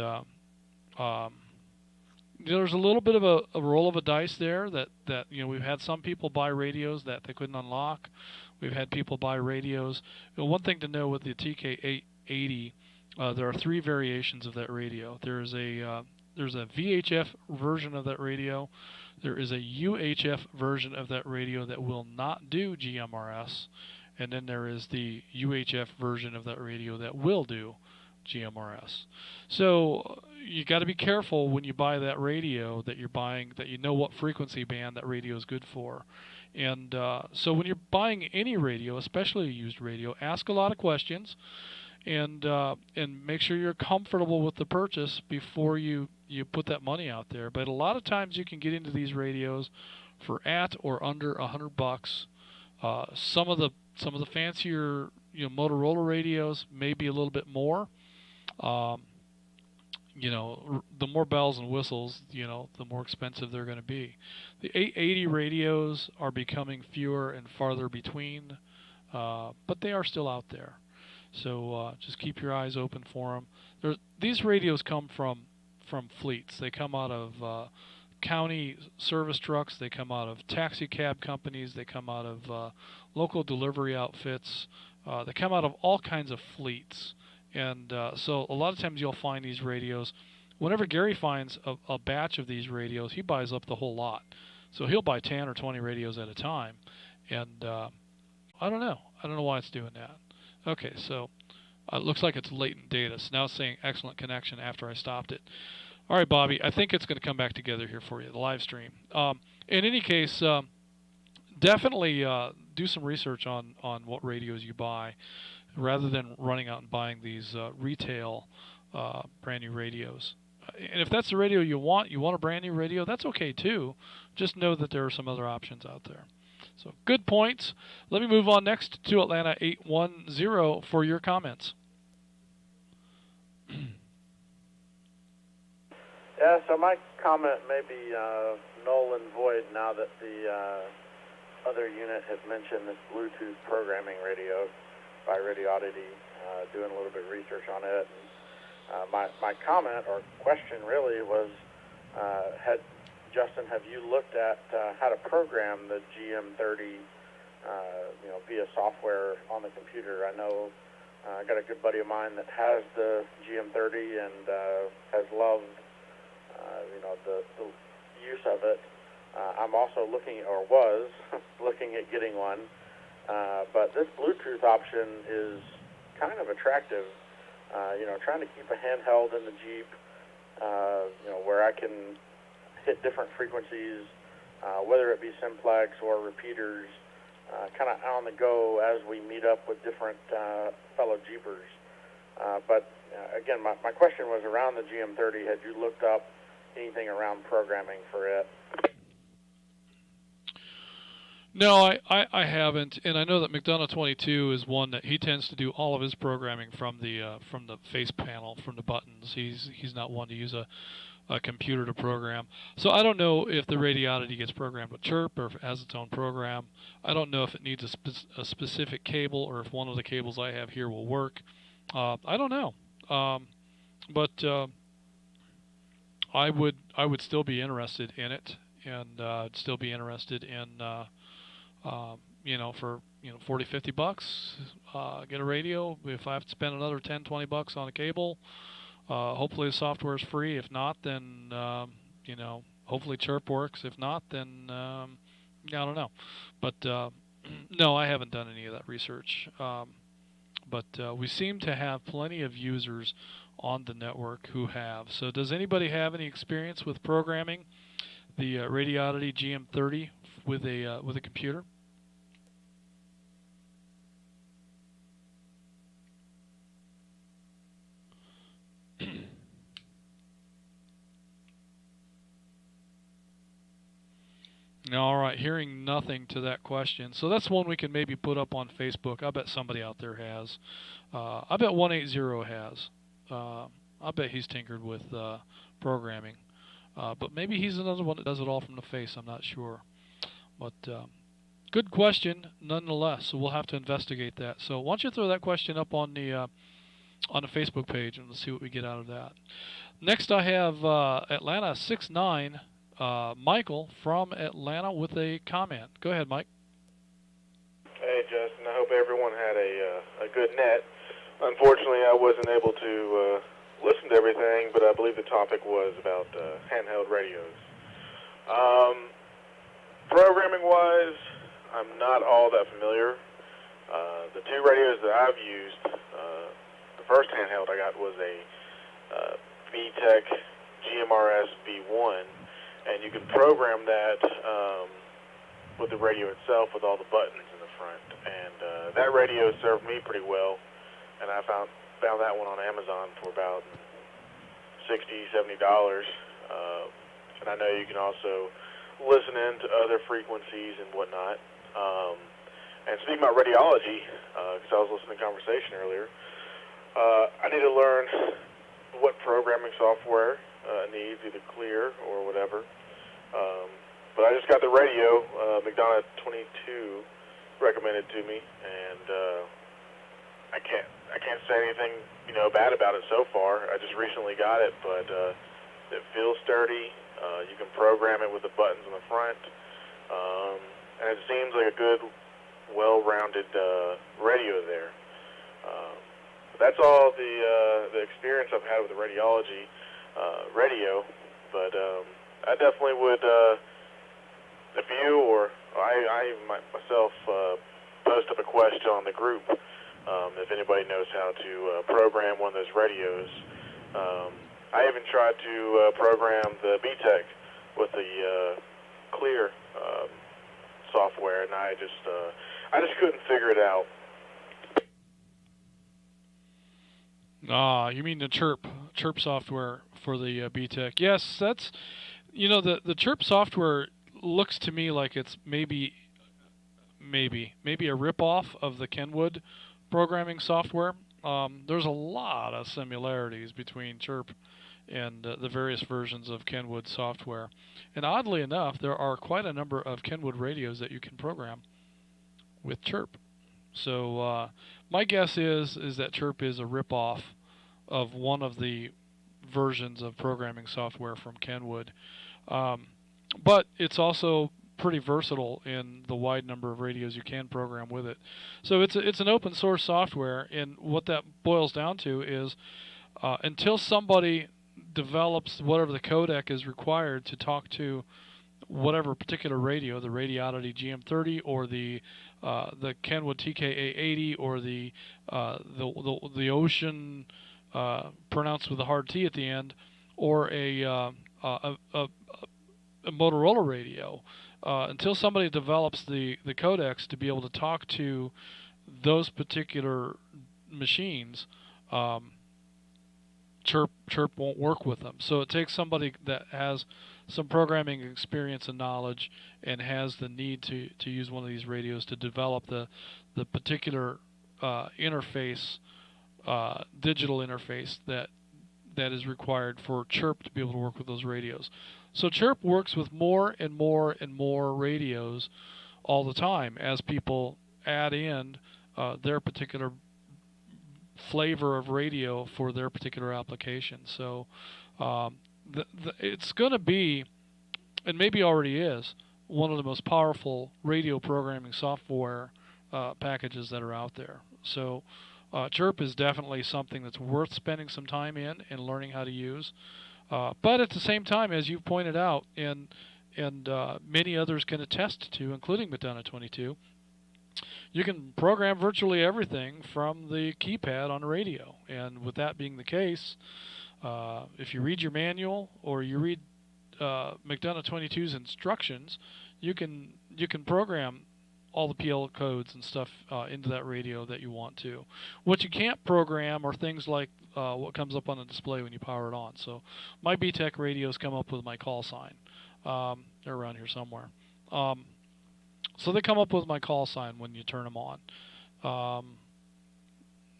there's a little bit of a roll of a dice there that we've had some people buy radios that they couldn't unlock. We've had people buy radios. One thing to know with the TK880, there are 3 variations of that radio. There's a VHF version of that radio. There is a UHF version of that radio that will not do GMRS, and then there is the UHF version of that radio that will do GMRS. So you got to be careful when you buy that radio that you're buying, that you know what frequency band that radio is good for. And so when you're buying any radio, especially a used radio, ask a lot of questions, and make sure you're comfortable with the purchase before you put that money out there. But a lot of times you can get into these radios for at or under $100. Some of the fancier Motorola radios may be a little bit more. The more bells and whistles, the more expensive they're going to be. The 880 radios are becoming fewer and farther between, but they are still out there. So just keep your eyes open for them. These radios come from fleets. They come out of county service trucks. They come out of taxi cab companies. They come out of local delivery outfits. They come out of all kinds of fleets. And so a lot of times you'll find these radios. Whenever Gary finds a batch of these radios, he buys up the whole lot. So he'll buy 10 or 20 radios at a time. And I don't know. I don't know why it's doing that. Okay, so it looks like it's latent data. So now it's saying excellent connection after I stopped it. All right, Bobby, I think it's going to come back together here for you, the live stream. In any case, definitely do some research on what radios you buy, rather than running out and buying these retail brand new radios. And if that's the radio you want a brand new radio, that's okay too. Just know that there are some other options out there. So good points. Let me move on next to Atlanta 810 for your comments. Yeah, so my comment may be null and void now that the other unit has mentioned this Bluetooth programming radio by Radio Oddity, doing a little bit of research on it. And, my comment or question really was, Justin, have you looked at how to program the GM30, via software on the computer? I know I got a good buddy of mine that has the GM30 and has loved, the use of it. I'm also was looking at getting one. But this Bluetooth option is kind of attractive. Trying to keep a handheld in the Jeep, where I can hit different frequencies whether it be simplex or repeaters, kind of on the go as we meet up with different fellow Jeepers. But again, my question was around the GM30. Had you looked up anything around programming for it? No, I haven't, and I know that McDonough 22 is one that he tends to do all of his programming from the face panel, from the buttons. He's not one to use a computer to program. So I don't know if the Radioddity gets programmed with Chirp or if it has its own program. I don't know if it needs a specific cable or if one of the cables I have here will work. I don't know, but I would still be interested in it, and I'd still be interested in for $40-50, get a radio. If I have to spend another $10-20 on a cable, hopefully the software is free. If not, then hopefully Chirp works. If not, then I don't know. But no, I haven't done any of that research. But we seem to have plenty of users on the network who have. So does anybody have any experience with programming the Radioddity GM30 with a computer? All right, hearing nothing to that question. So that's one we can maybe put up on Facebook. I bet somebody out there has. I bet 180 has. I bet he's tinkered with programming. But maybe he's another one that does it all from the face. I'm not sure. But good question, nonetheless. So we'll have to investigate that. So why don't you throw that question up on the Facebook page, and let's see what we get out of that. Next, I have Atlanta 69. Michael from Atlanta with a comment. Go ahead, Mike. Hey, Justin. I hope everyone had a good net. Unfortunately, I wasn't able to listen to everything, but I believe the topic was about handheld radios. Programming-wise, I'm not all that familiar. The two radios that I've used, the first handheld I got was a VTech Gmrs V1. And you can program that with the radio itself with all the buttons in the front. And that radio served me pretty well. And I found that one on Amazon for about $60-70. And I know you can also listen in to other frequencies and whatnot. And speaking about radiology, because I was listening to the conversation earlier, I need to learn what programming software needs, either clear or whatever. But I just got the radio, McDonough 22 recommended to me, and I can't say anything bad about it so far. I just recently got it, but it feels sturdy. You can program it with the buttons on the front, and it seems like a good, well-rounded radio there. That's all the experience I've had with the radiology radio, but I definitely would, if you or I myself post up a question on the group, if anybody knows how to program one of those radios. I even tried to program the VTech with the clear software, and I just couldn't figure it out. You mean the Chirp software for the VTech? Yes, that's the Chirp software looks to me like it's maybe a rip-off of the Kenwood programming software. There's a lot of similarities between Chirp and the various versions of Kenwood software, and oddly enough, there are quite a number of Kenwood radios that you can program with Chirp. So my guess is that Chirp is a rip-off of one of the versions of programming software from Kenwood. But it's also pretty versatile in the wide number of radios you can program with it. So it's an open source software, and what that boils down to is until somebody develops whatever the codec is required to talk to whatever particular radio, the Radioddity GM30 or the Kenwood TK-880 or the Ocean pronounced with a hard T at the end, or a Motorola radio, until somebody develops the codecs to be able to talk to those particular machines, Chirp won't work with them. So it takes somebody that has some programming experience and knowledge and has the need to use one of these radios to develop the particular interface, digital interface that is required for Chirp to be able to work with those radios. So Chirp works with more and more and more radios all the time as people add in their particular flavor of radio for their particular application. So it's going to be, and maybe already is, one of the most powerful radio programming software packages that are out there. So Chirp is definitely something that's worth spending some time in and learning how to use. But at the same time, as you pointed out, and many others can attest to, including Madonna 22, you can program virtually everything from the keypad on the radio. And with that being the case, if you read your manual or you read McDonough 22's instructions, you can program all the PL codes and stuff into that radio that you want to. What you can't program are things like what comes up on the display when you power it on. So my BTEC radios come up with my call sign. They're around here somewhere. So they come up with my call sign when you turn them on.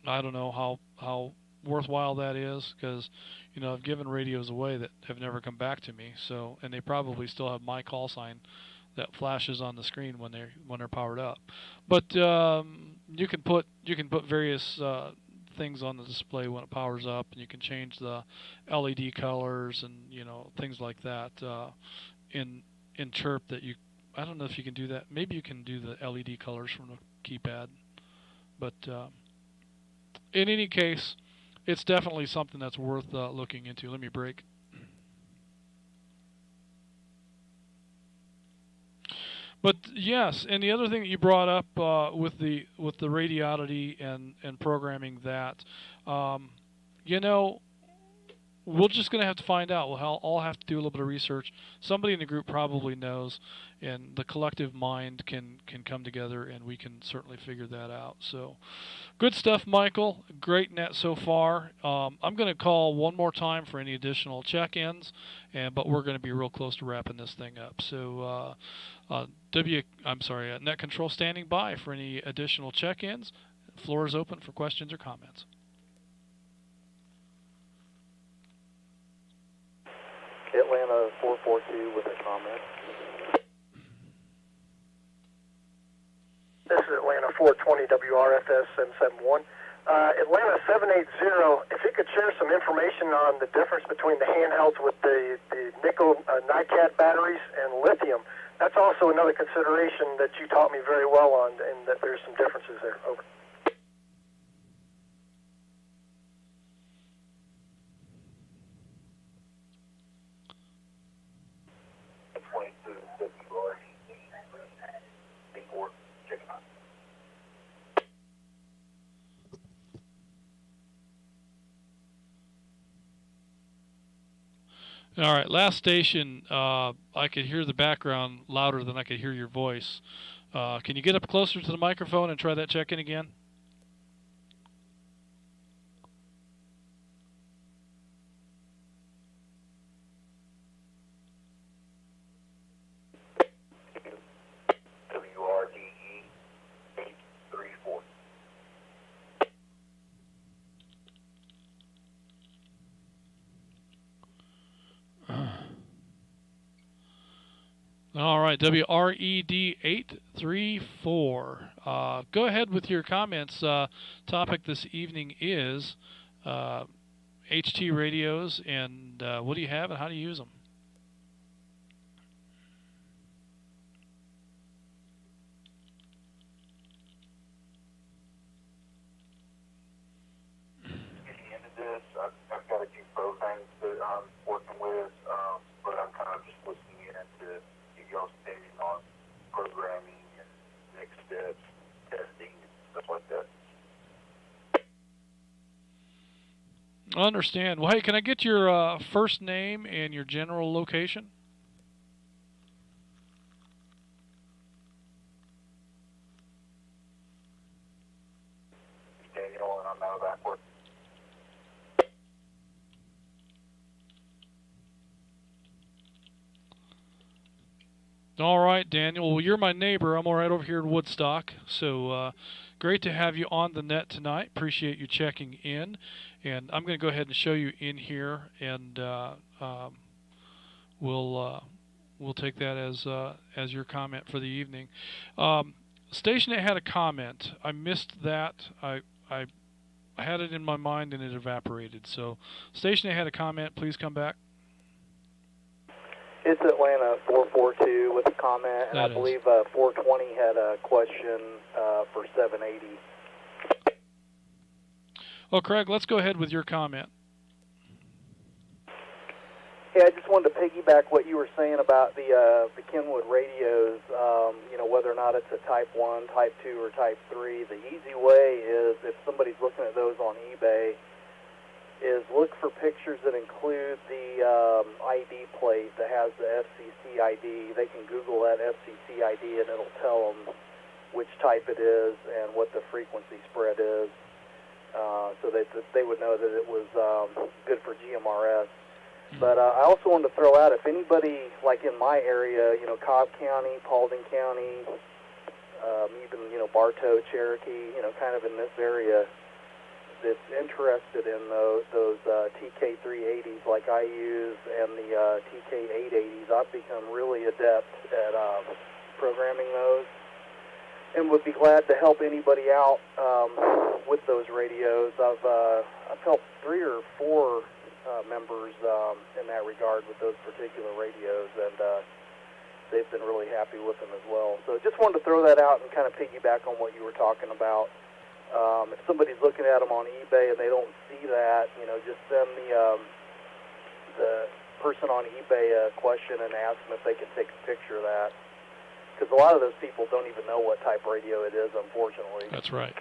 I don't know how worthwhile that is, because I've given radios away that have never come back to me. So, and they probably still have my call sign that flashes on the screen when they're powered up. But you can put various things on the display when it powers up, and you can change the LED colors and things like that in Chirp that you. I don't know if you can do that. Maybe you can do the LED colors from the keypad. But in any case, it's definitely something that's worth looking into. Let me break. But yes, and the other thing that you brought up with the radiodity and programming that, we're just going to have to find out. We'll all have to do a little bit of research. Somebody in the group probably knows, and the collective mind can come together, and we can certainly figure that out. So, good stuff, Michael. Great net so far. I'm going to call one more time for any additional check-ins, but we're going to be real close to wrapping this thing up. So, Net Control standing by for any additional check-ins. Floor is open for questions or comments. Atlanta 442 with a comment. This is Atlanta 420 WRFS 771. Atlanta 780, if you could share some information on the difference between the handhelds with the nickel NiCad batteries and lithium. That's also another consideration that you taught me very well on, and that there's some differences there. Over. All right, last station, I could hear the background louder than I could hear your voice. Can you get up closer to the microphone and try that check-in again? All right, WRED 834. Go ahead with your comments. Topic this evening is HT radios, and what do you have and how do you use them? Getting into this, I've got a few programs that I'm working with, but I'm kind of just listening in to y'all's opinion on programming and next steps, testing, stuff like that. I understand. Well, hey, can I get your first name and your general location? All right, Daniel. Well, you're my neighbor. I'm all right over here in Woodstock. So great to have you on the net tonight. Appreciate you checking in. And I'm going to go ahead and show you in here, and we'll take that as your comment for the evening. Station 8 had a comment. I missed that. I had it in my mind and it evaporated. So Station 8 had a comment. Please come back. It's Atlanta 442 with a comment, and That I believe 420 had a question for 780. Well, Craig, let's go ahead with your comment. Yeah, I just wanted to piggyback what you were saying about the Kenwood radios, whether or not it's a Type 1, Type 2, or Type 3. The easy way is, if somebody's looking at those on eBay, is look for pictures that include the ID plate that has the FCC ID. They can Google that FCC ID and it'll tell them which type it is and what the frequency spread is, so that they would know that it was good for GMRS. But I also wanted to throw out, if anybody, like in my area, Cobb County, Paulding County, even, Bartow, Cherokee, kind of in this area, that's interested in those TK380s like I use and the TK880s, I've become really adept at programming those, and would be glad to help anybody out with those radios. I've helped 3 or 4 members in that regard with those particular radios, and they've been really happy with them as well. So just wanted to throw that out and kind of piggyback on what you were talking about. If somebody's looking at them on eBay and they don't see that, just send the person on eBay a question and ask them if they can take a picture of that. Because a lot of those people don't even know what type radio it is, unfortunately. That's right.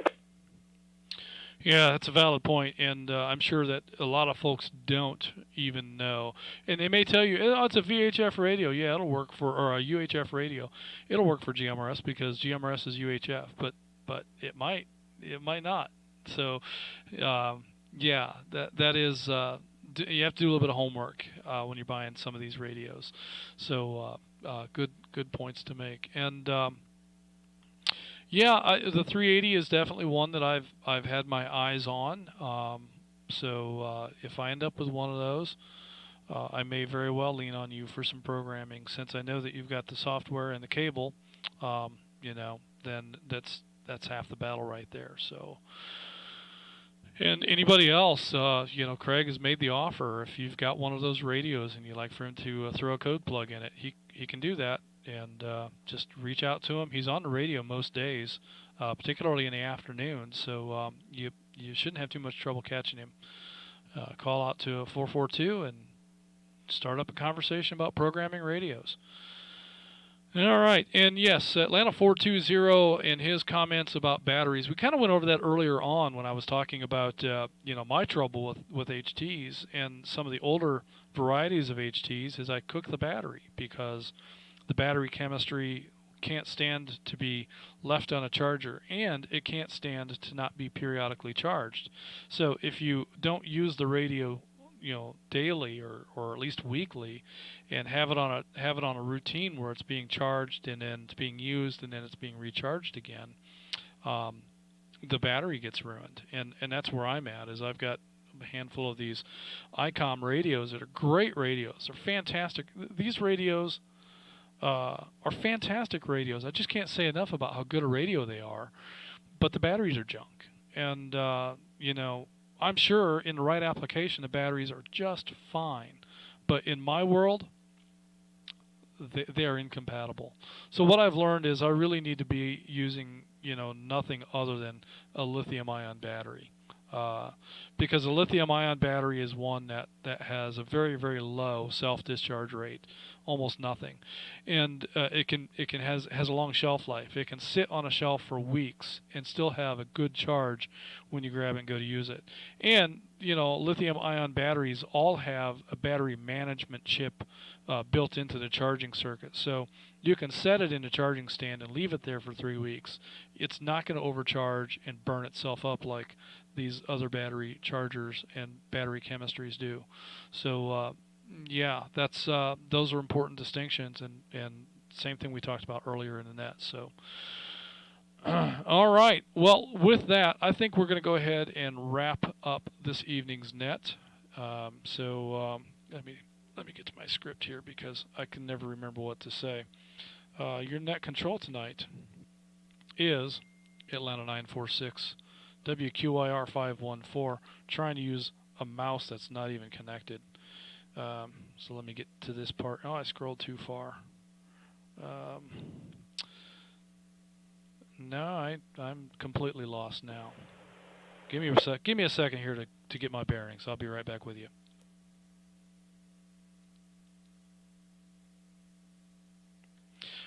Yeah, that's a valid point, and I'm sure that a lot of folks don't even know. And they may tell you, oh, it's a VHF radio. Yeah, it'll work for, or a UHF radio. It'll work for GMRS because GMRS is UHF, but it might not. So, yeah, that is, you have to do a little bit of homework when you're buying some of these radios. So, good points to make. And yeah, the 380 is definitely one that I've had my eyes on. So if I end up with one of those, I may very well lean on you for some programming, since I know that you've got the software and the cable. Then that's half the battle right there. So, and anybody else, Craig has made the offer. If you've got one of those radios and you'd like for him to throw a code plug in it, he can do that. And just reach out to him. He's on the radio most days, particularly in the afternoon. So you shouldn't have too much trouble catching him. Call out to 442 and start up a conversation about programming radios. All right, and yes, Atlanta 420 and his comments about batteries. We kind of went over that earlier on when I was talking about my trouble with HTs, and some of the older varieties of HTs is I cook the battery because the battery chemistry can't stand to be left on a charger, and it can't stand to not be periodically charged. So if you don't use the radio, daily or at least weekly, and have it on a routine where it's being charged and then it's being used and then it's being recharged again, the battery gets ruined. And that's where I'm at. Is I've got a handful of these ICOM radios that are great radios. They're fantastic. These radios are fantastic radios. I just can't say enough about how good a radio they are, but the batteries are junk. And I'm sure in the right application the batteries are just fine, but in my world they are incompatible. So what I've learned is I really need to be using nothing other than a lithium-ion battery, because a lithium-ion battery is one that has a very, very low self-discharge rate, almost nothing, and it has a long shelf life. It can sit on a shelf for weeks and still have a good charge when you grab it and go to use it. And lithium-ion batteries all have a battery management chip built into the charging circuit, so you can set it in a charging stand and leave it there for 3 weeks. It's not going to overcharge and burn itself up like these other battery chargers and battery chemistries do. So yeah, that's those are important distinctions, and same thing we talked about earlier in the net. So, all right. Well, with that, I think we're going to go ahead and wrap up this evening's net. Let me get to my script here because I can never remember what to say. Your net control tonight is Atlanta 946, WQIR 514. Trying to use a mouse that's not even connected. So let me get to this part. Oh, I scrolled too far. No, I'm completely lost now. Give me a second here to get my bearings. I'll be right back with you.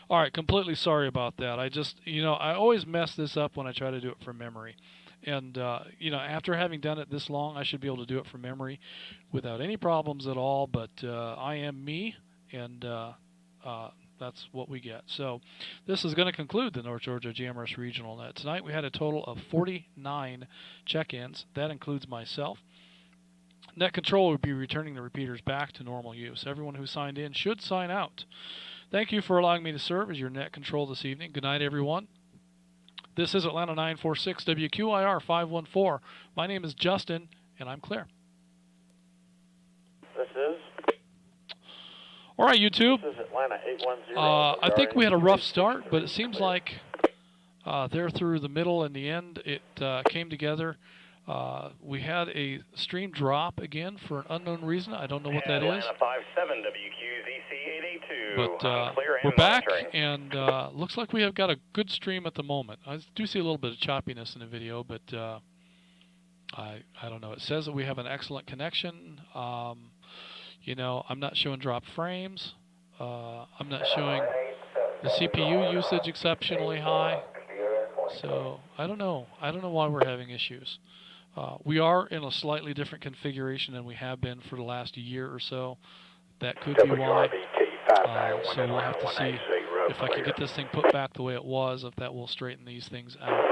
All right, completely sorry about that. I just, I always mess this up when I try to do it from memory. And, after having done it this long, I should be able to do it from memory without any problems at all. But I am me, and that's what we get. So this is going to conclude the North Georgia GMRS Regional Net. Tonight we had a total of 49 check-ins. That includes myself. Net Control will be returning the repeaters back to normal use. Everyone who signed in should sign out. Thank you for allowing me to serve as your Net Control this evening. Good night, everyone. This is Atlanta 946, WQIR 514. My name is Justin, and I'm Claire. This is? All right, YouTube. This is Atlanta 810. I think we had a rough start, but it seems like there through the middle and the end, it came together. We had a stream drop again for an unknown reason. I don't know what that is. Atlanta 57, WQZC 882. But clear we're and back, monitoring. and looks like we have got a good stream at the moment. I do see a little bit of choppiness in the video, but I don't know. It says that we have an excellent connection. I'm not showing drop frames. I'm not showing the CPU usage exceptionally high. So I don't know. I don't know why we're having issues. We are in a slightly different configuration than we have been for the last year or so. That could be why. So we'll have to see if I can get this thing put back the way it was, if that will straighten these things out.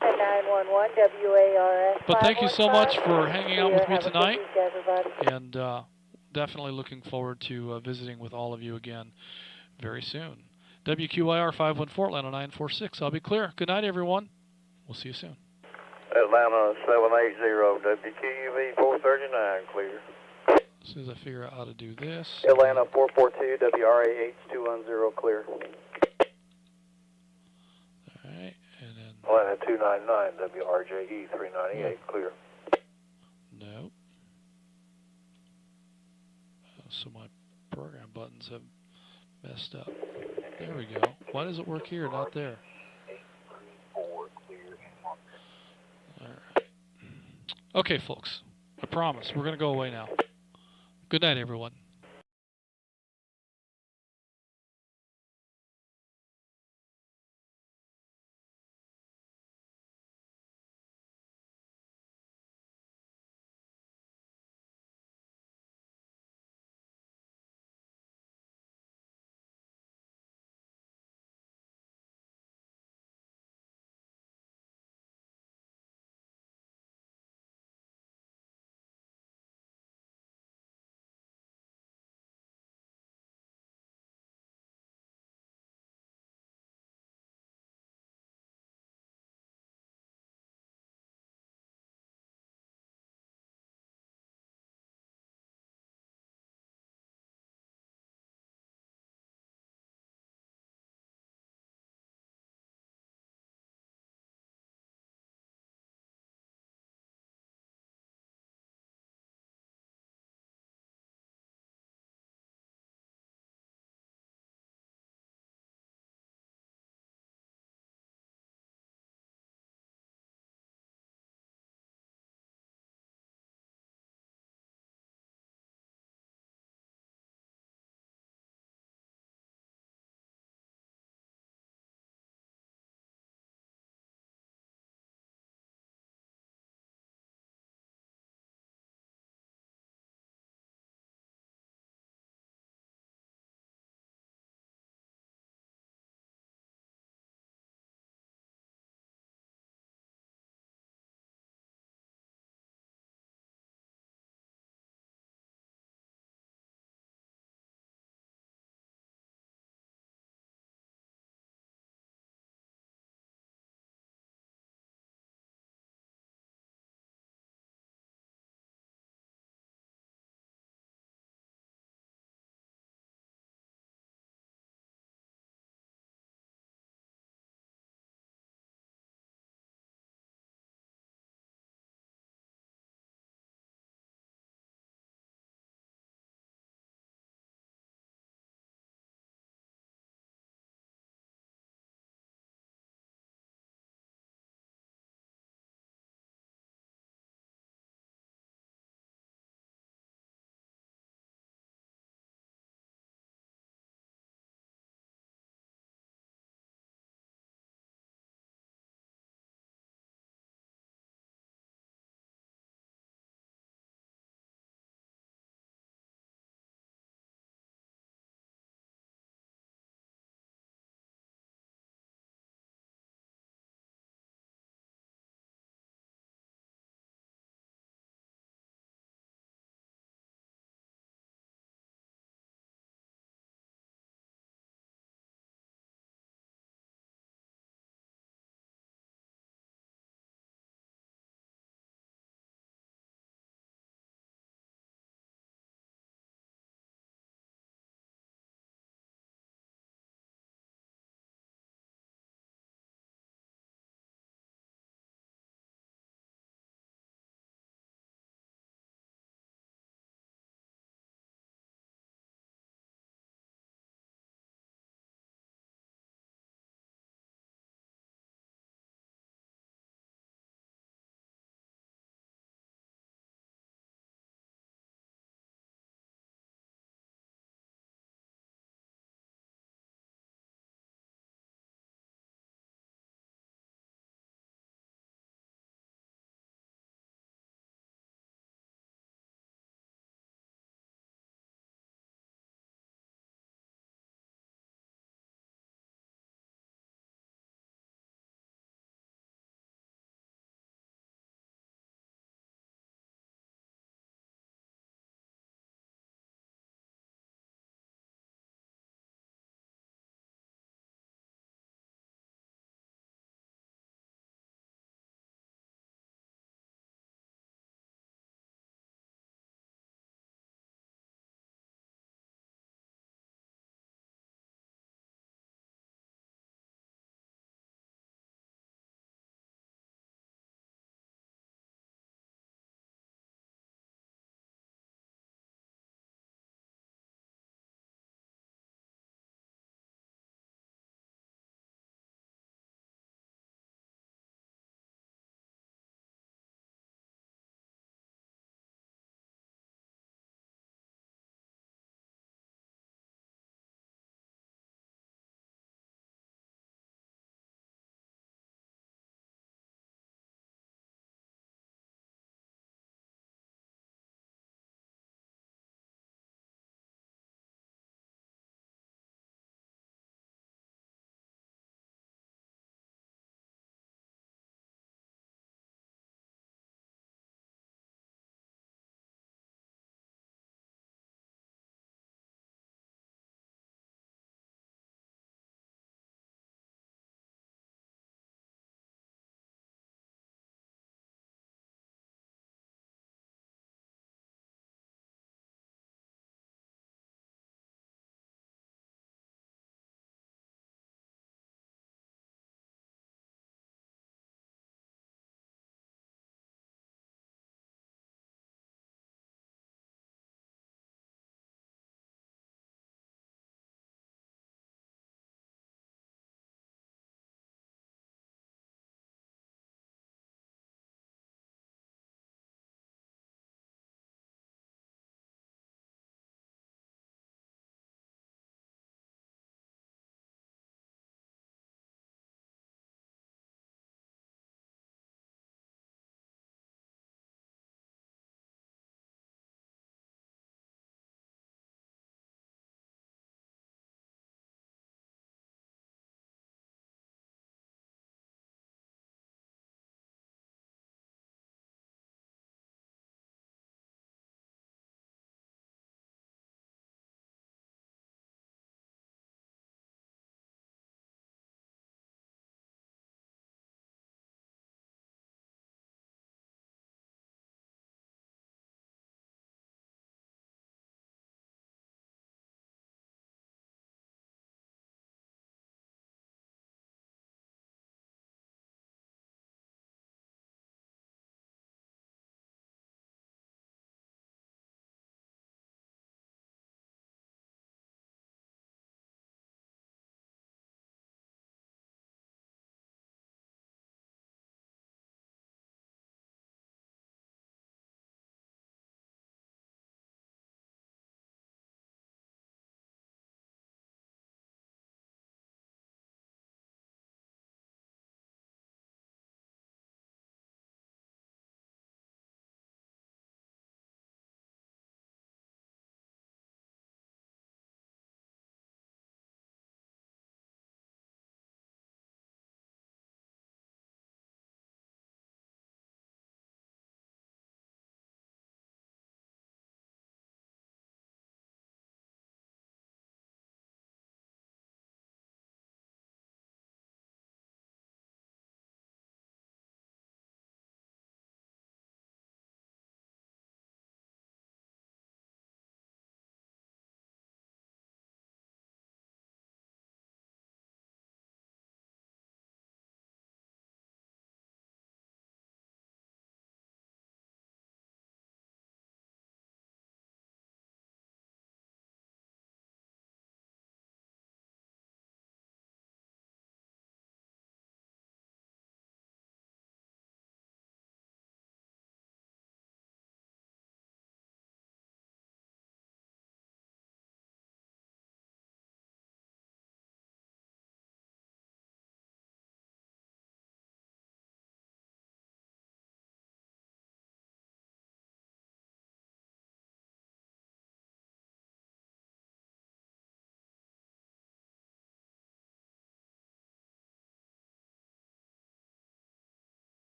911 WARS. But thank you so much for hanging out with me Have a good tonight. week, everybody. And definitely looking forward to visiting with all of you again very soon. WQIR 514, Atlanta 946. I'll be clear. Good night, everyone. We'll see you soon. Atlanta 780, WQUV 439, clear. As soon as I figure out how to do this. Atlanta 442, WRAH 210, clear. All right, and then. Atlanta 299, WRJE 398, clear. Nope. So my program buttons have messed up. There we go. Why does it work here, not there? All right. Okay, folks. I promise. We're going to go away now. Good night, everyone.